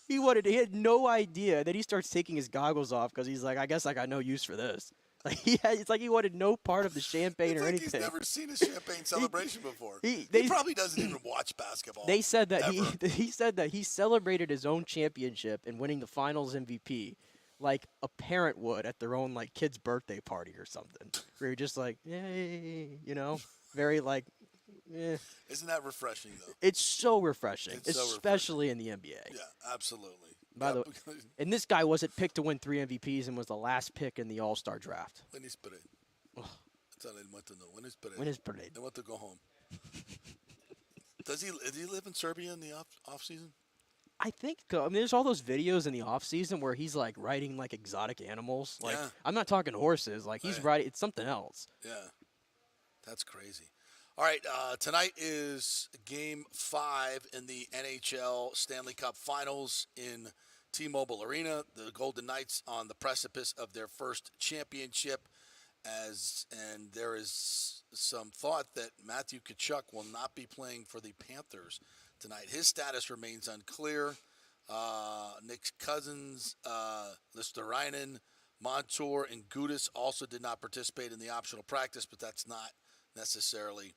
He had no idea. Then he starts taking his goggles off because he's like, "I guess I got no use for this." Like it's like he wanted no part of the champagne it's or like anything. He's never seen a champagne celebration before. He probably doesn't even watch basketball. They said that ever. he said that he celebrated his own championship and winning the Finals MVP like a parent would at their own like kid's birthday party or something. Where you're just like, yay, very like. Eh. Isn't that refreshing though? It's so refreshing, It's so especially in the NBA. Yeah, absolutely. By the way, and this guy wasn't picked to win 3 MVPs and was the last pick in the All-Star draft. When is parade? That's all I want to know. When is parade? When is parade? I want to go home. Does he live in Serbia in the off season? I think. I mean, there's all those videos in the off season where he's like riding like exotic animals. Like I'm not talking horses. Like he's riding. It's something else. Yeah, that's crazy. All right, tonight is Game 5 in the NHL Stanley Cup Finals in T-Mobile Arena. The Golden Knights on the precipice of their first championship, and there is some thought that Matthew Tkachuk will not be playing for the Panthers tonight. His status remains unclear. Nick Cousins, Listerainen, Montour, and Gudas also did not participate in the optional practice, but that's not necessarily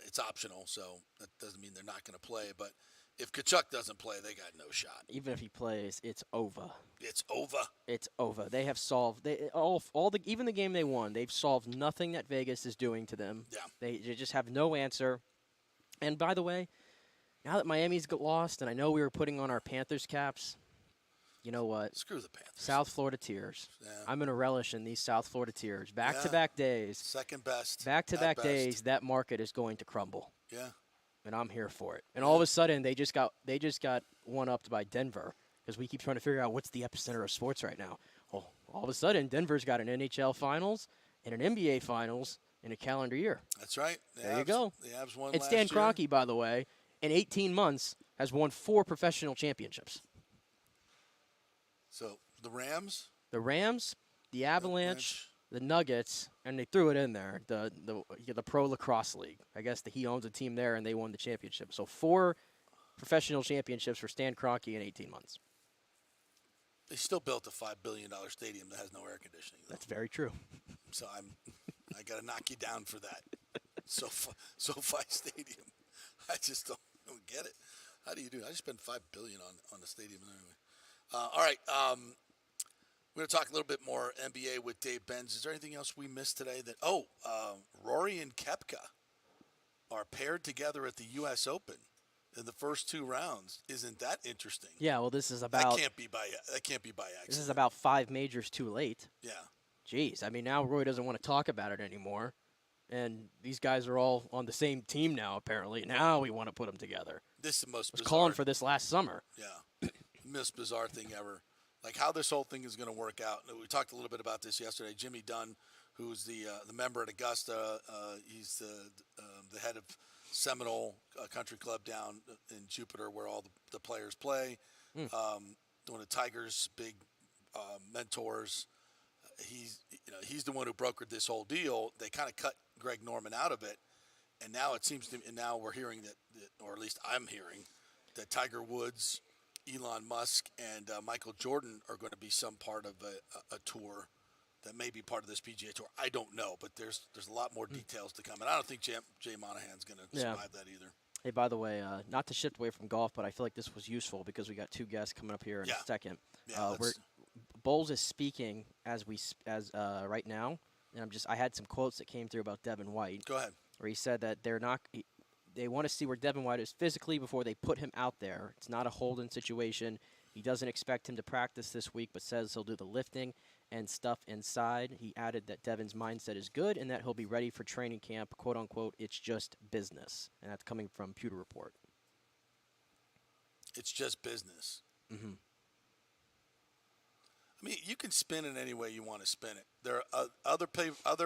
it's optional, so that doesn't mean they're not going to play. But if Tkachuk doesn't play, they got no shot. Even if he plays, it's over. It's over. It's over. They have solved even the game they won. They've solved nothing that Vegas is doing to them. Yeah. They just have no answer. And by the way, now that Miami's got lost, and I know we were putting on our Panthers caps. You know what? Screw the Panthers. South Florida tears. Yeah. I'm going to relish in these South Florida tears. Back-to-back days. Second best. Back-to-back days, that market is going to crumble. Yeah. And I'm here for it. And all of a sudden, they just got one-upped by Denver because we keep trying to figure out what's the epicenter of sports right now. Well, all of a sudden, Denver's got an NHL Finals and an NBA Finals in a calendar year. That's right. There you go. The Avs won And last Stan year. Kroenke, by the way, in 18 months, has won 4 professional championships. So the Rams, the Avalanche, the Nuggets, and they threw it in there. The Pro Lacrosse League. I guess he owns a team there, and they won the championship. So 4 professional championships for Stan Kroenke in 18 months. they still built a $5 billion stadium that has no air conditioning. Though. That's very true. So I got to knock you down for that. SoFi Stadium. I just don't get it. How do you do it? I just spent $5 billion on the stadium anyway. All right, we're going to talk a little bit more NBA with Dave Benz. Is there anything else we missed today? Rory and Koepka are paired together at the U.S. Open in the first 2 rounds. Isn't that interesting? Yeah, well, this is about that can't be by accident. This is about 5 majors too late. Yeah. Jeez, I mean, now Roy doesn't want to talk about it anymore, and these guys are all on the same team now. Apparently, now we want to put them together. This is the most. I was calling for this last summer. Yeah. Most bizarre thing ever. Like how this whole thing is going to work out. We talked a little bit about this yesterday. Jimmy Dunn, who's the member at Augusta, he's the head of Seminole Country Club down in Jupiter, where all the players play. One of Tiger's big mentors. He's the one who brokered this whole deal. They kind of cut Greg Norman out of it, and now it seems to. And now we're hearing that, or at least I'm hearing, that Tiger Woods, Elon Musk, and Michael Jordan are going to be some part of a tour that may be part of this PGA Tour. I don't know, but there's a lot more details to come, and I don't think Jay Monahan's going to survive that either. Hey, by the way, not to shift away from golf, but I feel like this was useful because we got 2 guests coming up here in a second. Yeah, Bowles is speaking as right now, and I had some quotes that came through about Devin White. Go ahead. Where he said that they want to see where Devin White is physically before they put him out there. It's not a hold-in situation. He doesn't expect him to practice this week, but says he'll do the lifting and stuff inside. He added that Devin's mindset is good and that he'll be ready for training camp, quote-unquote, it's just business. And that's coming from Pewter Report. It's just business. Mm-hmm. I mean, you can spin it any way you want to spin it. There are other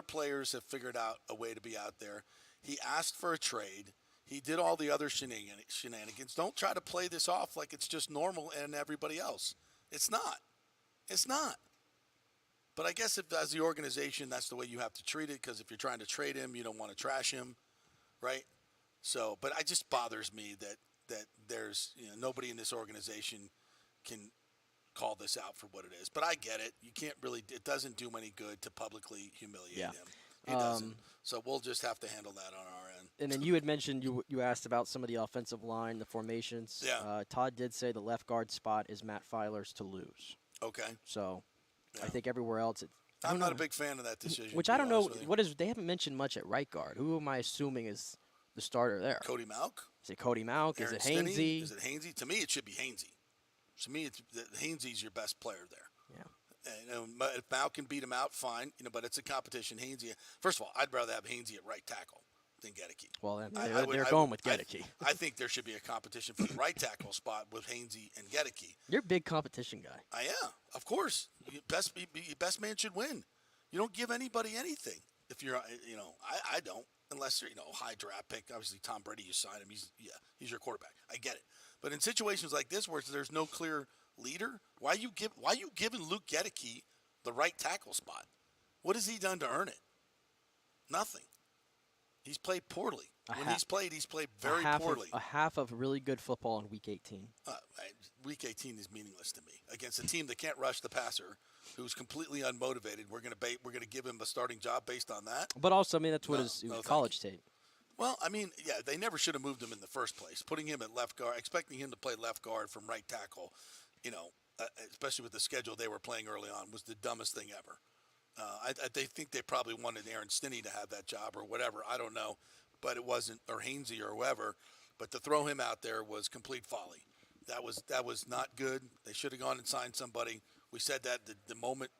players have figured out a way to be out there. He asked for a trade. He did all the other shenanigans. Don't try to play this off like it's just normal and everybody else. It's not. It's not. But I guess if as the organization, that's the way you have to treat it, because if you're trying to trade him, you don't want to trash him, right? So, but it just bothers me that there's nobody in this organization can call this out for what it is. But I get it. You can't really. It doesn't do any good to publicly humiliate him. It doesn't. So we'll just have to handle that on our end. And then you had mentioned you asked about some of the offensive line, the formations. Yeah. Todd did say the left guard spot is Matt Filer's to lose. Okay. So I think everywhere else. I'm not a big fan of that decision. Which I don't know. They haven't mentioned much at right guard. Who am I assuming is the starter there? Cody Malk? Is it Cody Malk? Aaron Is it Hainsey? Is it Hainsey? To me, it should be Hainsey. To me, Hainsey's your best player there. Yeah. And, if Malk can beat him out, fine. But it's a competition. Hainsey. First of all, I'd rather have Hainsey at right tackle than Gedeke. Well, they're going with Gedeke. I think there should be a competition for the right tackle spot with Hainsey and Gedeke. You're a big competition guy. I am, of course. Best man should win. You don't give anybody anything. If you're, I don't, unless you're, high draft pick. Obviously, Tom Brady, you sign him. He's your quarterback. I get it. But in situations like this where there's no clear leader, why you giving Luke Gedeke the right tackle spot? What has he done to earn it? Nothing. He's played poorly. He's played very poorly. A half of really good football in Week 18. Week 18 is meaningless to me against a team that can't rush the passer, who's completely unmotivated. We're gonna give him a starting job based on that. But also, it was college tape. Well, they never should have moved him in the first place. Putting him at left guard, expecting him to play left guard from right tackle, especially with the schedule they were playing early on, was the dumbest thing ever. They think they probably wanted Aaron Stinney to have that job or whatever. I don't know, but it wasn't, or Hainsey or whoever. But to throw him out there was complete folly. That was not good. They should have gone and signed somebody. We said that the moment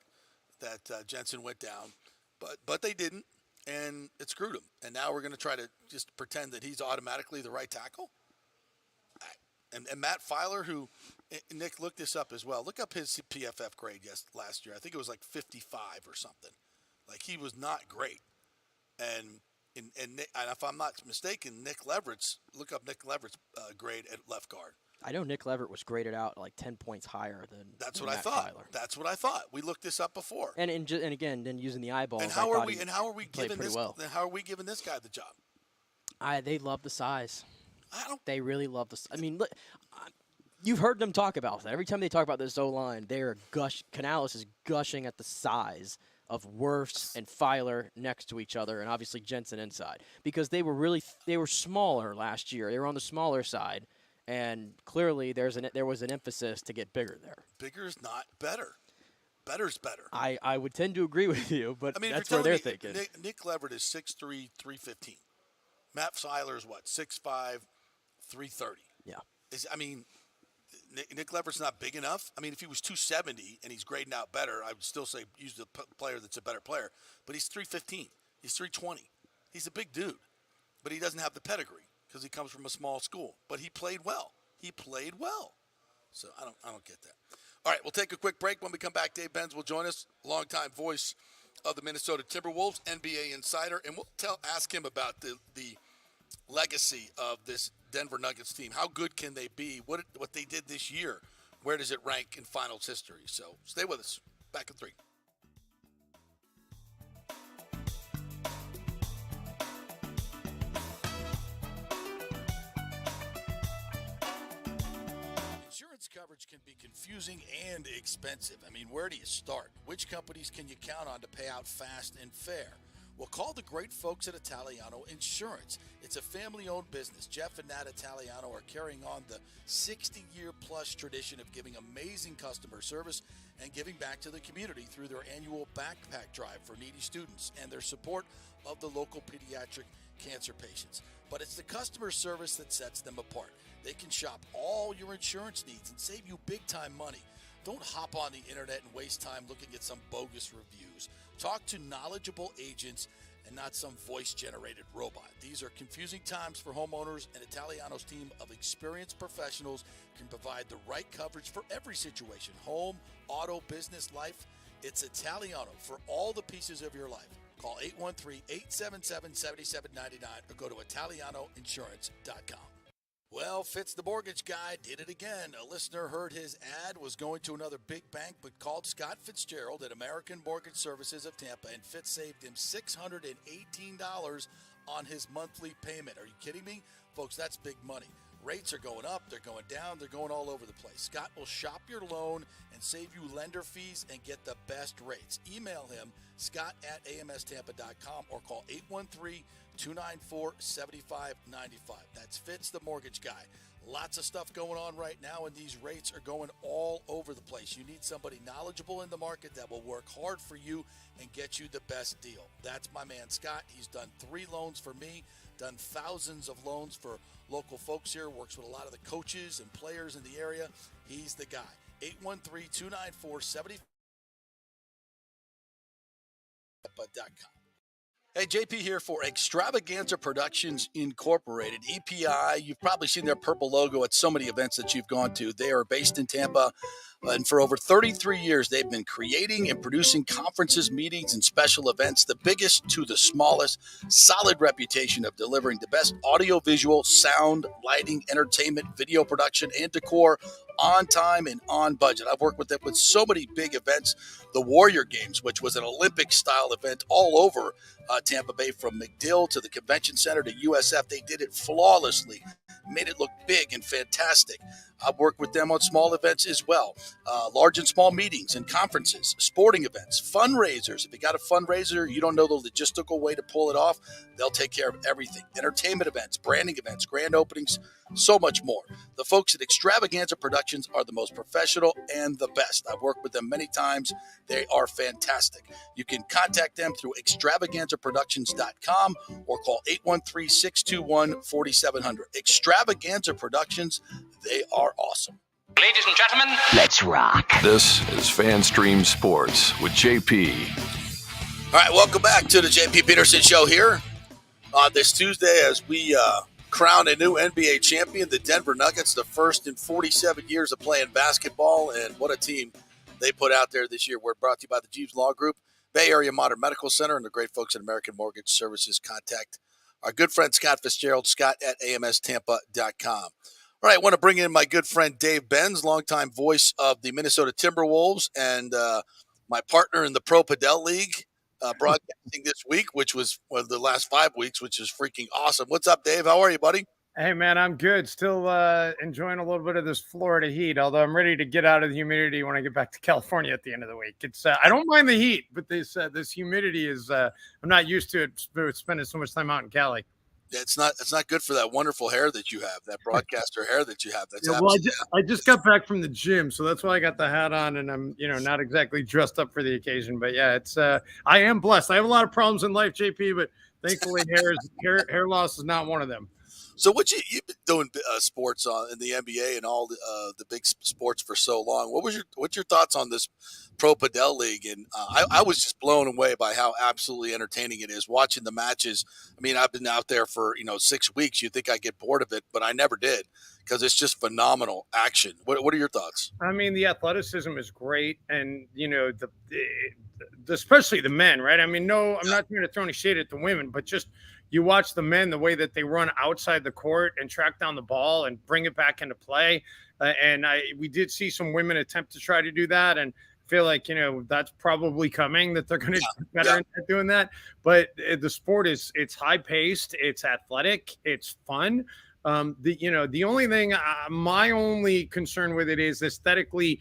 that Jensen went down, but they didn't, and it screwed him. And now we're going to try to just pretend that he's automatically the right tackle. And Matt Filer, who Nick looked this up as well. Look up his PFF grade last year. I think it was like 55 or something. Like, he was not great. And if I'm not mistaken, Nick Leverett's, look up Nick Leverett's grade at left guard. I know Nick Leverett was graded out like 10 points higher than That's what Matt I thought. Filer. That's what I thought. We looked this up before. And again, then using the eyeballs. And how are we giving this? Well. How are we giving this guy the job? They love the size. They really love the. Look, you've heard them talk about that. Every time they talk about this O-line, Canales is gushing at the size of Worst and Filer next to each other, and obviously Jensen inside, because they were smaller last year. They were on the smaller side, and clearly there was an emphasis to get bigger there. Bigger is not better. Better's better. I would tend to agree with you, but that's where they're thinking. Nick Leverett is 6'3", 315. Matt Filer is what, 6'5", 330. Yeah. Nick Leverett's not big enough. If he was 270 and he's grading out better, I would still say use the player that's a better player. But he's 315. He's 320. He's a big dude. But he doesn't have the pedigree because he comes from a small school. But he played well. So I don't get that. All right, we'll take a quick break. When we come back, Dave Benz will join us, longtime voice of the Minnesota Timberwolves, NBA insider, and we'll ask him about the legacy of this Denver Nuggets team. How good can they be? What they did this year? Where does it rank in finals history? So stay with us. Back in 3. Insurance coverage can be confusing and expensive. Where do you start? Which companies can you count on to pay out fast and fair? Well, call the great folks at Italiano Insurance. It's a family-owned business. Jeff and Nat Italiano are carrying on the 60-year-plus tradition of giving amazing customer service and giving back to the community through their annual backpack drive for needy students and their support of the local pediatric cancer patients. But it's the customer service that sets them apart. They can shop all your insurance needs and save you big-time money. Don't hop on the internet and waste time looking at some bogus reviews. Talk to knowledgeable agents and not some voice-generated robot. These are confusing times for homeowners, and Italiano's team of experienced professionals can provide the right coverage for every situation. Home, auto, business, life. It's Italiano for all the pieces of your life. Call 813-877-7799 or go to ItalianoInsurance.com. Well, Fitz the mortgage guy did it again. A listener heard his ad, was going to another big bank, but called Scott Fitzgerald at American Mortgage Services of Tampa, and Fitz saved him $618 on his monthly payment. Are you kidding me? Folks, that's big money. Rates are going up, they're going down, they're going all over the place. Scott will shop your loan and save you lender fees and get the best rates. Email him, scott@amstampa.com, or call 813-294-7595. That's Fitz the mortgage guy. Lots of stuff going on right now, and these rates are going all over the place. You need somebody knowledgeable in the market that will work hard for you and get you the best deal. That's my man, Scott. He's done 3 loans for me, done thousands of loans for local folks here, works with a lot of the coaches and players in the area. He's the guy. 813-294-7595.com. Hey, JP here for Extravaganza Productions Incorporated, EPI. You've probably seen their purple logo at so many events that you've gone to. They are based in Tampa, and for over 33 years, they've been creating and producing conferences, meetings, and special events, the biggest to the smallest. Solid reputation of delivering the best audio-visual, sound, lighting, entertainment, video production, and decor on time and on budget. I've worked with them with so many big events. The Warrior Games, which was an Olympic-style event all over Tampa Bay, from McDill to the Convention Center to USF. They did it flawlessly, made it look big and fantastic. I've worked with them on small events as well, large and small meetings and conferences, sporting events, fundraisers. If you got a fundraiser, you don't know the logistical way to pull it off, they'll take care of everything. Entertainment events, branding events, grand openings, so much more. The folks at Extravaganza Productions are the most professional and the best. I've worked with them many times. They are fantastic. You can contact them through extravaganzaproductions.com or call 813-621-4700. Extravaganza Productions, they are awesome. Ladies and gentlemen, Let's rock. This is FanStream Sports with JP. All right, welcome back to the JP Peterson Show here on this Tuesday as we crown a new NBA champion, the Denver Nuggets, the first in 47 years of playing basketball, and what a team they put out there this year. We're brought to you by the Jeeves Law Group, Bay Area Modern Medical Center, and the great folks at American Mortgage Services. Contact our good friend Scott Fitzgerald, scott@amstampa.com. All right, I want to bring in my good friend Dave Benz, longtime voice of the Minnesota Timberwolves, and my partner in the Pro Padel League, broadcasting this week, which was one of the last 5 weeks, which is freaking awesome. What's up, Dave? How are you, buddy? Hey, man, I'm good. Still enjoying a little bit of this Florida heat, although I'm ready to get out of the humidity when I get back to California at the end of the week. It's I don't mind the heat, but this humidity is I'm not used to it spending so much time out in Cali. It's not good for that wonderful hair that you have, that broadcaster hair that you have. That's I just got back from the gym, so that's why I got the hat on, and I'm not exactly dressed up for the occasion. But yeah, it's I am blessed. I have a lot of problems in life, JP, but thankfully hair loss is not one of them. So you've been doing sports in the NBA and all the big sports for so long. What's your thoughts on this Pro Padel League? And I was just blown away by how absolutely entertaining it is watching the matches. I mean, I've been out there for 6 weeks. You'd think I'd get bored of it, but I never did because it's just phenomenal action. What are your thoughts? I mean, the athleticism is great, and especially the men, right? I mean, I'm not trying to throw any shade at the women, but just you watch the men, the way that they run outside the court and track down the ball and bring it back into play. We did see some women attempt to try to do that, and feel like, that's probably coming, that they're going to get better at doing that. But the sport it's high paced, it's athletic, it's fun. The only thing, my only concern with it is aesthetically,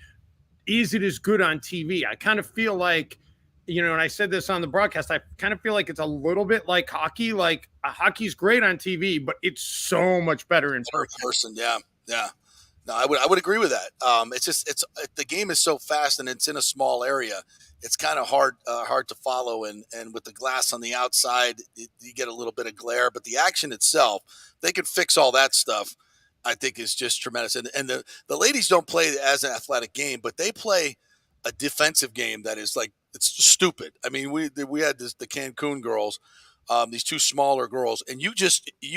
is it as good on TV? I kind of feel like, and I said this on the broadcast, I kind of feel like it's a little bit like hockey. Like hockey's great on TV, but it's so much better in person. Yeah. No, I would agree with that. It's the game is so fast and it's in a small area. It's kind of hard to follow, and with the glass on the outside, you get a little bit of glare. But the action itself, they could fix all that stuff. I think is just tremendous. And the ladies don't play as an athletic game, but they play a defensive game that is like, it's stupid. I mean, we had the Cancun girls, these 2 smaller girls, and you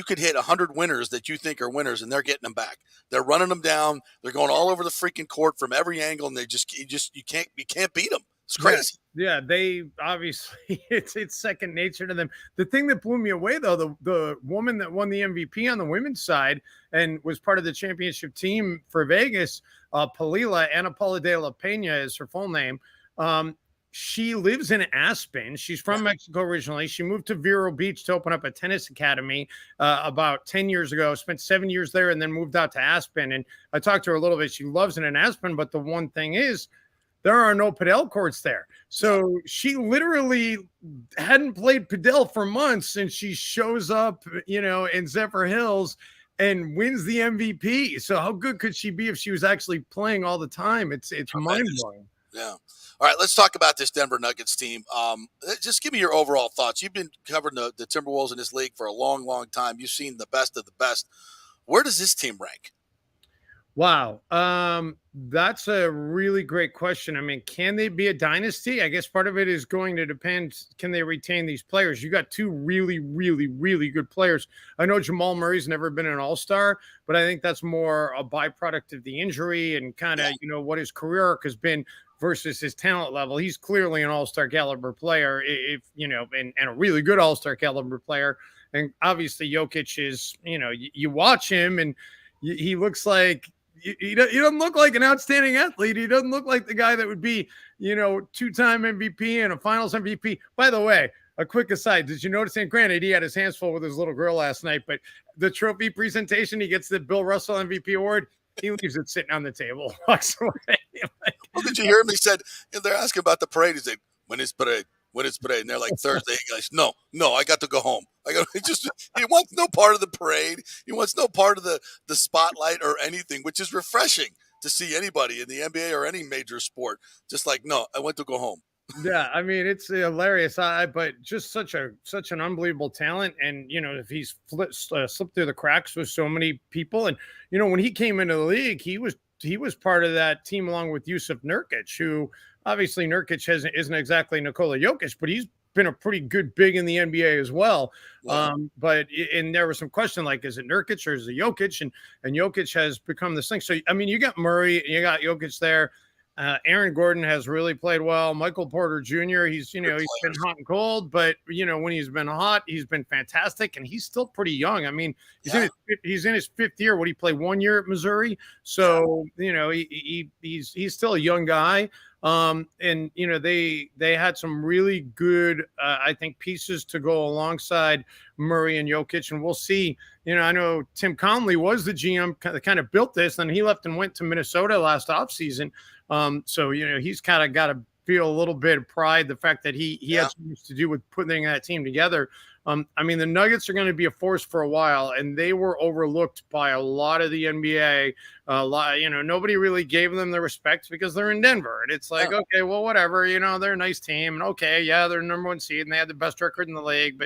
could hit 100 winners that you think are winners, and they're getting them back. They're running them down. They're going all over the freaking court from every angle, and you can't beat them. It's crazy. Yeah, they obviously it's second nature to them. The thing that blew me away, though, the woman that won the MVP on the women's side and was part of the championship team for Vegas, Ana Paula de la Pena is her full name. She lives in Aspen. She's from Mexico originally. She moved to Vero Beach to open up a tennis academy about 10 years ago, spent 7 years there, and then moved out to Aspen. And I talked to her a little bit. She loves it in Aspen, but the one thing is, there are no padel courts there. So she literally hadn't played padel for months, and she shows up, in Zephyr Hills and wins the MVP. So how good could she be if she was actually playing all the time? It's mind-blowing. Yeah. All right, let's talk about this Denver Nuggets team. Just give me your overall thoughts. You've been covering the Timberwolves in this league for a long, long time. You've seen the best of the best. Where does this team rank? Wow. That's a really great question. I mean, can they be a dynasty? I guess part of it is going to depend. Can they retain these players? You got two really, really, really good players. I know Jamal Murray's never been an all-star, but I think that's more a byproduct of the injury and kind of, what his career arc has been versus his talent level. He's clearly an all-star caliber player, and a really good all-star caliber player. And obviously Jokic is, you watch him and he looks like, he doesn't look like an outstanding athlete. He doesn't look like the guy that would be, two-time MVP and a finals MVP. By the way, a quick aside, did you notice, and granted, he had his hands full with his little girl last night, but the trophy presentation, he gets the Bill Russell MVP award. He leaves it sitting on the table, walks away. Well, did you hear him? He said, they're asking about the parade. He's like, when is parade? And they're like, Thursday. He goes, no, I got to go home. He wants no part of the parade. He wants no part of the spotlight or anything, which is refreshing to see anybody in the NBA or any major sport. Just like, no, I went to go home. Yeah, I mean, it's hilarious. But just such an unbelievable talent. And, if he's slipped through the cracks with so many people. And, when he came into the league, he was part of that team along with Yusuf Nurkic, who obviously Nurkic isn't exactly Nikola Jokic, but he's been a pretty good big in the NBA as well. Yeah. But there was some question like, is it Nurkic or is it Jokic? And Jokic has become this thing. So, I mean, you got Murray, you got Jokic there. Aaron Gordon has really played well. Michael Porter Jr., he's been hot and cold, but, when he's been hot, he's been fantastic, and he's still pretty young. I mean, he's in his fifth year. What, he played 1 year at Missouri? So, he's still a young guy. And, they had some really good, I think, pieces to go alongside Murray and Jokic, and we'll see. I know Tim Conley was the GM that kind of built this, and he left and went to Minnesota last offseason. So, he's kind of got to feel a little bit of pride, the fact that he had so much to do with putting that team together. I mean, the Nuggets are going to be a force for a while, and they were overlooked by a lot of the NBA. Nobody really gave them the respect because they're in Denver. And it's like, okay, well, whatever, they're a nice team. And okay, yeah, they're number one seed and they had the best record in the league,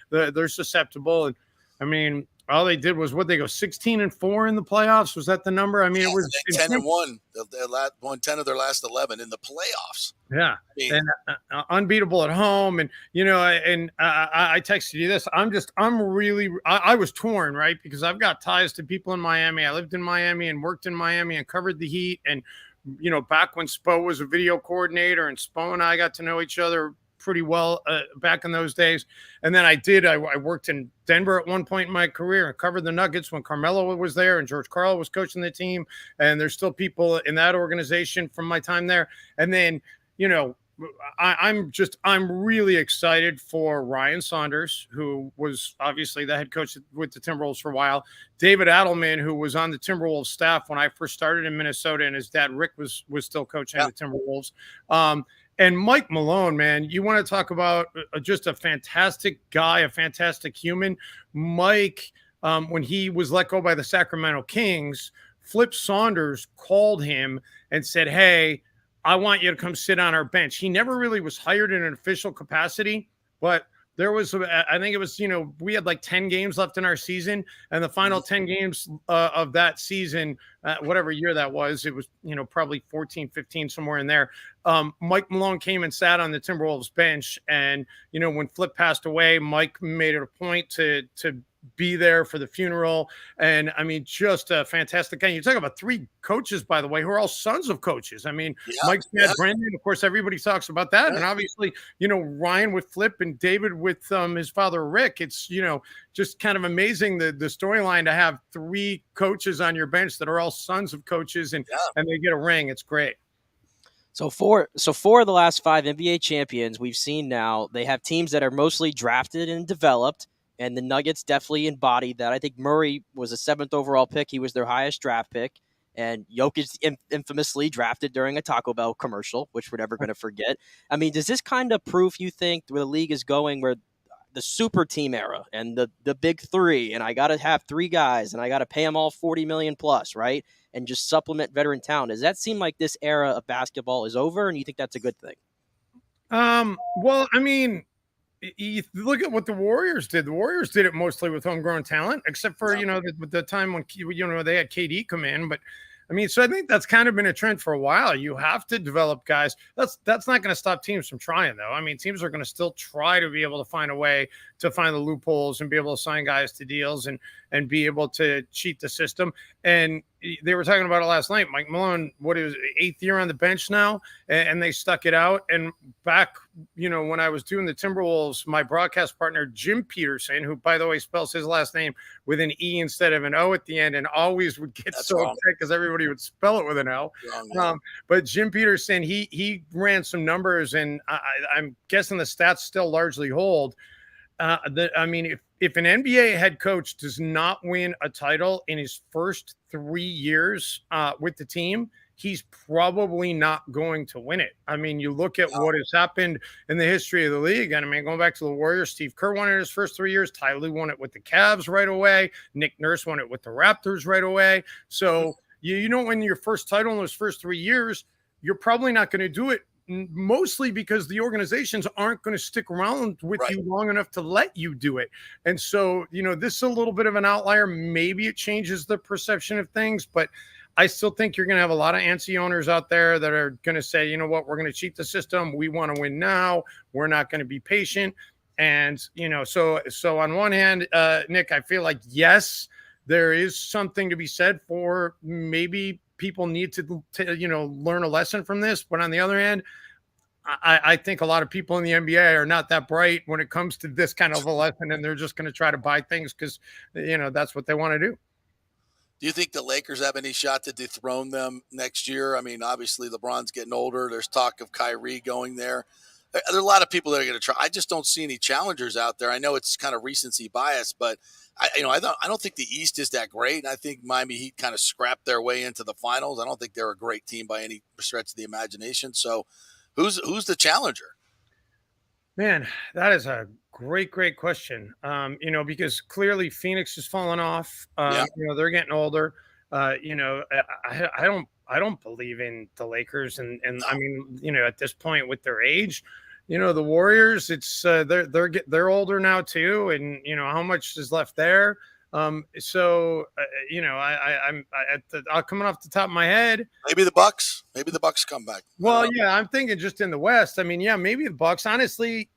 but they're susceptible. And I mean, all they did was they go 16-4 in the playoffs. Was that the number? I mean, it was 10-1. They won 10 of their last 11 in the playoffs. Yeah, and unbeatable at home. And I texted you this. I was torn, right? Because I've got ties to people in Miami. I lived in Miami and worked in Miami and covered the Heat. And back when Spo was a video coordinator, and Spo and I got to know each other pretty well back in those days. And then I worked in Denver at one point in my career and covered the Nuggets when Carmelo was there and George Karl was coaching the team. And there's still people in that organization from my time there. And then, I'm really excited for Ryan Saunders, who was obviously the head coach with the Timberwolves for a while. David Adelman, who was on the Timberwolves staff when I first started in Minnesota, and his dad Rick was still coaching the Timberwolves. And Mike Malone, man, you want to talk about just a fantastic guy, a fantastic human. Mike, when he was let go by the Sacramento Kings, Flip Saunders called him and said, hey, I want you to come sit on our bench. He never really was hired in an official capacity, but there was, I think it was, we had like 10 games left in our season, and the final 10 games of that season, whatever year that was, it was, probably 14, 15, somewhere in there. Mike Malone came and sat on the Timberwolves bench. And, when Flip passed away, Mike made it a point to be there for the funeral. And I mean, just a fantastic guy. You talk about 3 coaches, by the way, who are all sons of coaches. I mean, Mike's dad, Brendan, of course, everybody talks about that. And obviously, Ryan with Flip and David with his father, Rick. It's, just kind of amazing the storyline to have 3 coaches on your bench that are all sons of coaches and they get a ring. It's great. So four of the last 5 NBA champions we've seen now, they have teams that are mostly drafted and developed, and the Nuggets definitely embodied that. I think Murray was a 7th overall pick. He was their highest draft pick. And Jokic infamously drafted during a Taco Bell commercial, which we're never going to forget. I mean, does this kind of proof, you think, where the league is going, where the super team era and the big 3, and I got to have 3 guys, and I got to pay them all $40 million plus, right? And just supplement veteran talent. Does that seem like this era of basketball is over, and you think that's a good thing? Well, I mean, you look at what the Warriors did. The Warriors did it mostly with homegrown talent, except for, the time when, they had KD come in. But I mean, so I think that's kind of been a trend for a while. You have to develop guys. That's not going to stop teams from trying, though. I mean, teams are going to still try to be able to find a way to find the loopholes and be able to sign guys to deals and be able to cheat the system. And they were talking about it last night. Mike Malone, what is 8th year on the bench now, and they stuck it out. And back, when I was doing the Timberwolves, my broadcast partner, Jim Peterson, who, by the way, spells his last name with an E instead of an O at the end, and always would get upset because everybody would spell it with an O. But Jim Peterson, he ran some numbers, and I'm guessing the stats still largely hold. I mean, if an NBA head coach does not win a title in his first 3 years with the team, he's probably not going to win it. I mean, you look at what has happened in the history of the league. And I mean, going back to the Warriors, Steve Kerr won it in his first 3 years. Ty Lue won it with the Cavs right away. Nick Nurse won it with the Raptors right away. So you don't win your first title in those first 3 years, you're probably not going to do it. Mostly because the organizations aren't going to stick around with you long enough to let you do it. And so, this is a little bit of an outlier. Maybe it changes the perception of things, but I still think you're going to have a lot of antsy owners out there that are going to say, you know what, we're going to cheat the system. We want to win now. We're not going to be patient. And, so on one hand, Nick, I feel like, yes, there is something to be said for maybe people need to learn a lesson from this. But on the other hand, I think a lot of people in the NBA are not that bright when it comes to this kind of a lesson, and they're just going to try to buy things because, that's what they want to do. Do you think the Lakers have any shot to dethrone them next year? I mean, obviously LeBron's getting older. There's talk of Kyrie going there. There are a lot of people that are going to try. I just don't see any challengers out there. I know it's kind of recency bias, but I don't think the East is that great. And I think Miami Heat kind of scrapped their way into the finals. I don't think they're a great team by any stretch of the imagination. So who's the challenger? Man, that is a great question. Because clearly Phoenix has fallen off. They're getting older. I don't believe in the Lakers, and I mean, at this point with their age, the Warriors, it's they're older now too, and how much is left there. I'm coming off the top of my head. Maybe the Bucks come back. Well, yeah, I'm thinking just in the West. I mean, yeah, maybe the Bucks. Honestly,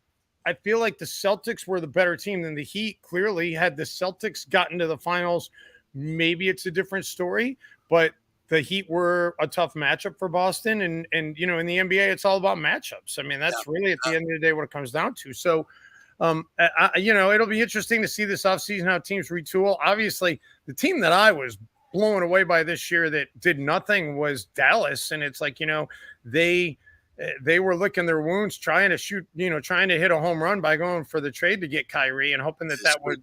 I feel like the Celtics were the better team than the Heat. Clearly, had the Celtics gotten to the finals, maybe it's a different story. But the Heat were a tough matchup for Boston, and in the NBA, it's all about matchups. I mean, that's really at the end of the day what it comes down to. So. It'll be interesting to see this offseason how teams retool. Obviously, the team that I was blown away by this year that did nothing was Dallas. And it's like, they were licking their wounds, trying to hit a home run by going for the trade to get Kyrie and hoping that would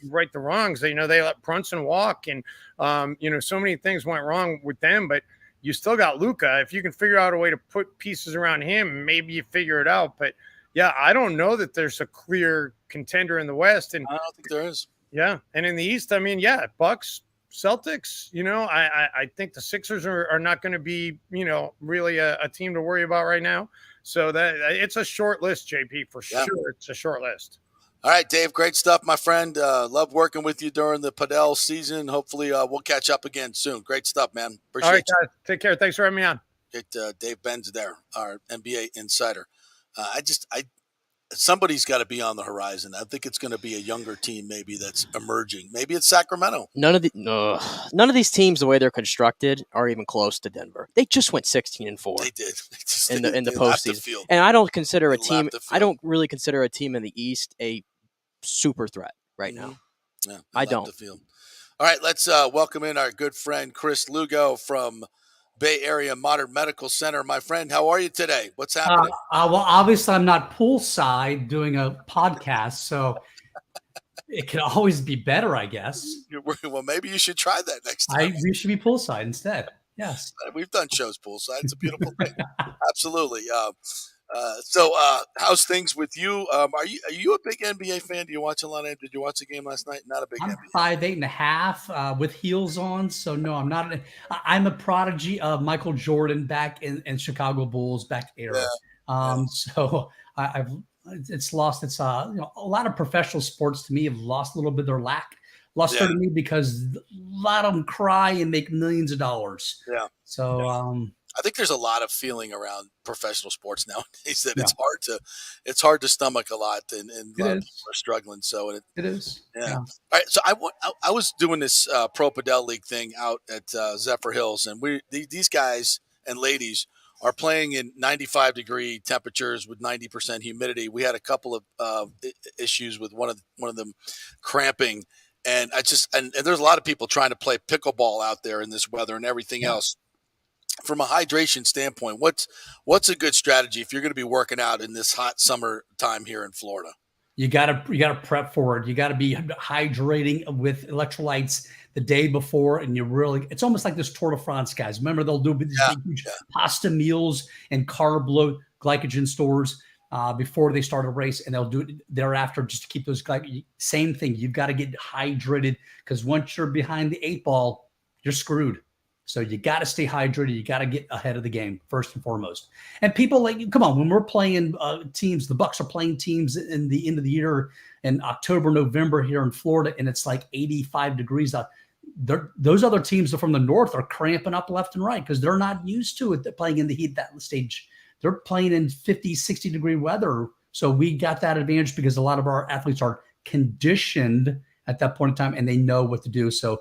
right the wrongs. They let Brunson walk and, so many things went wrong with them, but you still got Luka. If you can figure out a way to put pieces around him, maybe you figure it out. But yeah, I don't know that there's a clear contender in the West. And I don't think there is. Yeah. And in the East, I mean, yeah, Bucks, Celtics, I think the Sixers are not going to be, really a team to worry about right now. So that it's a short list, JP, for sure. It's a short list. All right, Dave, great stuff, my friend. Love working with you during the Padel season. Hopefully we'll catch up again soon. Great stuff, man. Appreciate All right, guys. Take care. Thanks for having me on. Get Dave Benz there, our NBA insider. somebody's got to be on the horizon. I think it's going to be a younger team maybe that's emerging. Maybe it's Sacramento. None of these teams, the way they're constructed, are even close to Denver. They just went 16-4. They did. In the postseason. And I don't consider a team. I don't really consider a team in the East a super threat right now. Yeah, I don't. All right, let's welcome in our good friend Chris Lugo from Bay Area Modern Medical Center. My friend, how are you today? What's happening? Well, obviously I'm not poolside doing a podcast, so it could always be better, I guess. Well, maybe you should try that next time. We should be poolside instead. Yes. We've done shows poolside. It's a beautiful thing. Absolutely. So how's things with you? Are you a big NBA fan? Do you watch a lot of? Did you watch the game last night? Not a big NBA. 5'8.5" with heels on. So no, I'm not. I'm a prodigy of Michael Jordan back in Chicago Bulls back era. So it's lost its a lot of professional sports to me have lost a little bit of their luster to me because a lot of them cry and make millions of dollars. Yeah. So I think there's a lot of feeling around professional sports nowadays that it's hard to stomach a lot, and a lot of people are struggling. So it is. Yeah. All right. So I was doing this Pro Padel League thing out at Zephyr Hills, and these guys and ladies are playing in 95-degree temperatures with 90% humidity. We had a couple of issues with one of them cramping, and and there's a lot of people trying to play pickleball out there in this weather and everything else. From a hydration standpoint, what's a good strategy if you're going to be working out in this hot summer time here in Florida? You gotta prep for it. You gotta be hydrating with electrolytes the day before, and it's almost like this Tour de France, guys. Remember, they'll do these huge pasta meals and carb low glycogen stores before they start a race, and they'll do it thereafter just to keep those same thing. You've got to get hydrated because once you're behind the 8 ball, you're screwed. So you got to stay hydrated. You got to get ahead of the game first and foremost. And people come on, when we're playing teams, the Bucs are playing teams in the end of the year in October, November here in Florida, and it's like 85 degrees out. Those other teams from the north are cramping up left and right because they're not used to it playing in the heat that stage. They're playing in 50, 60 degree weather. So we got that advantage because a lot of our athletes are conditioned at that point in time and they know what to do. So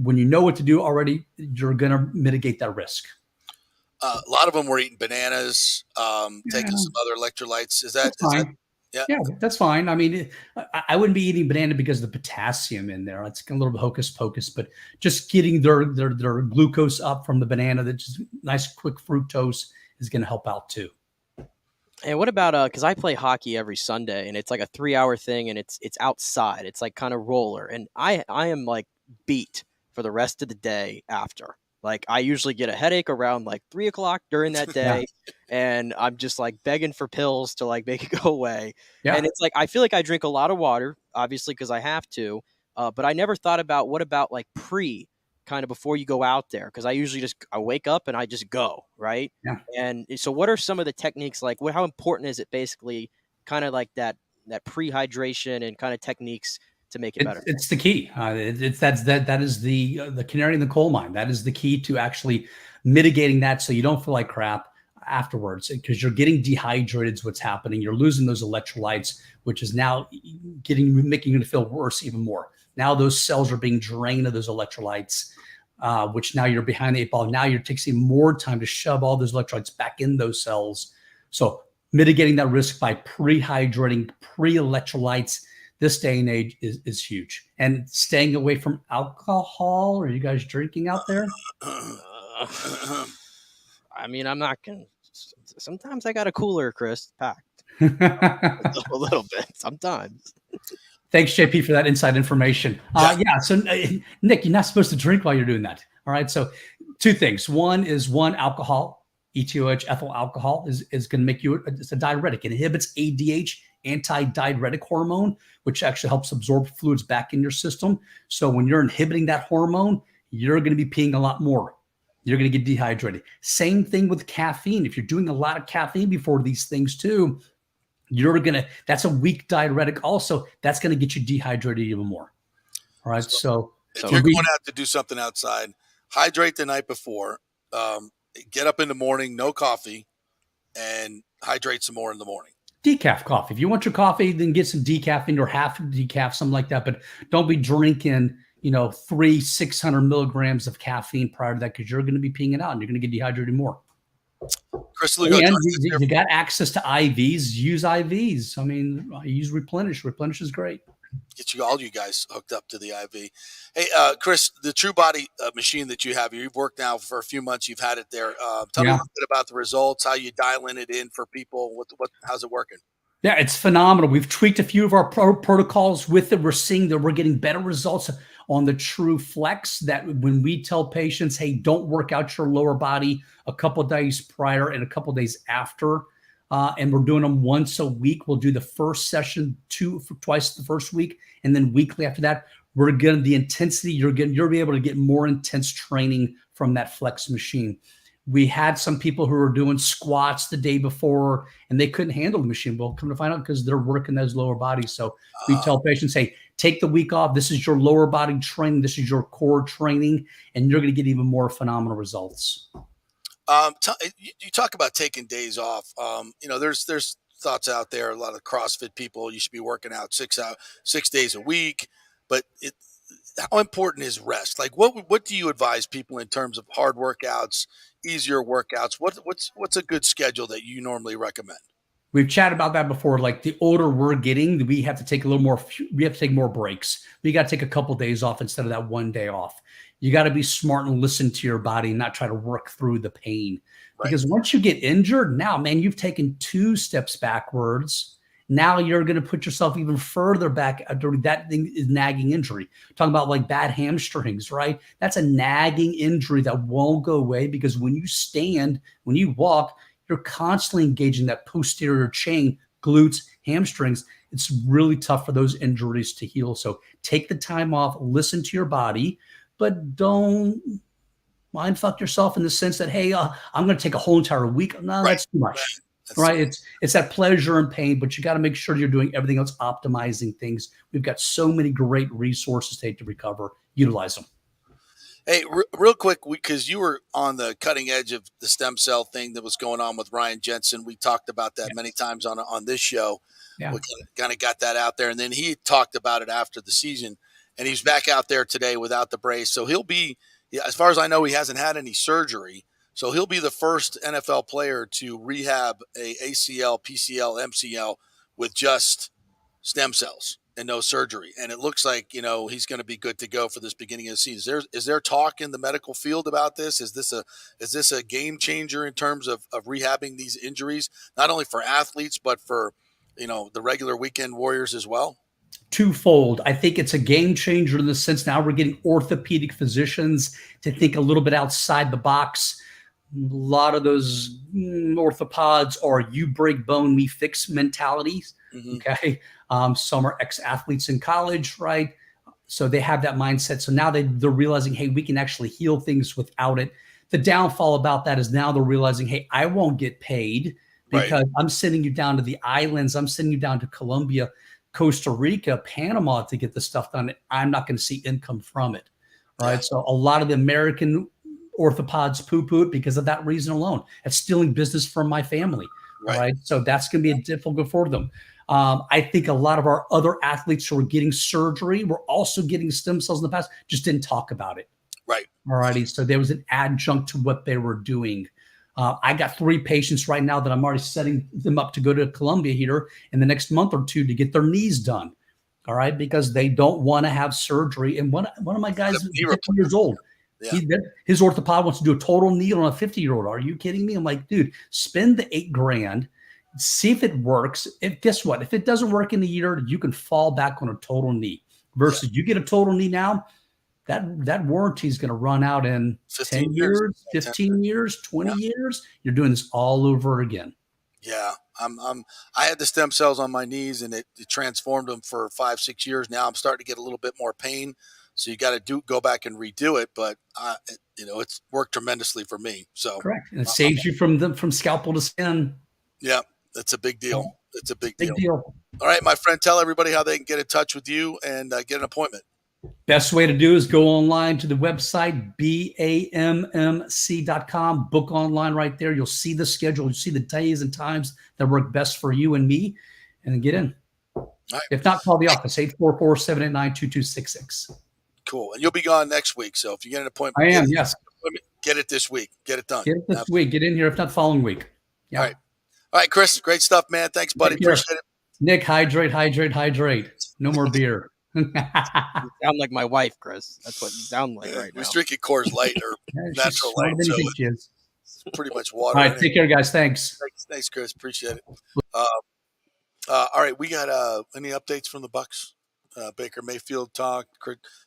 when you know what to do already, you're going to mitigate that risk. A lot of them were eating bananas, taking some other electrolytes. Is that fine? Yeah, that's fine. I mean, I wouldn't be eating banana because of the potassium in there. It's a little bit hocus pocus, but just getting their glucose up from the banana, that's just nice, quick fructose is going to help out too. And what about because I play hockey every Sunday, and it's like a 3-hour thing, and it's outside. It's like kind of roller, and I am like beat for the rest of the day after. Like I usually get a headache around like 3 o'clock during that day, and I'm just like begging for pills to like make it go away. Yeah. And it's like I feel like I drink a lot of water, obviously because I have to, but I never thought about what about like kind of before you go out there, because I usually I wake up and I just go right. Yeah. And so, what are some of the techniques like? How important is it basically, kind of like that pre-hydration and kind of techniques to make it better? It's the key. That is the canary in the coal mine. That is the key to actually mitigating that, so you don't feel like crap afterwards, because you're getting dehydrated is what's happening. You're losing those electrolytes, which is now making you feel worse even more. Now those cells are being drained of those electrolytes, which now you're behind the 8 ball. Now you're taking more time to shove all those electrolytes back in those cells. So mitigating that risk by pre-hydrating, pre-electrolytes this day and age is huge. And staying away from alcohol. Are you guys drinking out there? I mean, I'm not going to. Sometimes I got a cooler, Chris, packed. A little bit, sometimes. Thanks, JP, for that inside information. So, Nick, you're not supposed to drink while you're doing that. All right. So 2 things. One, alcohol, ETOH, ethyl alcohol is going to make you, it's a diuretic. It inhibits ADH, anti-diuretic hormone, which actually helps absorb fluids back in your system. So when you're inhibiting that hormone, you're going to be peeing a lot more. You're going to get dehydrated. Same thing with caffeine. If you're doing a lot of caffeine before these things too, that's a weak diuretic also. That's going to get you dehydrated even more. All right. So if you're going out to do something outside, hydrate the night before, get up in the morning, no coffee, and hydrate some more in the morning. Decaf coffee. If you want your coffee, then get some decaf in or half decaf, something like that. But don't be drinking, 600 milligrams of caffeine prior to that, because you're going to be peeing it out and you're going to get dehydrated more. Chris And you got access to IVs, use IVs. I mean, use Replenish. Replenish is great. Get all you guys hooked up to the IV. Hey, Chris, the True Body machine that you have, you've worked now for a few months. You've had it there. Tell me a little bit about the results, how you dialing it in for people. How's it working? Yeah, it's phenomenal. We've tweaked a few of our protocols with it. We're seeing that we're getting better results on the True Flex. That when we tell patients, hey, don't work out your lower body a couple of days prior and a couple of days after, and we're doing them once a week. We'll do the first session twice the first week, and then weekly after that. We're getting the intensity. You'll be able to get more intense training from that Flex machine. We had some people who were doing squats the day before and they couldn't handle the machine. Well, come to find out, because they're working those lower bodies. So we tell patients, hey, take the week off. This is your lower body training. This is your core training, and you're going to get even more phenomenal results. You talk about taking days off. There's thoughts out there. A lot of CrossFit people, you should be working out 6 days a week, but how important is rest? Like, what do you advise people in terms of hard workouts, easier workouts? What's a good schedule that you normally recommend? We've chatted about that before. Like, the older we're getting, we have to take we have to take more breaks. We got to take a couple of days off instead of that one day off. You got to be smart and listen to your body and not try to work through the pain. Right. Because once you get injured, now, man, you've taken 2 steps backwards. Now you're going to put yourself even further back. That thing is nagging injury. Talking about like bad hamstrings, right? That's a nagging injury that won't go away, because when you stand, when you walk, you're constantly engaging that posterior chain, glutes, hamstrings. It's really tough for those injuries to heal. So take the time off, listen to your body, but don't mind fuck yourself in the sense that, hey, I'm going to take a whole entire week. No, that's too much. Right. It's that pleasure and pain, but you got to make sure you're doing everything else, optimizing things. We've got so many great resources to recover. Utilize them. Hey, real quick, because you were on the cutting edge of the stem cell thing that was going on with Ryan Jensen. We talked about that many times on this show. Yeah. We kind of got that out there. And then he talked about it after the season, and he's back out there today without the brace. So he'll be, as far as I know, he hasn't had any surgery. So he'll be the first NFL player to rehab a ACL, PCL, MCL with just stem cells and no surgery. And it looks like, he's going to be good to go for this beginning of the season. Is there talk in the medical field about this? Is this a game changer in terms of rehabbing these injuries, not only for athletes, but for, the regular weekend warriors as well? Twofold. I think it's a game changer in the sense now we're getting orthopedic physicians to think a little bit outside the box. A lot of those orthopods are you break bone, me fix mentalities. Mm-hmm. Okay. Some are ex-athletes in college, right? So they have that mindset. So now they're realizing, hey, we can actually heal things without it. The downfall about that is now they're realizing, hey, I won't get paid because I'm sending you down to the islands. I'm sending you down to Colombia, Costa Rica, Panama to get the stuff done. I'm not going to see income from it. Right. Yeah. So a lot of the American orthopods poo-poo it because of that reason alone. It's stealing business from my family. Right. So that's going to be difficult for them. I think a lot of our other athletes who are getting surgery were also getting stem cells in the past, just didn't talk about it. Right. All righty. So there was an adjunct to what they were doing. I got 3 patients right now that I'm already setting them up to go to Colombia here in the next month or 2 to get their knees done. All right. Because they don't want to have surgery. And one of my guys is 50 years old. Yeah. His orthopod wants to do a total knee on a 50-year-old. Are you kidding me? I'm like, dude, spend the $8,000, see if it works. Guess what? If it doesn't work in a year, you can fall back on a total knee. Versus you get a total knee now, that warranty is going to run out in 10 years, 15 years, 20 years. You're doing this all over again. Yeah, I had the stem cells on my knees, and it transformed them for 5-6 years. Now I'm starting to get a little bit more pain. So you got to go back and redo it, but it's worked tremendously for me. So correct, and it saves you from scalpel to skin. Yeah, that's a big deal. It's a big deal. All right, my friend, tell everybody how they can get in touch with you and get an appointment. Best way to do is go online to the website, BAMMC.com. Book online right there. You'll see the schedule. You'll see the days and times that work best for you and me, and then get in. Right. If not, call the office, 844-789-2266. Cool. And you'll be gone next week. So if you get an appointment, I am, yes. Get it this week. Get it done. Get it this week. Get in here, if not following week. Yeah. All right, Chris. Great stuff, man. Thanks, buddy. Appreciate it. Nick, hydrate. No more beer. You sound like my wife, Chris. That's what you sound like right now. He's drinking Coors Light or natural light. So it's pretty much water. All right, take care, guys. Thanks. Thanks, Chris. Appreciate it. All right, we got any updates from the Bucs? Baker Mayfield talked,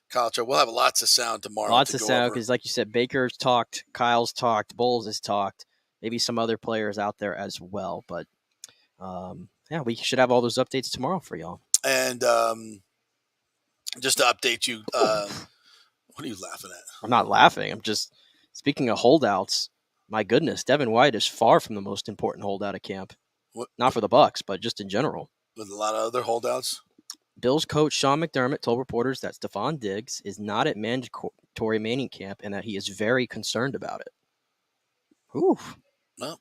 Kyle. We'll have lots of sound tomorrow. Lots of sound because, like you said, Baker's talked, Kyle's talked, Bowles has talked, maybe some other players out there as well. But yeah, we should have all those updates tomorrow for y'all. And just to update you, what are you laughing at? I'm not laughing. I'm just speaking of holdouts. My goodness, Devin White is far from the most important holdout of camp. Not for the Bucs, but just in general. With a lot of other holdouts. Bills coach Sean McDermott told reporters that Stephon Diggs is not at mandatory minicamp camp and that he is very concerned about it. Ooh. Well,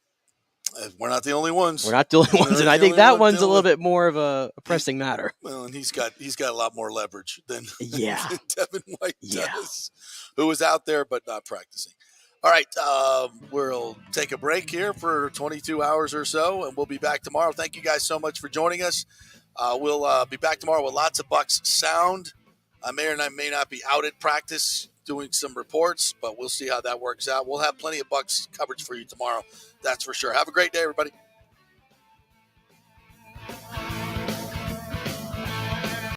we're not the only ones. We're not the only ones, and I think that one's a little bit more of a pressing matter. Well, and he's got a lot more leverage than yeah Devin White does, who was out there but not practicing. All right, we'll take a break here for 22 hours or so, and we'll be back tomorrow. Thank you guys so much for joining us. We'll be back tomorrow with lots of Bucs sound. I may or may not be out at practice doing some reports, but we'll see how that works out. We'll have plenty of Bucs coverage for you tomorrow. That's for sure. Have a great day, everybody.